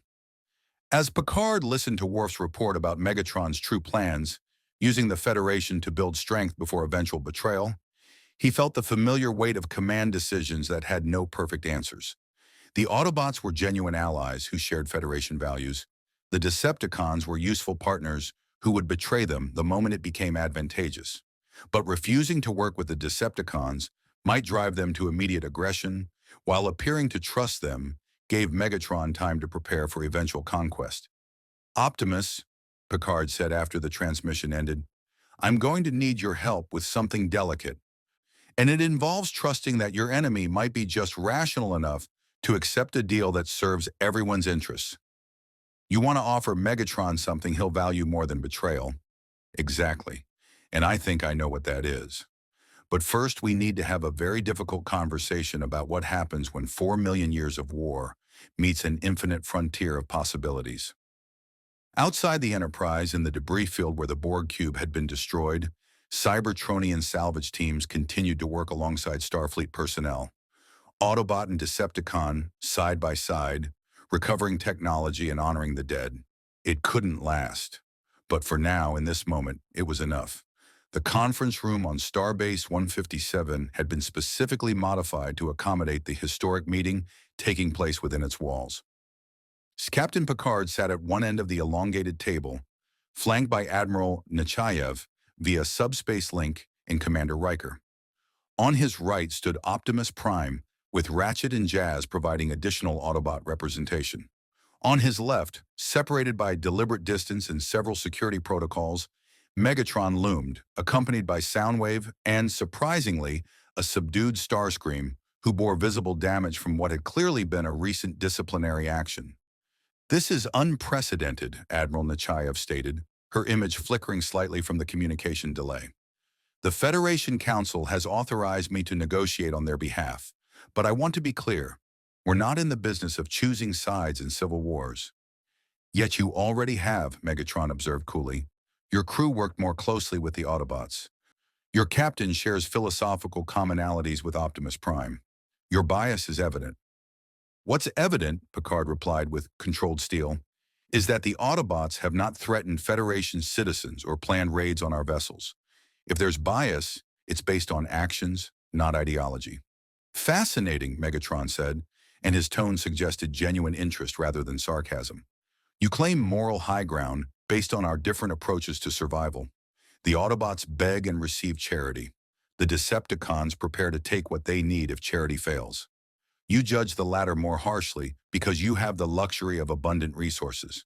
As Picard listened to Worf's report about Megatron's true plans, using the Federation to build strength before eventual betrayal, he felt the familiar weight of command decisions that had no perfect answers. The Autobots were genuine allies who shared Federation values. The Decepticons were useful partners who would betray them the moment it became advantageous. But refusing to work with the Decepticons might drive them to immediate aggression, while appearing to trust them gave Megatron time to prepare for eventual conquest. Optimus, Picard said after the transmission ended, I'm going to need your help with something delicate. And it involves trusting that your enemy might be just rational enough to accept a deal that serves everyone's interests. You want to offer Megatron something he'll value more than betrayal. Exactly. And I think I know what that is. But first, we need to have a very difficult conversation about what happens when 4 million years of war meets an infinite frontier of possibilities. Outside the Enterprise, in the debris field where the Borg cube had been destroyed, Cybertronian salvage teams continued to work alongside Starfleet personnel. Autobot and Decepticon, side by side, recovering technology and honoring the dead. It couldn't last. But for now, in this moment, it was enough. The conference room on Starbase 157 had been specifically modified to accommodate the historic meeting taking place within its walls. Captain Picard sat at one end of the elongated table, flanked by Admiral Nechayev via subspace link and Commander Riker. On his right stood Optimus Prime with Ratchet and Jazz providing additional Autobot representation. On his left, separated by deliberate distance and several security protocols, Megatron loomed, accompanied by Soundwave and, surprisingly, a subdued Starscream, who bore visible damage from what had clearly been a recent disciplinary action. "This is unprecedented," Admiral Nechayev stated, her image flickering slightly from the communication delay. "The Federation Council has authorized me to negotiate on their behalf, but I want to be clear. We're not in the business of choosing sides in civil wars." "Yet you already have," Megatron observed coolly. "Your crew worked more closely with the Autobots. Your captain shares philosophical commonalities with Optimus Prime. Your bias is evident." "What's evident," Picard replied with controlled steel, "is that the Autobots have not threatened Federation citizens or planned raids on our vessels. If there's bias, it's based on actions, not ideology." "Fascinating," Megatron said, and his tone suggested genuine interest rather than sarcasm. "You claim moral high ground based on our different approaches to survival. The Autobots beg and receive charity. The Decepticons prepare to take what they need if charity fails. You judge the latter more harshly because you have the luxury of abundant resources.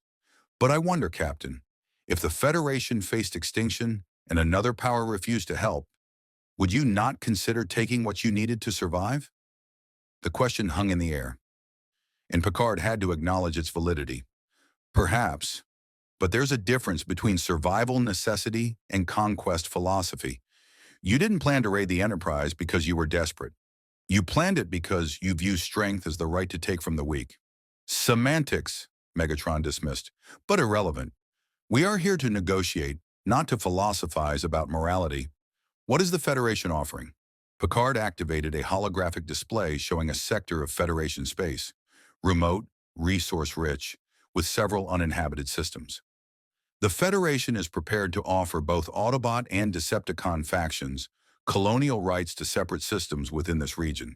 But I wonder, Captain, if the Federation faced extinction and another power refused to help, would you not consider taking what you needed to survive?" The question hung in the air, and Picard had to acknowledge its validity. Perhaps, but there's a difference between survival necessity and conquest philosophy. You didn't plan to raid the Enterprise because you were desperate. You planned it because you view strength as the right to take from the weak. "Semantics," Megatron dismissed, "but irrelevant. We are here to negotiate, not to philosophize about morality. What is the Federation offering?" Picard activated a holographic display showing a sector of Federation space, remote, resource-rich, with several uninhabited systems. "The Federation is prepared to offer both Autobot and Decepticon factions colonial rights to separate systems within this region.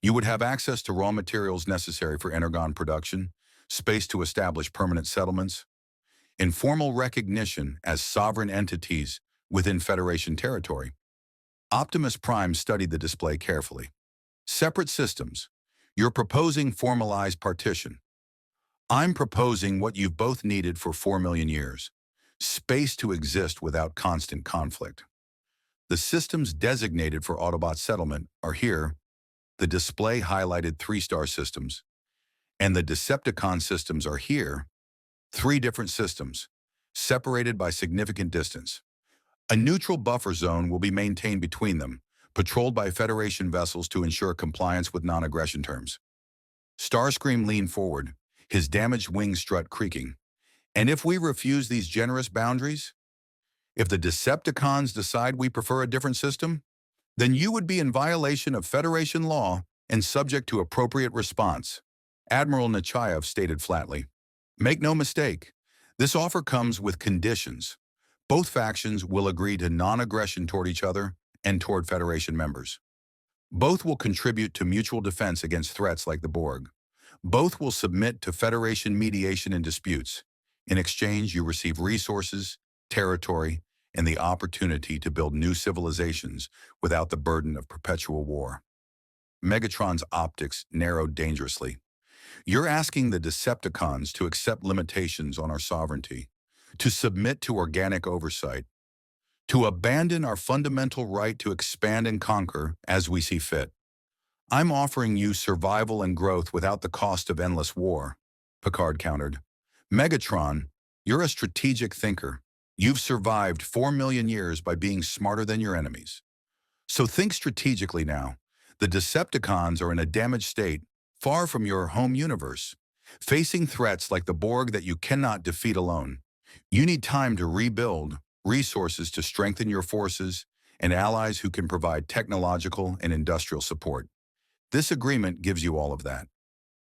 You would have access to raw materials necessary for Energon production, space to establish permanent settlements, informal recognition as sovereign entities within Federation territory." Optimus Prime studied the display carefully. "Separate systems. You're proposing formalized partition. I'm proposing what you've both needed for 4 million years. Space to exist without constant conflict. The systems designated for Autobot settlement are here." The display highlighted 3-star systems. "And the Decepticon systems are here." 3 different systems, separated by significant distance. A neutral buffer zone will be maintained between them, patrolled by Federation vessels to ensure compliance with non-aggression terms. Starscream leaned forward, his damaged wing strut creaking. "And if we refuse these generous boundaries? If the Decepticons decide we prefer a different system? Then you would be in violation of Federation law and subject to appropriate response," Admiral Nechayev stated flatly. "Make no mistake, this offer comes with conditions. Both factions will agree to non-aggression toward each other and toward Federation members. Both will contribute to mutual defense against threats like the Borg. Both will submit to Federation mediation in disputes. In exchange, you receive resources, territory, and the opportunity to build new civilizations without the burden of perpetual war." Megatron's optics narrowed dangerously. "You're asking the Decepticons to accept limitations on our sovereignty, to submit to organic oversight, to abandon our fundamental right to expand and conquer as we see fit. I'm offering you survival and growth without the cost of endless war," Picard countered. "Megatron, you're a strategic thinker. You've survived 4 million years by being smarter than your enemies. So think strategically now. The Decepticons are in a damaged state, far from your home universe, facing threats like the Borg that you cannot defeat alone. You need time to rebuild, resources to strengthen your forces, and allies who can provide technological and industrial support. This agreement gives you all of that,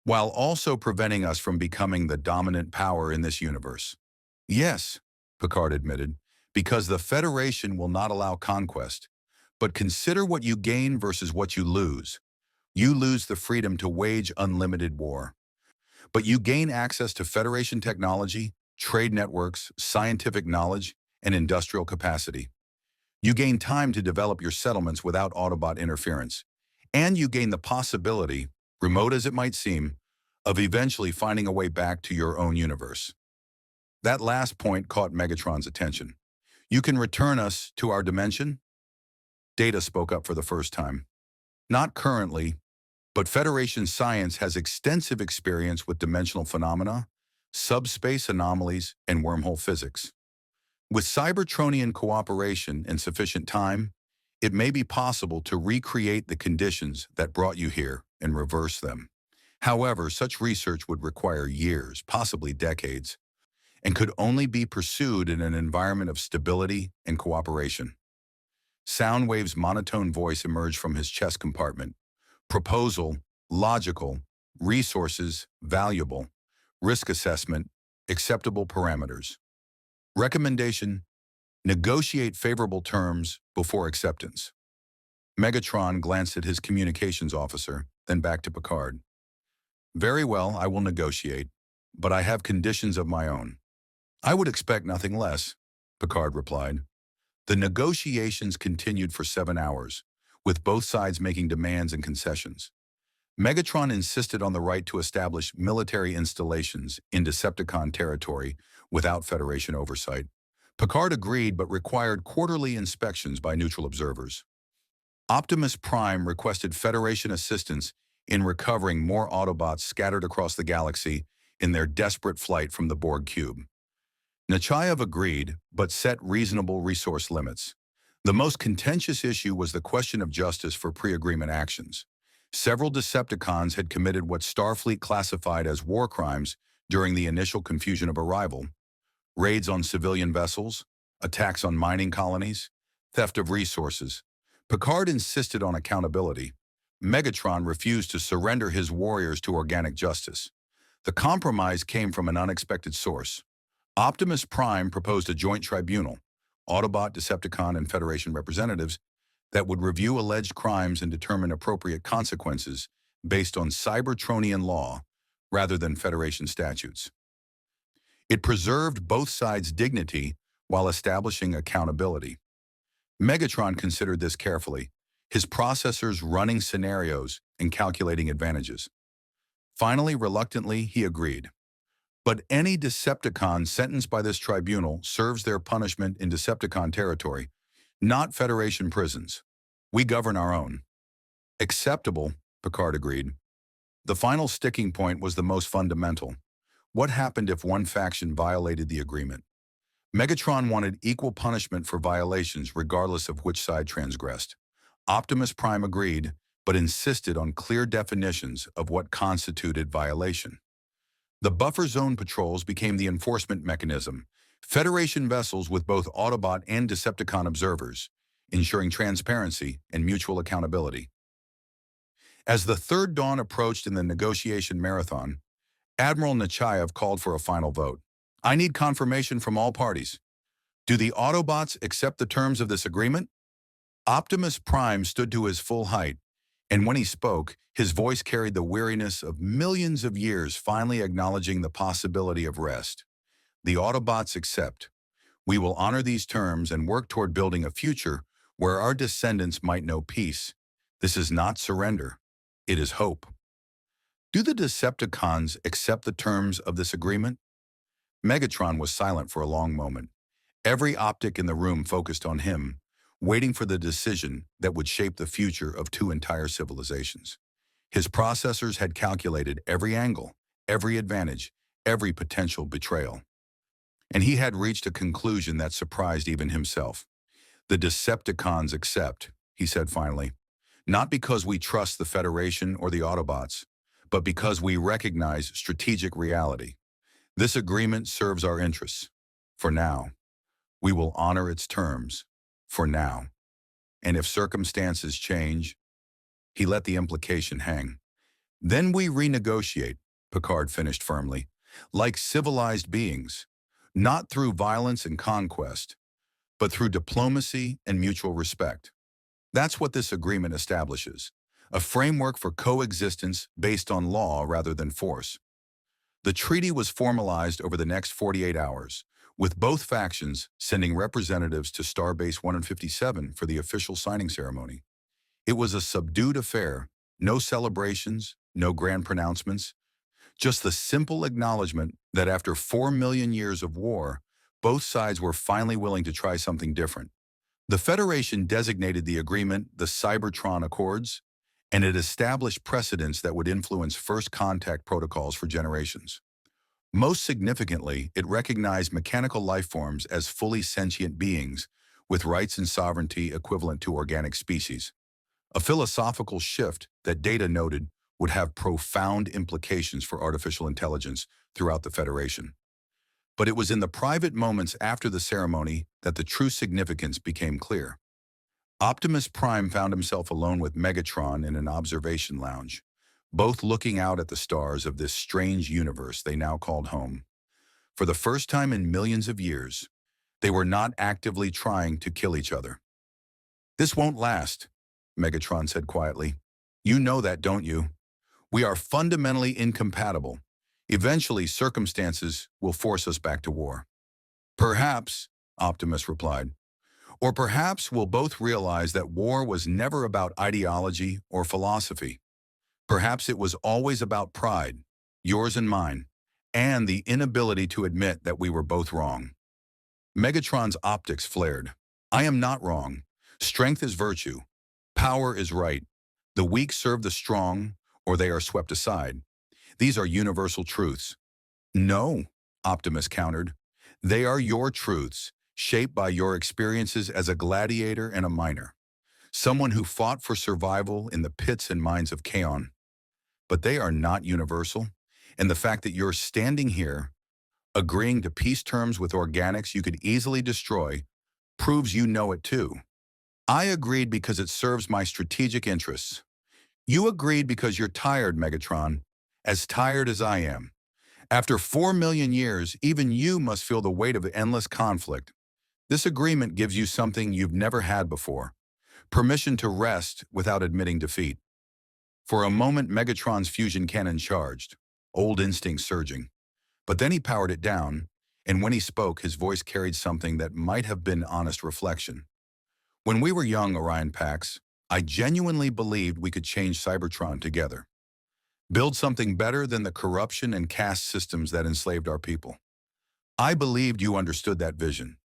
while also preventing us from becoming the dominant power in this universe." "Yes," Picard admitted, "because the Federation will not allow conquest. But consider what you gain versus what you lose. You lose the freedom to wage unlimited war. But you gain access to Federation technology, trade networks, scientific knowledge, and industrial capacity. You gain time to develop your settlements without Autobot interference. And you gain the possibility, remote as it might seem, of eventually finding a way back to your own universe. That last point caught Megatron's attention. You can return us to our dimension? Data spoke up for the first time. Not currently, but Federation science has extensive experience with dimensional phenomena, subspace anomalies, and wormhole physics. With Cybertronian cooperation and sufficient time, it may be possible to recreate the conditions that brought you here and reverse them. However, such research would require years, possibly decades, and could only be pursued in an environment of stability and cooperation. Soundwave's monotone voice emerged from his chest compartment. Proposal, logical, resources, valuable, risk assessment, acceptable parameters. Recommendation, negotiate favorable terms before acceptance. Megatron glanced at his communications officer, then back to Picard. Very well, I will negotiate, but I have conditions of my own. I would expect nothing less, Picard replied. The negotiations continued for 7 hours, with both sides making demands and concessions. Megatron insisted on the right to establish military installations in Decepticon territory without Federation oversight. Picard agreed but required quarterly inspections by neutral observers. Optimus Prime requested Federation assistance in recovering more Autobots scattered across the galaxy in their desperate flight from the Borg cube. Nechayev agreed, but set reasonable resource limits. The most contentious issue was the question of justice for pre-agreement actions. Several Decepticons had committed what Starfleet classified as war crimes during the initial confusion of arrival. Raids on civilian vessels, attacks on mining colonies, theft of resources. Picard insisted on accountability. Megatron refused to surrender his warriors to organic justice. The compromise came from an unexpected source. Optimus Prime proposed a joint tribunal, Autobot, Decepticon, and Federation representatives, that would review alleged crimes and determine appropriate consequences based on Cybertronian law rather than Federation statutes. It preserved both sides' dignity while establishing accountability. Megatron considered this carefully, his processors running scenarios and calculating advantages. Finally, reluctantly, he agreed. But any Decepticon sentenced by this tribunal serves their punishment in Decepticon territory, not Federation prisons. We govern our own. Acceptable, Picard agreed. The final sticking point was the most fundamental. What happened if one faction violated the agreement? Megatron wanted equal punishment for violations regardless of which side transgressed. Optimus Prime agreed, but insisted on clear definitions of what constituted violation. The buffer zone patrols became the enforcement mechanism, Federation vessels with both Autobot and Decepticon observers, ensuring transparency and mutual accountability. As the third dawn approached in the negotiation marathon, Admiral Nechayev called for a final vote. I need confirmation from all parties. Do the Autobots accept the terms of this agreement? Optimus Prime stood to his full height, and when he spoke, his voice carried the weariness of millions of years finally acknowledging the possibility of rest. The Autobots accept. We will honor these terms and work toward building a future where our descendants might know peace. This is not surrender. It is hope. Do the Decepticons accept the terms of this agreement? Megatron was silent for a long moment. Every optic in the room focused on him, waiting for the decision that would shape the future of two entire civilizations. His processors had calculated every angle, every advantage, every potential betrayal. And he had reached a conclusion that surprised even himself. The Decepticons accept, he said finally, not because we trust the Federation or the Autobots, but because we recognize strategic reality. This agreement serves our interests. For now. We will honor its terms. For now. And if circumstances change, he let the implication hang. Then we renegotiate, Picard finished firmly, like civilized beings, not through violence and conquest, but through diplomacy and mutual respect. That's what this agreement establishes, a framework for coexistence based on law rather than force. The treaty was formalized over the next 48 hours, with both factions sending representatives to Starbase 157 for the official signing ceremony. It was a subdued affair, no celebrations, no grand pronouncements, just the simple acknowledgement that after 4 million years of war, both sides were finally willing to try something different. The Federation designated the agreement the Cybertron Accords, and it established precedents that would influence first contact protocols for generations. Most significantly, it recognized mechanical life forms as fully sentient beings with rights and sovereignty equivalent to organic species, a philosophical shift that Data noted would have profound implications for artificial intelligence throughout the Federation. But it was in the private moments after the ceremony that the true significance became clear. Optimus Prime found himself alone with Megatron in an observation lounge, both looking out at the stars of this strange universe they now called home. For the first time in millions of years, they were not actively trying to kill each other. "This won't last," Megatron said quietly. "You know that, don't you? We are fundamentally incompatible. Eventually, circumstances will force us back to war." "Perhaps," Optimus replied. "Or perhaps we'll both realize that war was never about ideology or philosophy. Perhaps it was always about pride, yours and mine, and the inability to admit that we were both wrong." Megatron's optics flared. "I am not wrong. Strength is virtue. Power is right. The weak serve the strong, or they are swept aside. These are universal truths." "No," Optimus countered. "They are your truths, shaped by your experiences as a gladiator and a miner, someone who fought for survival in the pits and mines of Kaon. But they are not universal, and the fact that you're standing here, agreeing to peace terms with organics you could easily destroy, proves you know it too. I agreed because it serves my strategic interests. You agreed because you're tired, Megatron, as tired as I am. After 4 million years, even you must feel the weight of endless conflict. This agreement gives you something you've never had before: permission to rest without admitting defeat." For a moment, Megatron's fusion cannon charged, old instincts surging. But then he powered it down, and when he spoke, his voice carried something that might have been honest reflection. "When we were young, Orion Pax, I genuinely believed we could change Cybertron together. Build something better than the corruption and caste systems that enslaved our people. I believed you understood that vision."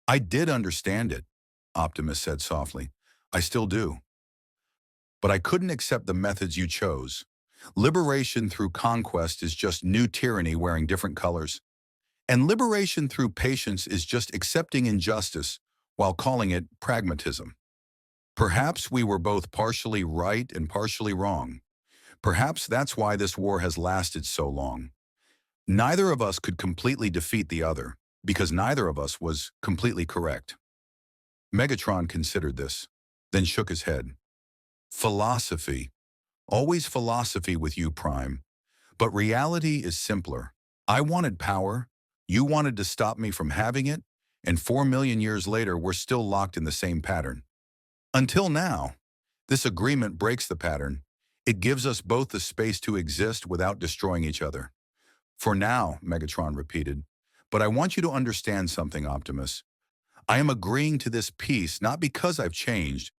"I did understand it," Optimus said softly. "I still do. But I couldn't accept the methods you chose. Liberation through conquest is just new tyranny wearing different colors. And liberation through patience is just accepting injustice while calling it pragmatism. Perhaps we were both partially right and partially wrong. Perhaps that's why this war has lasted so long. Neither of us could completely defeat the other, because neither of us was completely correct." Megatron considered this, then shook his head. "Philosophy. Always philosophy with you, Prime. But reality is simpler. I wanted power, you wanted to stop me from having it, and 4 million years later we're still locked in the same pattern. Until now, this agreement breaks the pattern. It gives us both the space to exist without destroying each other." "For now," Megatron repeated. "But I want you to understand something, Optimus. I am agreeing to this peace not because I've changed,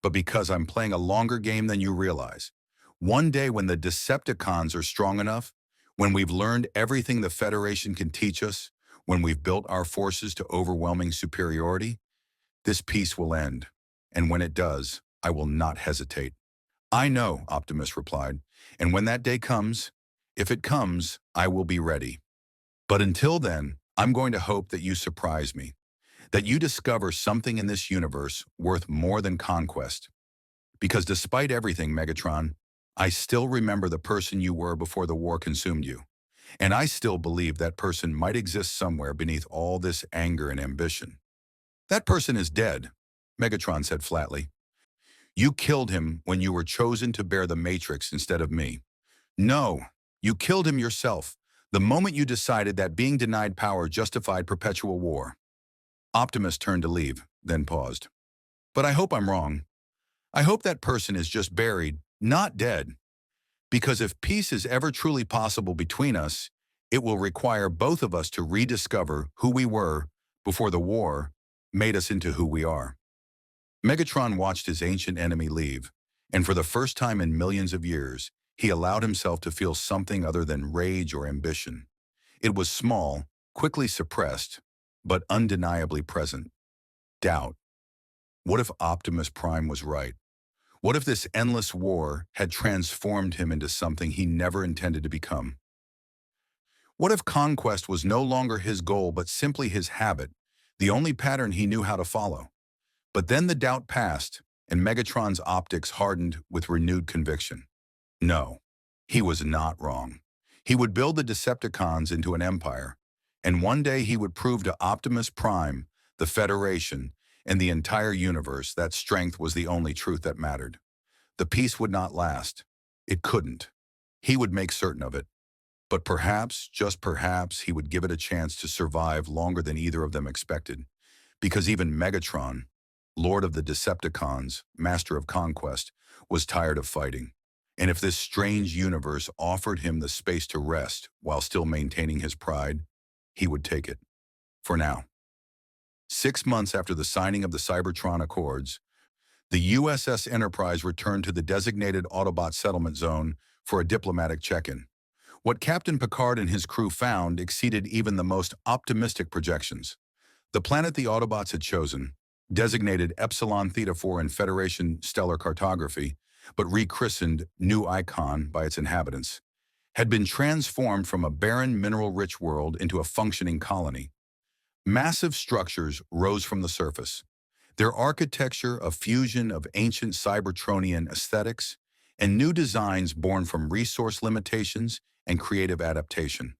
but because I'm playing a longer game than you realize. One day when the Decepticons are strong enough, when we've learned everything the Federation can teach us, when we've built our forces to overwhelming superiority, this peace will end. And when it does, I will not hesitate." "I know," Optimus replied. "And when that day comes, if it comes, I will be ready. But until then, I'm going to hope that you surprise me, that you discover something in this universe worth more than conquest. Because despite everything, Megatron, I still remember the person you were before the war consumed you. And I still believe that person might exist somewhere beneath all this anger and ambition." "That person is dead," Megatron said flatly. "You killed him when you were chosen to bear the Matrix instead of me. No, you killed him yourself, the moment you decided that being denied power justified perpetual war." Optimus turned to leave, then paused. "But I hope I'm wrong. I hope that person is just buried, not dead. Because if peace is ever truly possible between us, it will require both of us to rediscover who we were before the war made us into who we are." Megatron watched his ancient enemy leave, and for the first time in millions of years, he allowed himself to feel something other than rage or ambition. It was small, quickly suppressed, but undeniably present. Doubt. What if Optimus Prime was right? What if this endless war had transformed him into something he never intended to become? What if conquest was no longer his goal but simply his habit, the only pattern he knew how to follow? But then the doubt passed, and Megatron's optics hardened with renewed conviction. No, he was not wrong. He would build the Decepticons into an empire, and one day he would prove to Optimus Prime, the Federation, and the entire universe that strength was the only truth that mattered. The peace would not last. It couldn't. He would make certain of it. But perhaps, just perhaps, he would give it a chance to survive longer than either of them expected. Because even Megatron, Lord of the Decepticons, Master of Conquest, was tired of fighting. And if this strange universe offered him the space to rest while still maintaining his pride, he would take it. For now. 6 months after the signing of the Cybertron Accords, the USS Enterprise returned to the designated Autobot settlement zone for a diplomatic check-in. What Captain Picard and his crew found exceeded even the most optimistic projections. The planet the Autobots had chosen, designated Epsilon Theta 4 in Federation stellar cartography, but rechristened New Icon by its inhabitants, had been transformed from a barren mineral-rich world into a functioning colony. Massive structures rose from the surface, their architecture a fusion of ancient Cybertronian aesthetics and new designs born from resource limitations and creative adaptation.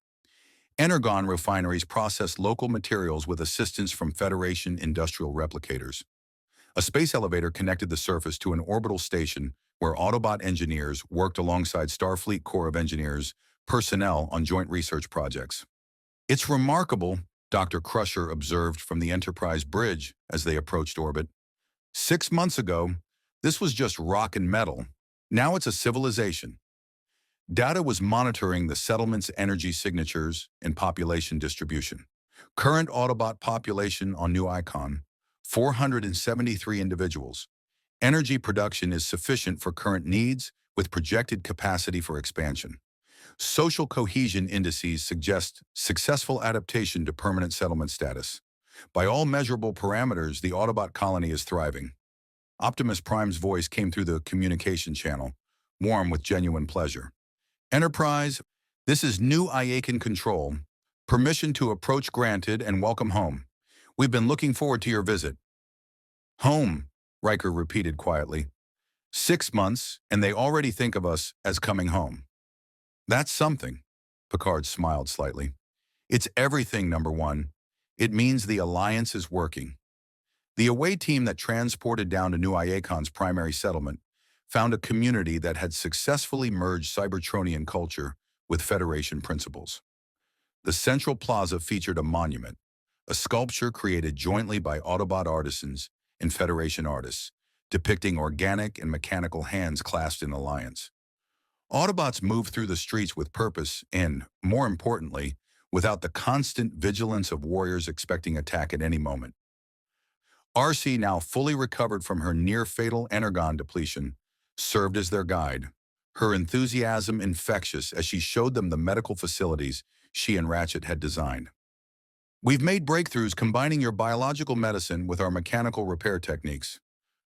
Energon refineries processed local materials with assistance from Federation industrial replicators. A space elevator connected the surface to an orbital station where Autobot engineers worked alongside Starfleet Corps of Engineers personnel on joint research projects. "It's remarkable," Dr. Crusher observed from the Enterprise bridge as they approached orbit. "6 months ago, this was just rock and metal. Now it's a civilization." Data was monitoring the settlement's energy signatures and population distribution. Current Autobot population on New Icon, 473 individuals. Energy production is sufficient for current needs with projected capacity for expansion. Social cohesion indices suggest successful adaptation to permanent settlement status. By all measurable parameters, the Autobot colony is thriving. Optimus Prime's voice came through the communication channel, warm with genuine pleasure. "Enterprise, this is New Iacan Control. Permission to approach granted and welcome home. We've been looking forward to your visit." "Home," Riker repeated quietly. 6 months, and they already think of us as coming home." "That's something," Picard smiled slightly. "It's everything, number one. It means the Alliance is working." The away team that transported down to New Iacon's primary settlement found a community that had successfully merged Cybertronian culture with Federation principles. The central plaza featured a monument, a sculpture created jointly by Autobot artisans and Federation artists, depicting organic and mechanical hands clasped in alliance. Autobots moved through the streets with purpose and, more importantly, without the constant vigilance of warriors expecting attack at any moment. RC, now fully recovered from her near-fatal energon depletion, served as their guide, her enthusiasm infectious as she showed them the medical facilities she and Ratchet had designed. "We've made breakthroughs combining your biological medicine with our mechanical repair techniques.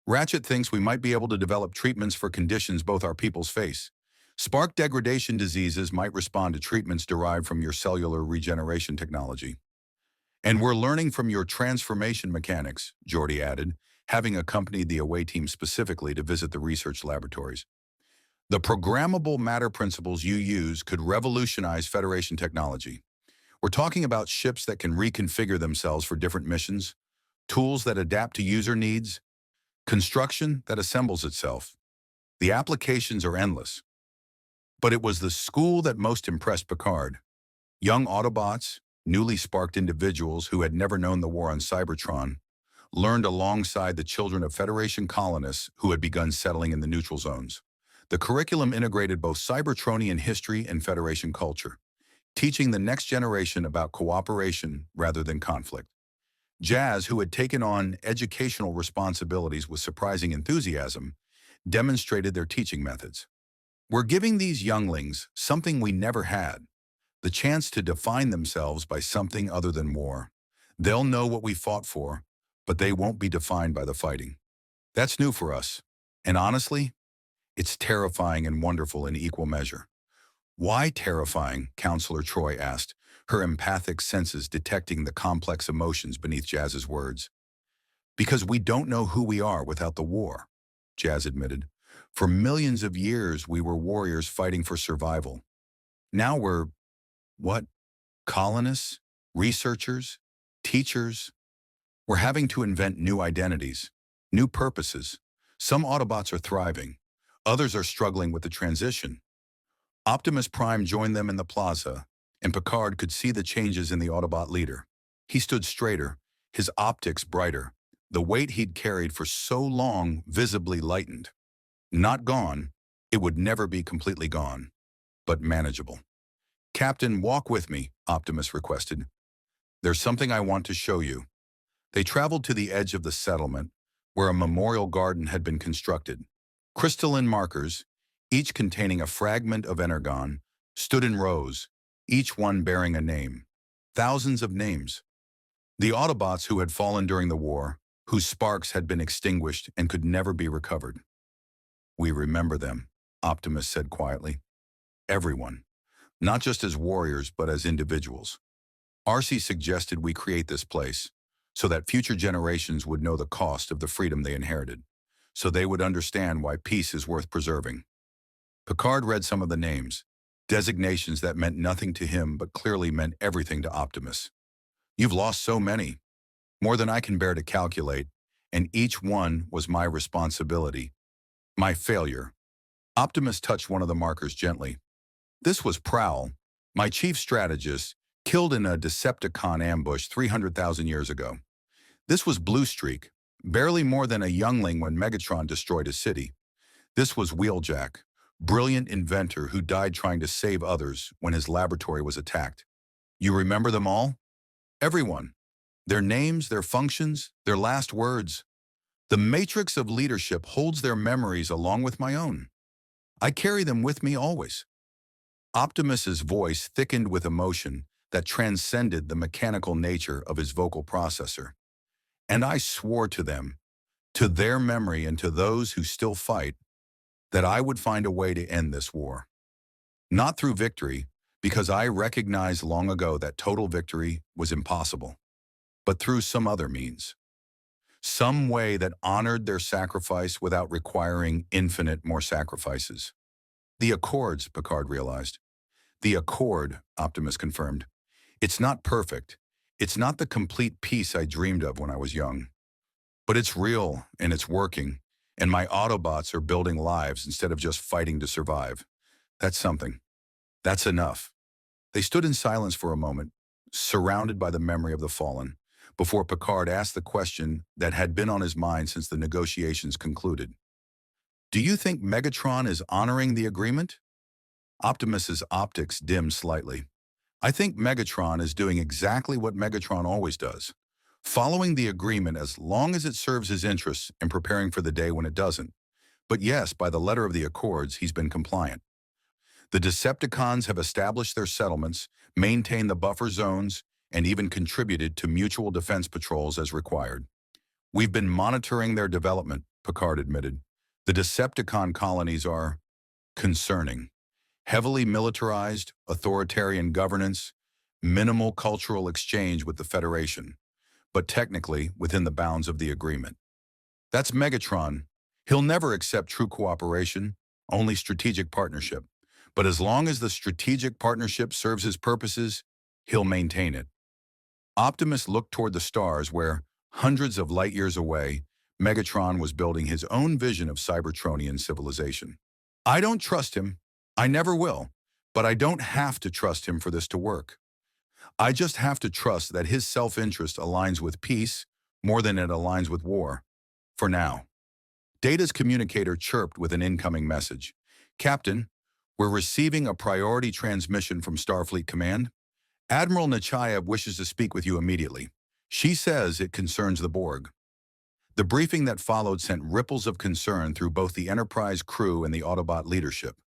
Ratchet thinks we might be able to develop treatments for conditions both our peoples face. Spark degradation diseases might respond to treatments derived from your cellular regeneration technology. And we're learning from your transformation mechanics," Geordi added, having accompanied the away team specifically to visit the research laboratories. "The programmable matter principles you use could revolutionize Federation technology. We're talking about ships that can reconfigure themselves for different missions, tools that adapt to user needs, construction that assembles itself. The applications are endless." But it was the school that most impressed Picard. Young Autobots, newly sparked individuals who had never known the war on Cybertron, learned alongside the children of Federation colonists who had begun settling in the neutral zones. The curriculum integrated both Cybertronian history and Federation culture, teaching the next generation about cooperation rather than conflict. Jazz, who had taken on educational responsibilities with surprising enthusiasm, demonstrated their teaching methods. We're giving these younglings something we never had, the chance to define themselves by something other than war. They'll know what we fought for, but they won't be defined by the fighting. That's new for us. And honestly, it's terrifying and wonderful in equal measure. Why terrifying? Counselor Troy asked, her empathic senses detecting the complex emotions beneath Jazz's words. Because we don't know who we are without the war, Jazz admitted. For millions of years, we were warriors fighting for survival. Now we're, what? Colonists? Researchers? Teachers? We're having to invent new identities, new purposes. Some Autobots are thriving. Others are struggling with the transition. Optimus Prime joined them in the plaza, and Picard could see the changes in the Autobot leader. He stood straighter, his optics brighter. The weight he'd carried for so long visibly lightened. Not gone, it would never be completely gone, but manageable. Captain, walk with me, Optimus requested. There's something I want to show you. They traveled to the edge of the settlement, where a memorial garden had been constructed. Crystalline markers, each containing a fragment of Energon, stood in rows, each one bearing a name. Thousands of names. The Autobots who had fallen during the war, whose sparks had been extinguished and could never be recovered. We remember them, Optimus said quietly. Everyone. Not just as warriors, but as individuals. Arcee suggested we create this place, so that future generations would know the cost of the freedom they inherited, so they would understand why peace is worth preserving. Picard read some of the names, designations that meant nothing to him but clearly meant everything to Optimus. You've lost so many, more than I can bear to calculate, and each one was my responsibility, my failure. Optimus touched one of the markers gently. This was Prowl, my chief strategist, killed in a Decepticon ambush 300,000 years ago. This was Bluestreak, barely more than a youngling when Megatron destroyed a city. This was Wheeljack, brilliant inventor who died trying to save others when his laboratory was attacked. You remember them all? Everyone. Their names, their functions, their last words. The matrix of leadership holds their memories along with my own. I carry them with me always. Optimus's voice thickened with emotion that transcended the mechanical nature of his vocal processor. And I swore to them, to their memory and to those who still fight, that I would find a way to end this war. Not through victory, because I recognized long ago that total victory was impossible, but through some other means. Some way that honored their sacrifice without requiring infinite more sacrifices. The Accords, Picard realized. The Accord, Optimus confirmed. It's not perfect. It's not the complete peace I dreamed of when I was young. But it's real, and it's working, and my Autobots are building lives instead of just fighting to survive. That's something. That's enough. They stood in silence for a moment, surrounded by the memory of the fallen, before Picard asked the question that had been on his mind since the negotiations concluded. Do you think Megatron is honoring the agreement? Optimus's optics dimmed slightly. I think Megatron is doing exactly what Megatron always does, following the agreement as long as it serves his interests and preparing for the day when it doesn't. But yes, by the letter of the Accords, he's been compliant. The Decepticons have established their settlements, maintained the buffer zones, and even contributed to mutual defense patrols as required. We've been monitoring their development, Picard admitted. The Decepticon colonies are concerning. Heavily militarized, authoritarian governance, minimal cultural exchange with the Federation, but technically within the bounds of the agreement. That's Megatron. He'll never accept true cooperation, only strategic partnership. But as long as the strategic partnership serves his purposes, he'll maintain it. Optimus looked toward the stars where, hundreds of light years away, Megatron was building his own vision of Cybertronian civilization. I don't trust him. I never will. But I don't have to trust him for this to work. I just have to trust that his self-interest aligns with peace more than it aligns with war. For now. Data's communicator chirped with an incoming message. Captain, we're receiving a priority transmission from Starfleet Command. Admiral Nechayev wishes to speak with you immediately. She says it concerns the Borg. The briefing that followed sent ripples of concern through both the Enterprise crew and the Autobot leadership.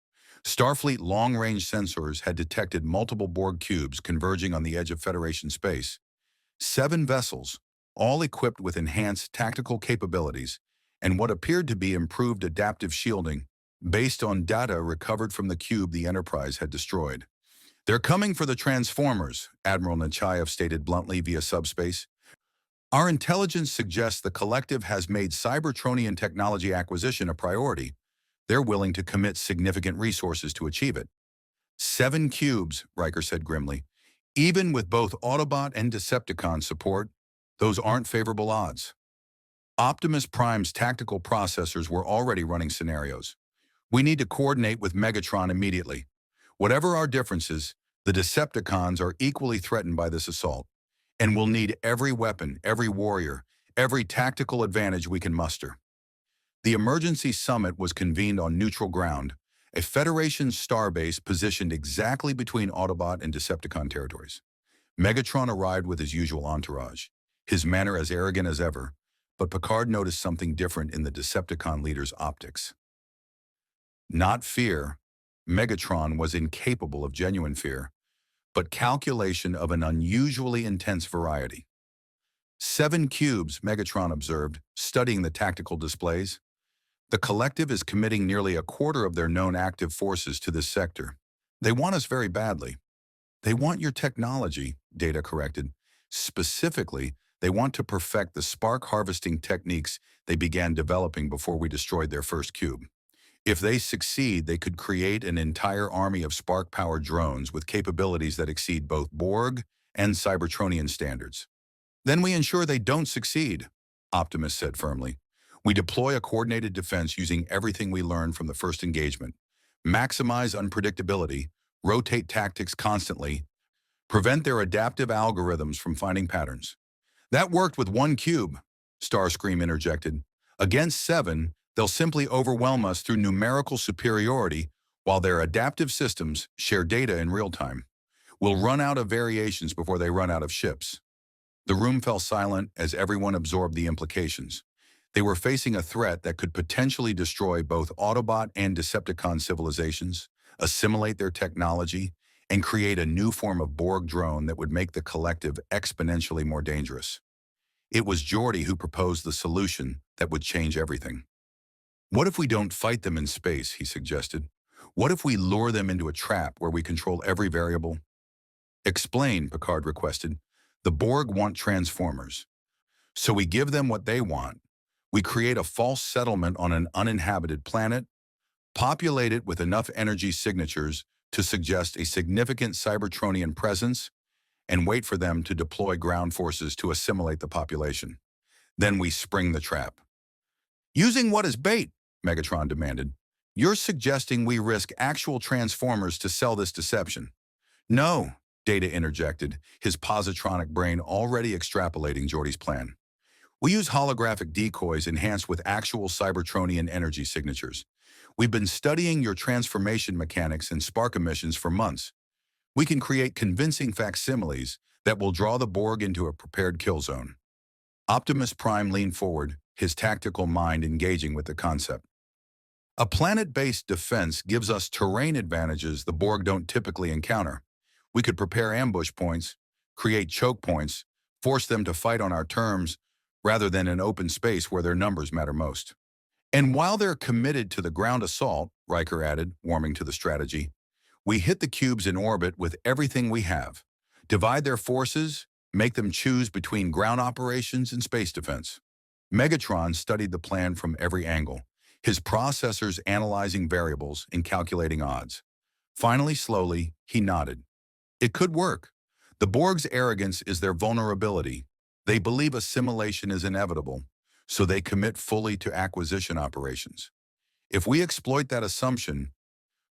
Starfleet long-range sensors had detected multiple Borg cubes converging on the edge of Federation space. 7 vessels, all equipped with enhanced tactical capabilities and what appeared to be improved adaptive shielding based on data recovered from the cube the Enterprise had destroyed. "They're coming for the Transformers," Admiral Nechayev stated bluntly via subspace. "Our intelligence suggests the collective has made Cybertronian technology acquisition a priority. They're willing to commit significant resources to achieve it." 7 cubes, Riker said grimly. "Even with both Autobot and Decepticon support, those aren't favorable odds." Optimus Prime's tactical processors were already running scenarios. "We need to coordinate with Megatron immediately. Whatever our differences, the Decepticons are equally threatened by this assault, and we'll need every weapon, every warrior, every tactical advantage we can muster." The emergency summit was convened on neutral ground, a Federation starbase positioned exactly between Autobot and Decepticon territories. Megatron arrived with his usual entourage, his manner as arrogant as ever, but Picard noticed something different in the Decepticon leader's optics. Not fear. Megatron was incapable of genuine fear, but calculation of an unusually intense variety. 7 cubes, Megatron observed, studying the tactical displays. "The collective is committing nearly a quarter of their known active forces to this sector. They want us very badly." "They want your technology," Data corrected. "Specifically, they want to perfect the spark harvesting techniques they began developing before we destroyed their first cube. If they succeed, they could create an entire army of spark-powered drones with capabilities that exceed both Borg and Cybertronian standards." "Then we ensure they don't succeed," Optimus said firmly. "We deploy a coordinated defense using everything we learned from the first engagement. Maximize unpredictability, rotate tactics constantly, prevent their adaptive algorithms from finding patterns." "That worked with 1 cube," Starscream interjected. "Against 7, they'll simply overwhelm us through numerical superiority while their adaptive systems share data in real time. We'll run out of variations before they run out of ships." The room fell silent as everyone absorbed the implications. They were facing a threat that could potentially destroy both Autobot and Decepticon civilizations, assimilate their technology, and create a new form of Borg drone that would make the collective exponentially more dangerous. It was Geordi who proposed the solution that would change everything. "What if we don't fight them in space?" he suggested. "What if we lure them into a trap where we control every variable?" "Explain," Picard requested. "The Borg want Transformers. So we give them what they want. We create a false settlement on an uninhabited planet, populate it with enough energy signatures to suggest a significant Cybertronian presence, and wait for them to deploy ground forces to assimilate the population. Then we spring the trap." "Using what as bait?" Megatron demanded. "You're suggesting we risk actual Transformers to sell this deception." "No," Data interjected, his positronic brain already extrapolating Geordi's plan. "We use holographic decoys enhanced with actual Cybertronian energy signatures. We've been studying your transformation mechanics and spark emissions for months. We can create convincing facsimiles that will draw the Borg into a prepared kill zone." Optimus Prime leaned forward, his tactical mind engaging with the concept. "A planet-based defense gives us terrain advantages the Borg don't typically encounter. We could prepare ambush points, create choke points, force them to fight on our terms, rather than in open space where their numbers matter most. And while they're committed to the ground assault," Riker added, warming to the strategy, "we hit the cubes in orbit with everything we have. Divide their forces, make them choose between ground operations and space defense." Megatron studied the plan from every angle, his processors analyzing variables and calculating odds. Finally, slowly, he nodded. "It could work. The Borg's arrogance is their vulnerability. They believe assimilation is inevitable, so they commit fully to acquisition operations. If we exploit that assumption,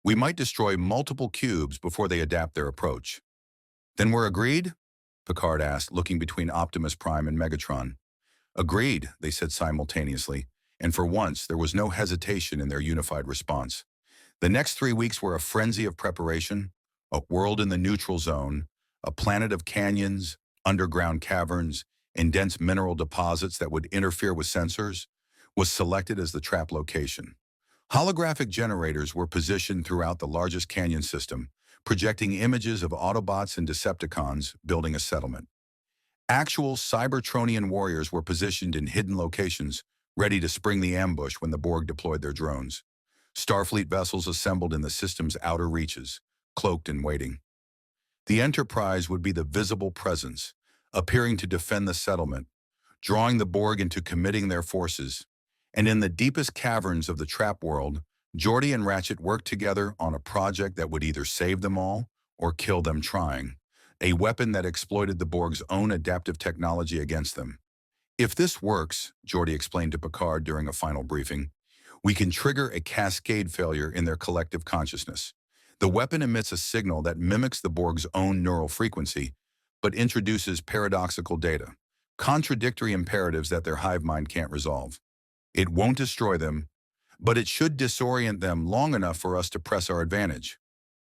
we might destroy multiple cubes before they adapt their approach." "Then we're agreed?" Picard asked, looking between Optimus Prime and Megatron. "Agreed," they said simultaneously, and for once there was no hesitation in their unified response. The next 3 weeks were a frenzy of preparation, a world in the neutral zone, a planet of canyons, underground caverns, and dense mineral deposits that would interfere with sensors, was selected as the trap location. Holographic generators were positioned throughout the largest canyon system, projecting images of Autobots and Decepticons building a settlement. Actual Cybertronian warriors were positioned in hidden locations, ready to spring the ambush when the Borg deployed their drones. Starfleet vessels assembled in the system's outer reaches, cloaked and waiting. The Enterprise would be the visible presence, appearing to defend the settlement, drawing the Borg into committing their forces. And in the deepest caverns of the trap world, Geordi and Ratchet worked together on a project that would either save them all or kill them trying, a weapon that exploited the Borg's own adaptive technology against them. If this works, Geordi explained to Picard during a final briefing, we can trigger a cascade failure in their collective consciousness. The weapon emits a signal that mimics the Borg's own neural frequency, but introduces paradoxical data, contradictory imperatives that their hive mind can't resolve. It won't destroy them, but it should disorient them long enough for us to press our advantage.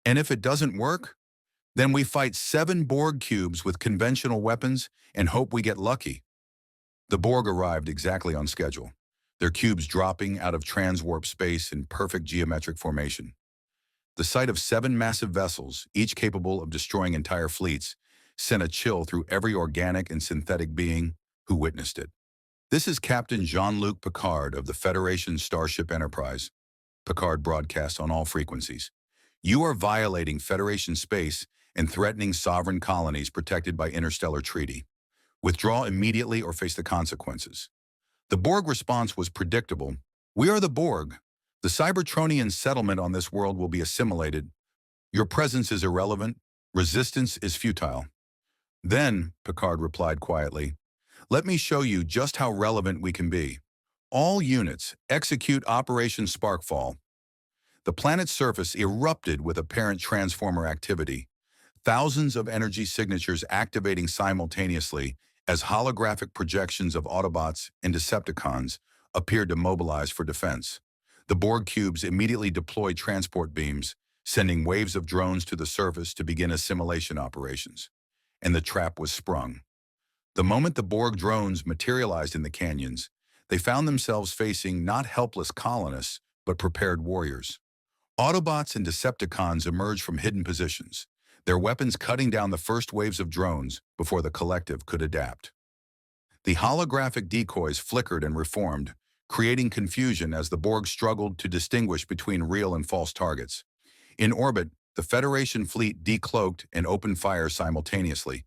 And if it doesn't work, then we fight 7 Borg cubes with conventional weapons and hope we get lucky. The Borg arrived exactly on schedule, their cubes dropping out of transwarp space in perfect geometric formation. The sight of 7 massive vessels, each capable of destroying entire fleets, sent a chill through every organic and synthetic being who witnessed it. This is Captain Jean-Luc Picard of the Federation Starship Enterprise. Picard broadcast on all frequencies. You are violating Federation space and threatening sovereign colonies protected by interstellar treaty. Withdraw immediately or face the consequences. The Borg response was predictable. We are the Borg. The Cybertronian settlement on this world will be assimilated. Your presence is irrelevant. Resistance is futile. Then, Picard replied quietly, let me show you just how relevant we can be. All units, execute Operation Sparkfall. The planet's surface erupted with apparent transformer activity, thousands of energy signatures activating simultaneously as holographic projections of Autobots and Decepticons appeared to mobilize for defense. The Borg cubes immediately deployed transport beams, sending waves of drones to the surface to begin assimilation operations. And the trap was sprung. The moment the Borg drones materialized in the canyons, they found themselves facing not helpless colonists, but prepared warriors. Autobots and Decepticons emerged from hidden positions, their weapons cutting down the first waves of drones before the collective could adapt. The holographic decoys flickered and reformed, creating confusion as the Borg struggled to distinguish between real and false targets. In orbit, the Federation fleet decloaked and opened fire simultaneously,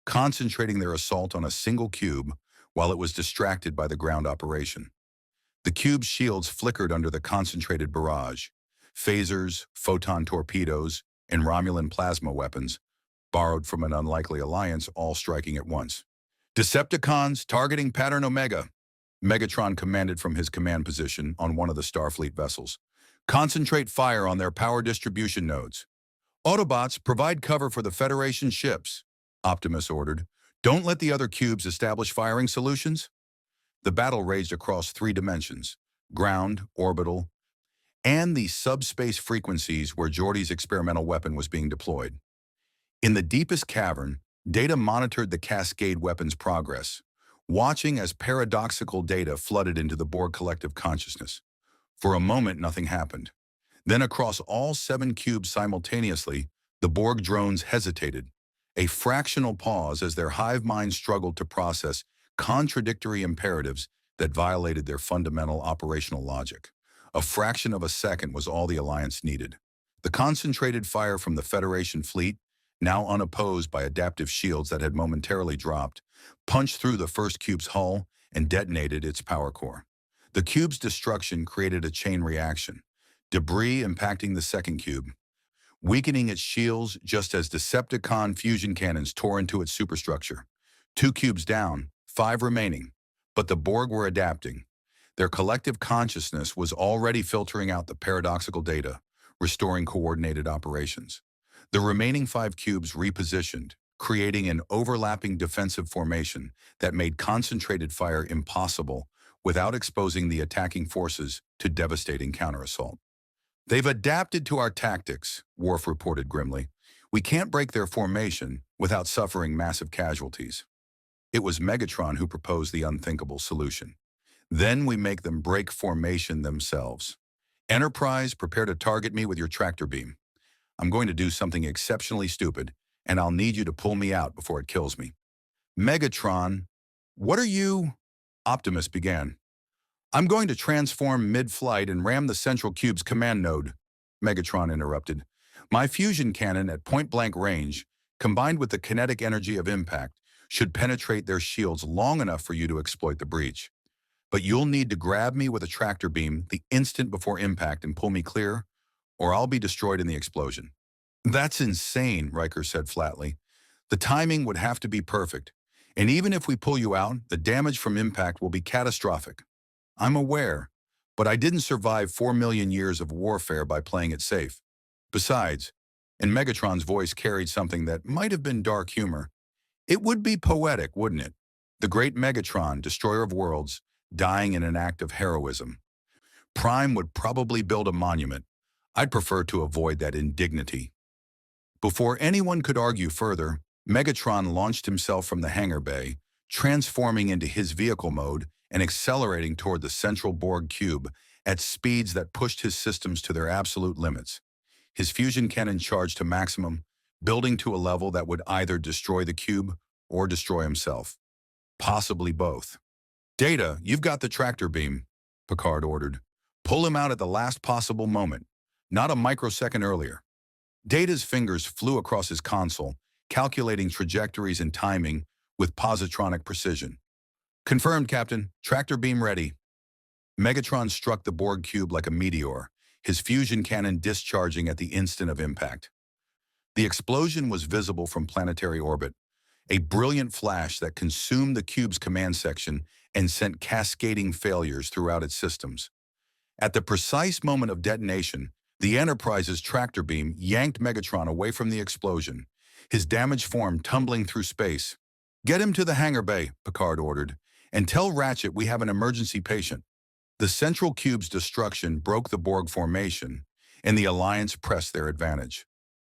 concentrating their assault on a single cube while it was distracted by the ground operation. The cube's shields flickered under the concentrated barrage. Phasers, photon torpedoes, and Romulan plasma weapons, borrowed from an unlikely alliance, all striking at once. Decepticons targeting Pattern Omega. Megatron commanded from his command position on one of the Starfleet vessels. Concentrate fire on their power distribution nodes. Autobots, provide cover for the Federation ships. Optimus ordered. Don't let the other cubes establish firing solutions. The battle raged across 3 dimensions, ground, orbital, and the subspace frequencies where Geordi's experimental weapon was being deployed. In the deepest cavern, Data monitored the Cascade weapon's progress, watching as paradoxical data flooded into the Borg collective consciousness. For a moment, nothing happened. Then across all 7 cubes simultaneously, the Borg drones hesitated, a fractional pause as their hive minds struggled to process contradictory imperatives that violated their fundamental operational logic. A fraction of a second was all the Alliance needed. The concentrated fire from the Federation fleet, now unopposed by adaptive shields that had momentarily dropped, punched through the first cube's hull and detonated its power core. The cube's destruction created a chain reaction, debris impacting the second cube, weakening its shields just as Decepticon fusion cannons tore into its superstructure. 2 cubes down, 5 remaining, but the Borg were adapting. Their collective consciousness was already filtering out the paradoxical data, restoring coordinated operations. The remaining 5 cubes repositioned, creating an overlapping defensive formation that made concentrated fire impossible without exposing the attacking forces to devastating counterassault. They've adapted to our tactics, Worf reported grimly. We can't break their formation without suffering massive casualties. It was Megatron who proposed the unthinkable solution. Then we make them break formation themselves. Enterprise, prepare to target me with your tractor beam. I'm going to do something exceptionally stupid, and I'll need you to pull me out before it kills me. Megatron, what are you? Optimus began. I'm going to transform mid-flight and ram the Central Cube's command node, Megatron interrupted. My fusion cannon at point-blank range, combined with the kinetic energy of impact, should penetrate their shields long enough for you to exploit the breach. But you'll need to grab me with a tractor beam the instant before impact and pull me clear, or I'll be destroyed in the explosion. That's insane, Riker said flatly. The timing would have to be perfect, and even if we pull you out, the damage from impact will be catastrophic. I'm aware, but I didn't survive 4 million years of warfare by playing it safe. Besides, and Megatron's voice carried something that might have been dark humor, it would be poetic, wouldn't it? The great Megatron, destroyer of worlds, dying in an act of heroism. Prime would probably build a monument. I'd prefer to avoid that indignity. Before anyone could argue further, Megatron launched himself from the hangar bay, transforming into his vehicle mode and accelerating toward the central Borg cube at speeds that pushed his systems to their absolute limits. His fusion cannon charged to maximum, building to a level that would either destroy the cube or destroy himself. Possibly both. Data, you've got the tractor beam, Picard ordered. Pull him out at the last possible moment, not a microsecond earlier. Data's fingers flew across his console, calculating trajectories and timing with positronic precision. Confirmed, Captain. Tractor beam ready. Megatron struck the Borg cube like a meteor, his fusion cannon discharging at the instant of impact. The explosion was visible from planetary orbit, a brilliant flash that consumed the cube's command section and sent cascading failures throughout its systems. At the precise moment of detonation, the Enterprise's tractor beam yanked Megatron away from the explosion, his damaged form tumbling through space. Get him to the hangar bay, Picard ordered, and tell Ratchet we have an emergency patient. The Central Cube's destruction broke the Borg formation, and the Alliance pressed their advantage.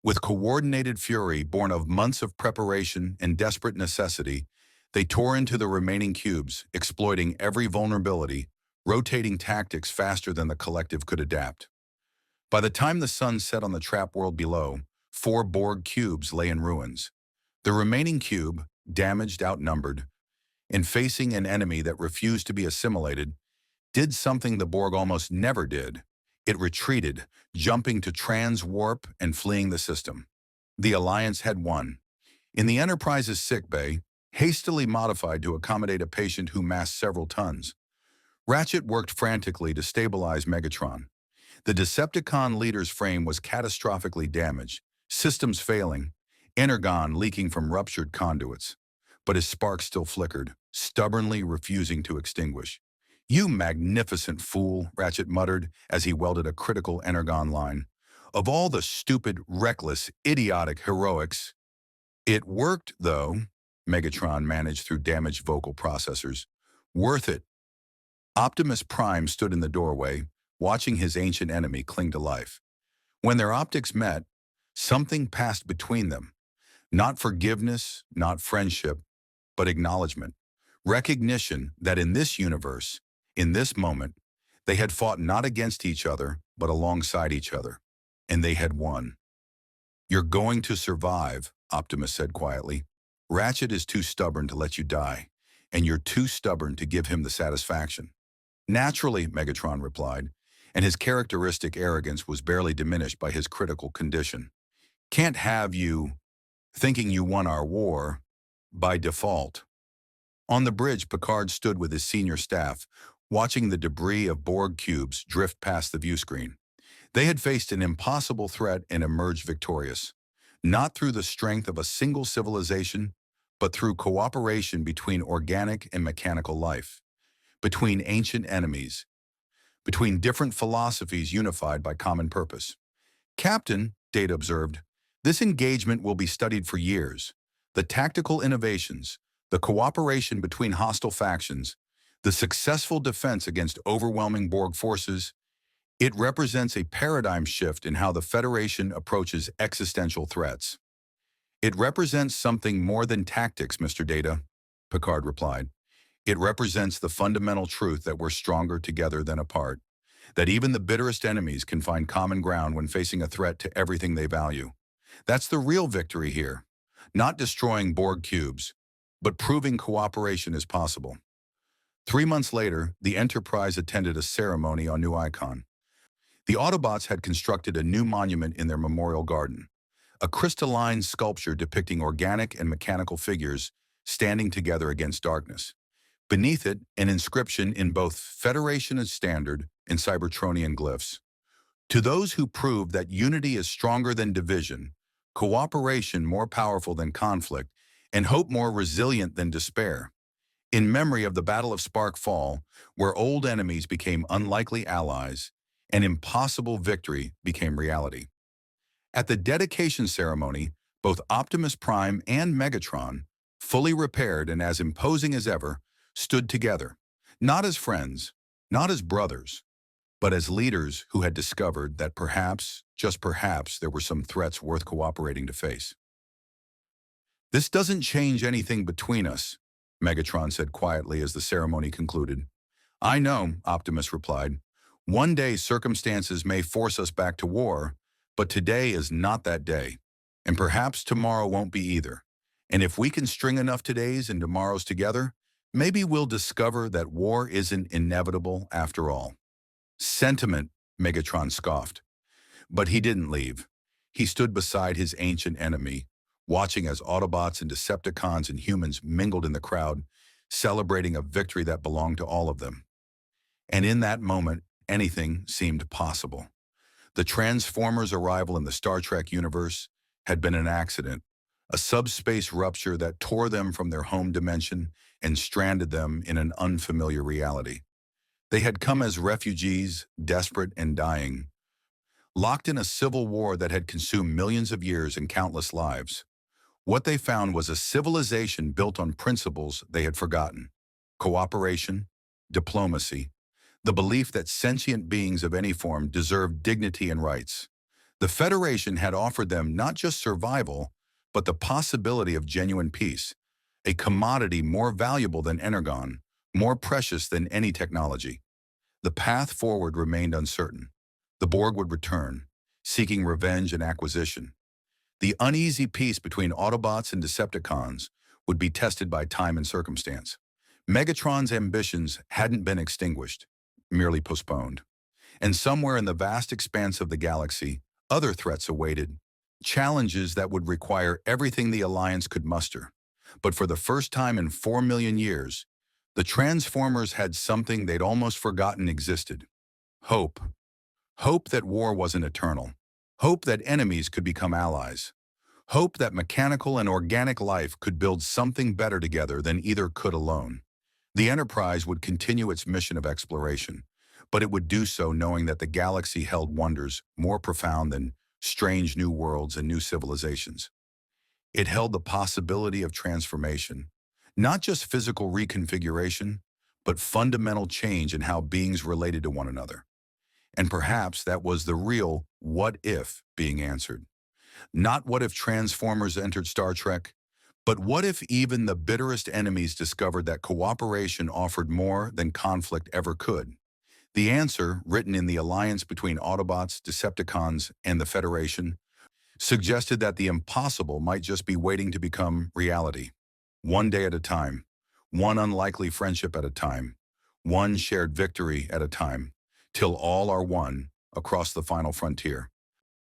With coordinated fury born of months of preparation and desperate necessity, they tore into the remaining cubes, exploiting every vulnerability, rotating tactics faster than the collective could adapt. By the time the sun set on the trap world below, 4 Borg cubes lay in ruins. The remaining cube, damaged, outnumbered, and facing an enemy that refused to be assimilated, did something the Borg almost never did. It retreated, jumping to trans-warp and fleeing the system. The Alliance had won. In the Enterprise's sickbay, hastily modified to accommodate a patient who massed several tons, Ratchet worked frantically to stabilize Megatron. The Decepticon leader's frame was catastrophically damaged, systems failing, energon leaking from ruptured conduits. But his spark still flickered, stubbornly refusing to extinguish. You magnificent fool, Ratchet muttered as he welded a critical energon line. Of all the stupid, reckless, idiotic heroics. It worked, though, Megatron managed through damaged vocal processors. Worth it. Optimus Prime stood in the doorway, watching his ancient enemy cling to life. When their optics met, something passed between them. Not forgiveness, not friendship, but acknowledgement. Recognition that in this universe, in this moment, they had fought not against each other, but alongside each other. And they had won. You're going to survive, Optimus said quietly. Ratchet is too stubborn to let you die, and you're too stubborn to give him the satisfaction. Naturally, Megatron replied, and his characteristic arrogance was barely diminished by his critical condition. Can't have you thinking you won our war by default. On the bridge, Picard stood with his senior staff, watching the debris of Borg cubes drift past the viewscreen. They had faced an impossible threat and emerged victorious, not through the strength of a single civilization, but through cooperation between organic and mechanical life, between ancient enemies, between different philosophies unified by common purpose. Captain, Data observed, this engagement will be studied for years. The tactical innovations, the cooperation between hostile factions, the successful defense against overwhelming Borg forces, it represents a paradigm shift in how the Federation approaches existential threats. It represents something more than tactics, Mr. Data. Picard replied. It represents the fundamental truth that we're stronger together than apart, that even the bitterest enemies can find common ground when facing a threat to everything they value. That's the real victory here, not destroying Borg cubes, but proving cooperation is possible. 3 months later, the Enterprise attended a ceremony on New Icon. The Autobots had constructed a new monument in their memorial garden, a crystalline sculpture depicting organic and mechanical figures standing together against darkness. Beneath it, an inscription in both Federation and Standard and Cybertronian glyphs. To those who prove that unity is stronger than division, cooperation more powerful than conflict, and hope more resilient than despair. In memory of the Battle of Spark Fall, where old enemies became unlikely allies, an impossible victory became reality. At the dedication ceremony, both Optimus Prime and Megatron, fully repaired and as imposing as ever, stood together, not as friends, not as brothers, but as leaders who had discovered that perhaps, just perhaps, there were some threats worth cooperating to face. This doesn't change anything between us, Megatron said quietly as the ceremony concluded. I know, Optimus replied. One day circumstances may force us back to war, but today is not that day, and perhaps tomorrow won't be either. And if we can string enough todays and tomorrows together, maybe we'll discover that war isn't inevitable after all. Sentiment, Megatron scoffed. But he didn't leave. He stood beside his ancient enemy, watching as Autobots and Decepticons and humans mingled in the crowd, celebrating a victory that belonged to all of them. And in that moment, anything seemed possible. The Transformers' arrival in the Star Trek universe had been an accident, a subspace rupture that tore them from their home dimension and stranded them in an unfamiliar reality. They had come as refugees, desperate and dying, locked in a civil war that had consumed millions of years and countless lives. What they found was a civilization built on principles they had forgotten: cooperation, diplomacy, the belief that sentient beings of any form deserved dignity and rights. The Federation had offered them not just survival, but the possibility of genuine peace, a commodity more valuable than energon, more precious than any technology. The path forward remained uncertain. The Borg would return, seeking revenge and acquisition. The uneasy peace between Autobots and Decepticons would be tested by time and circumstance. Megatron's ambitions hadn't been extinguished, merely postponed. And somewhere in the vast expanse of the galaxy, other threats awaited, challenges that would require everything the Alliance could muster. But for the first time in 4 million years, the Transformers had something they'd almost forgotten existed: hope. Hope that war wasn't eternal. Hope that enemies could become allies. Hope that mechanical and organic life could build something better together than either could alone. The Enterprise would continue its mission of exploration, but it would do so knowing that the galaxy held wonders more profound than strange new worlds and new civilizations. It held the possibility of transformation, not just physical reconfiguration, but fundamental change in how beings related to one another. And perhaps that was the real what if being answered. Not what if Transformers entered Star Trek, but what if even the bitterest enemies discovered that cooperation offered more than conflict ever could? The answer, written in the alliance between Autobots, Decepticons, and the Federation, suggested that the impossible might just be waiting to become reality. One day at a time, one unlikely friendship at a time, one shared victory at a time, till all are one across the final frontier.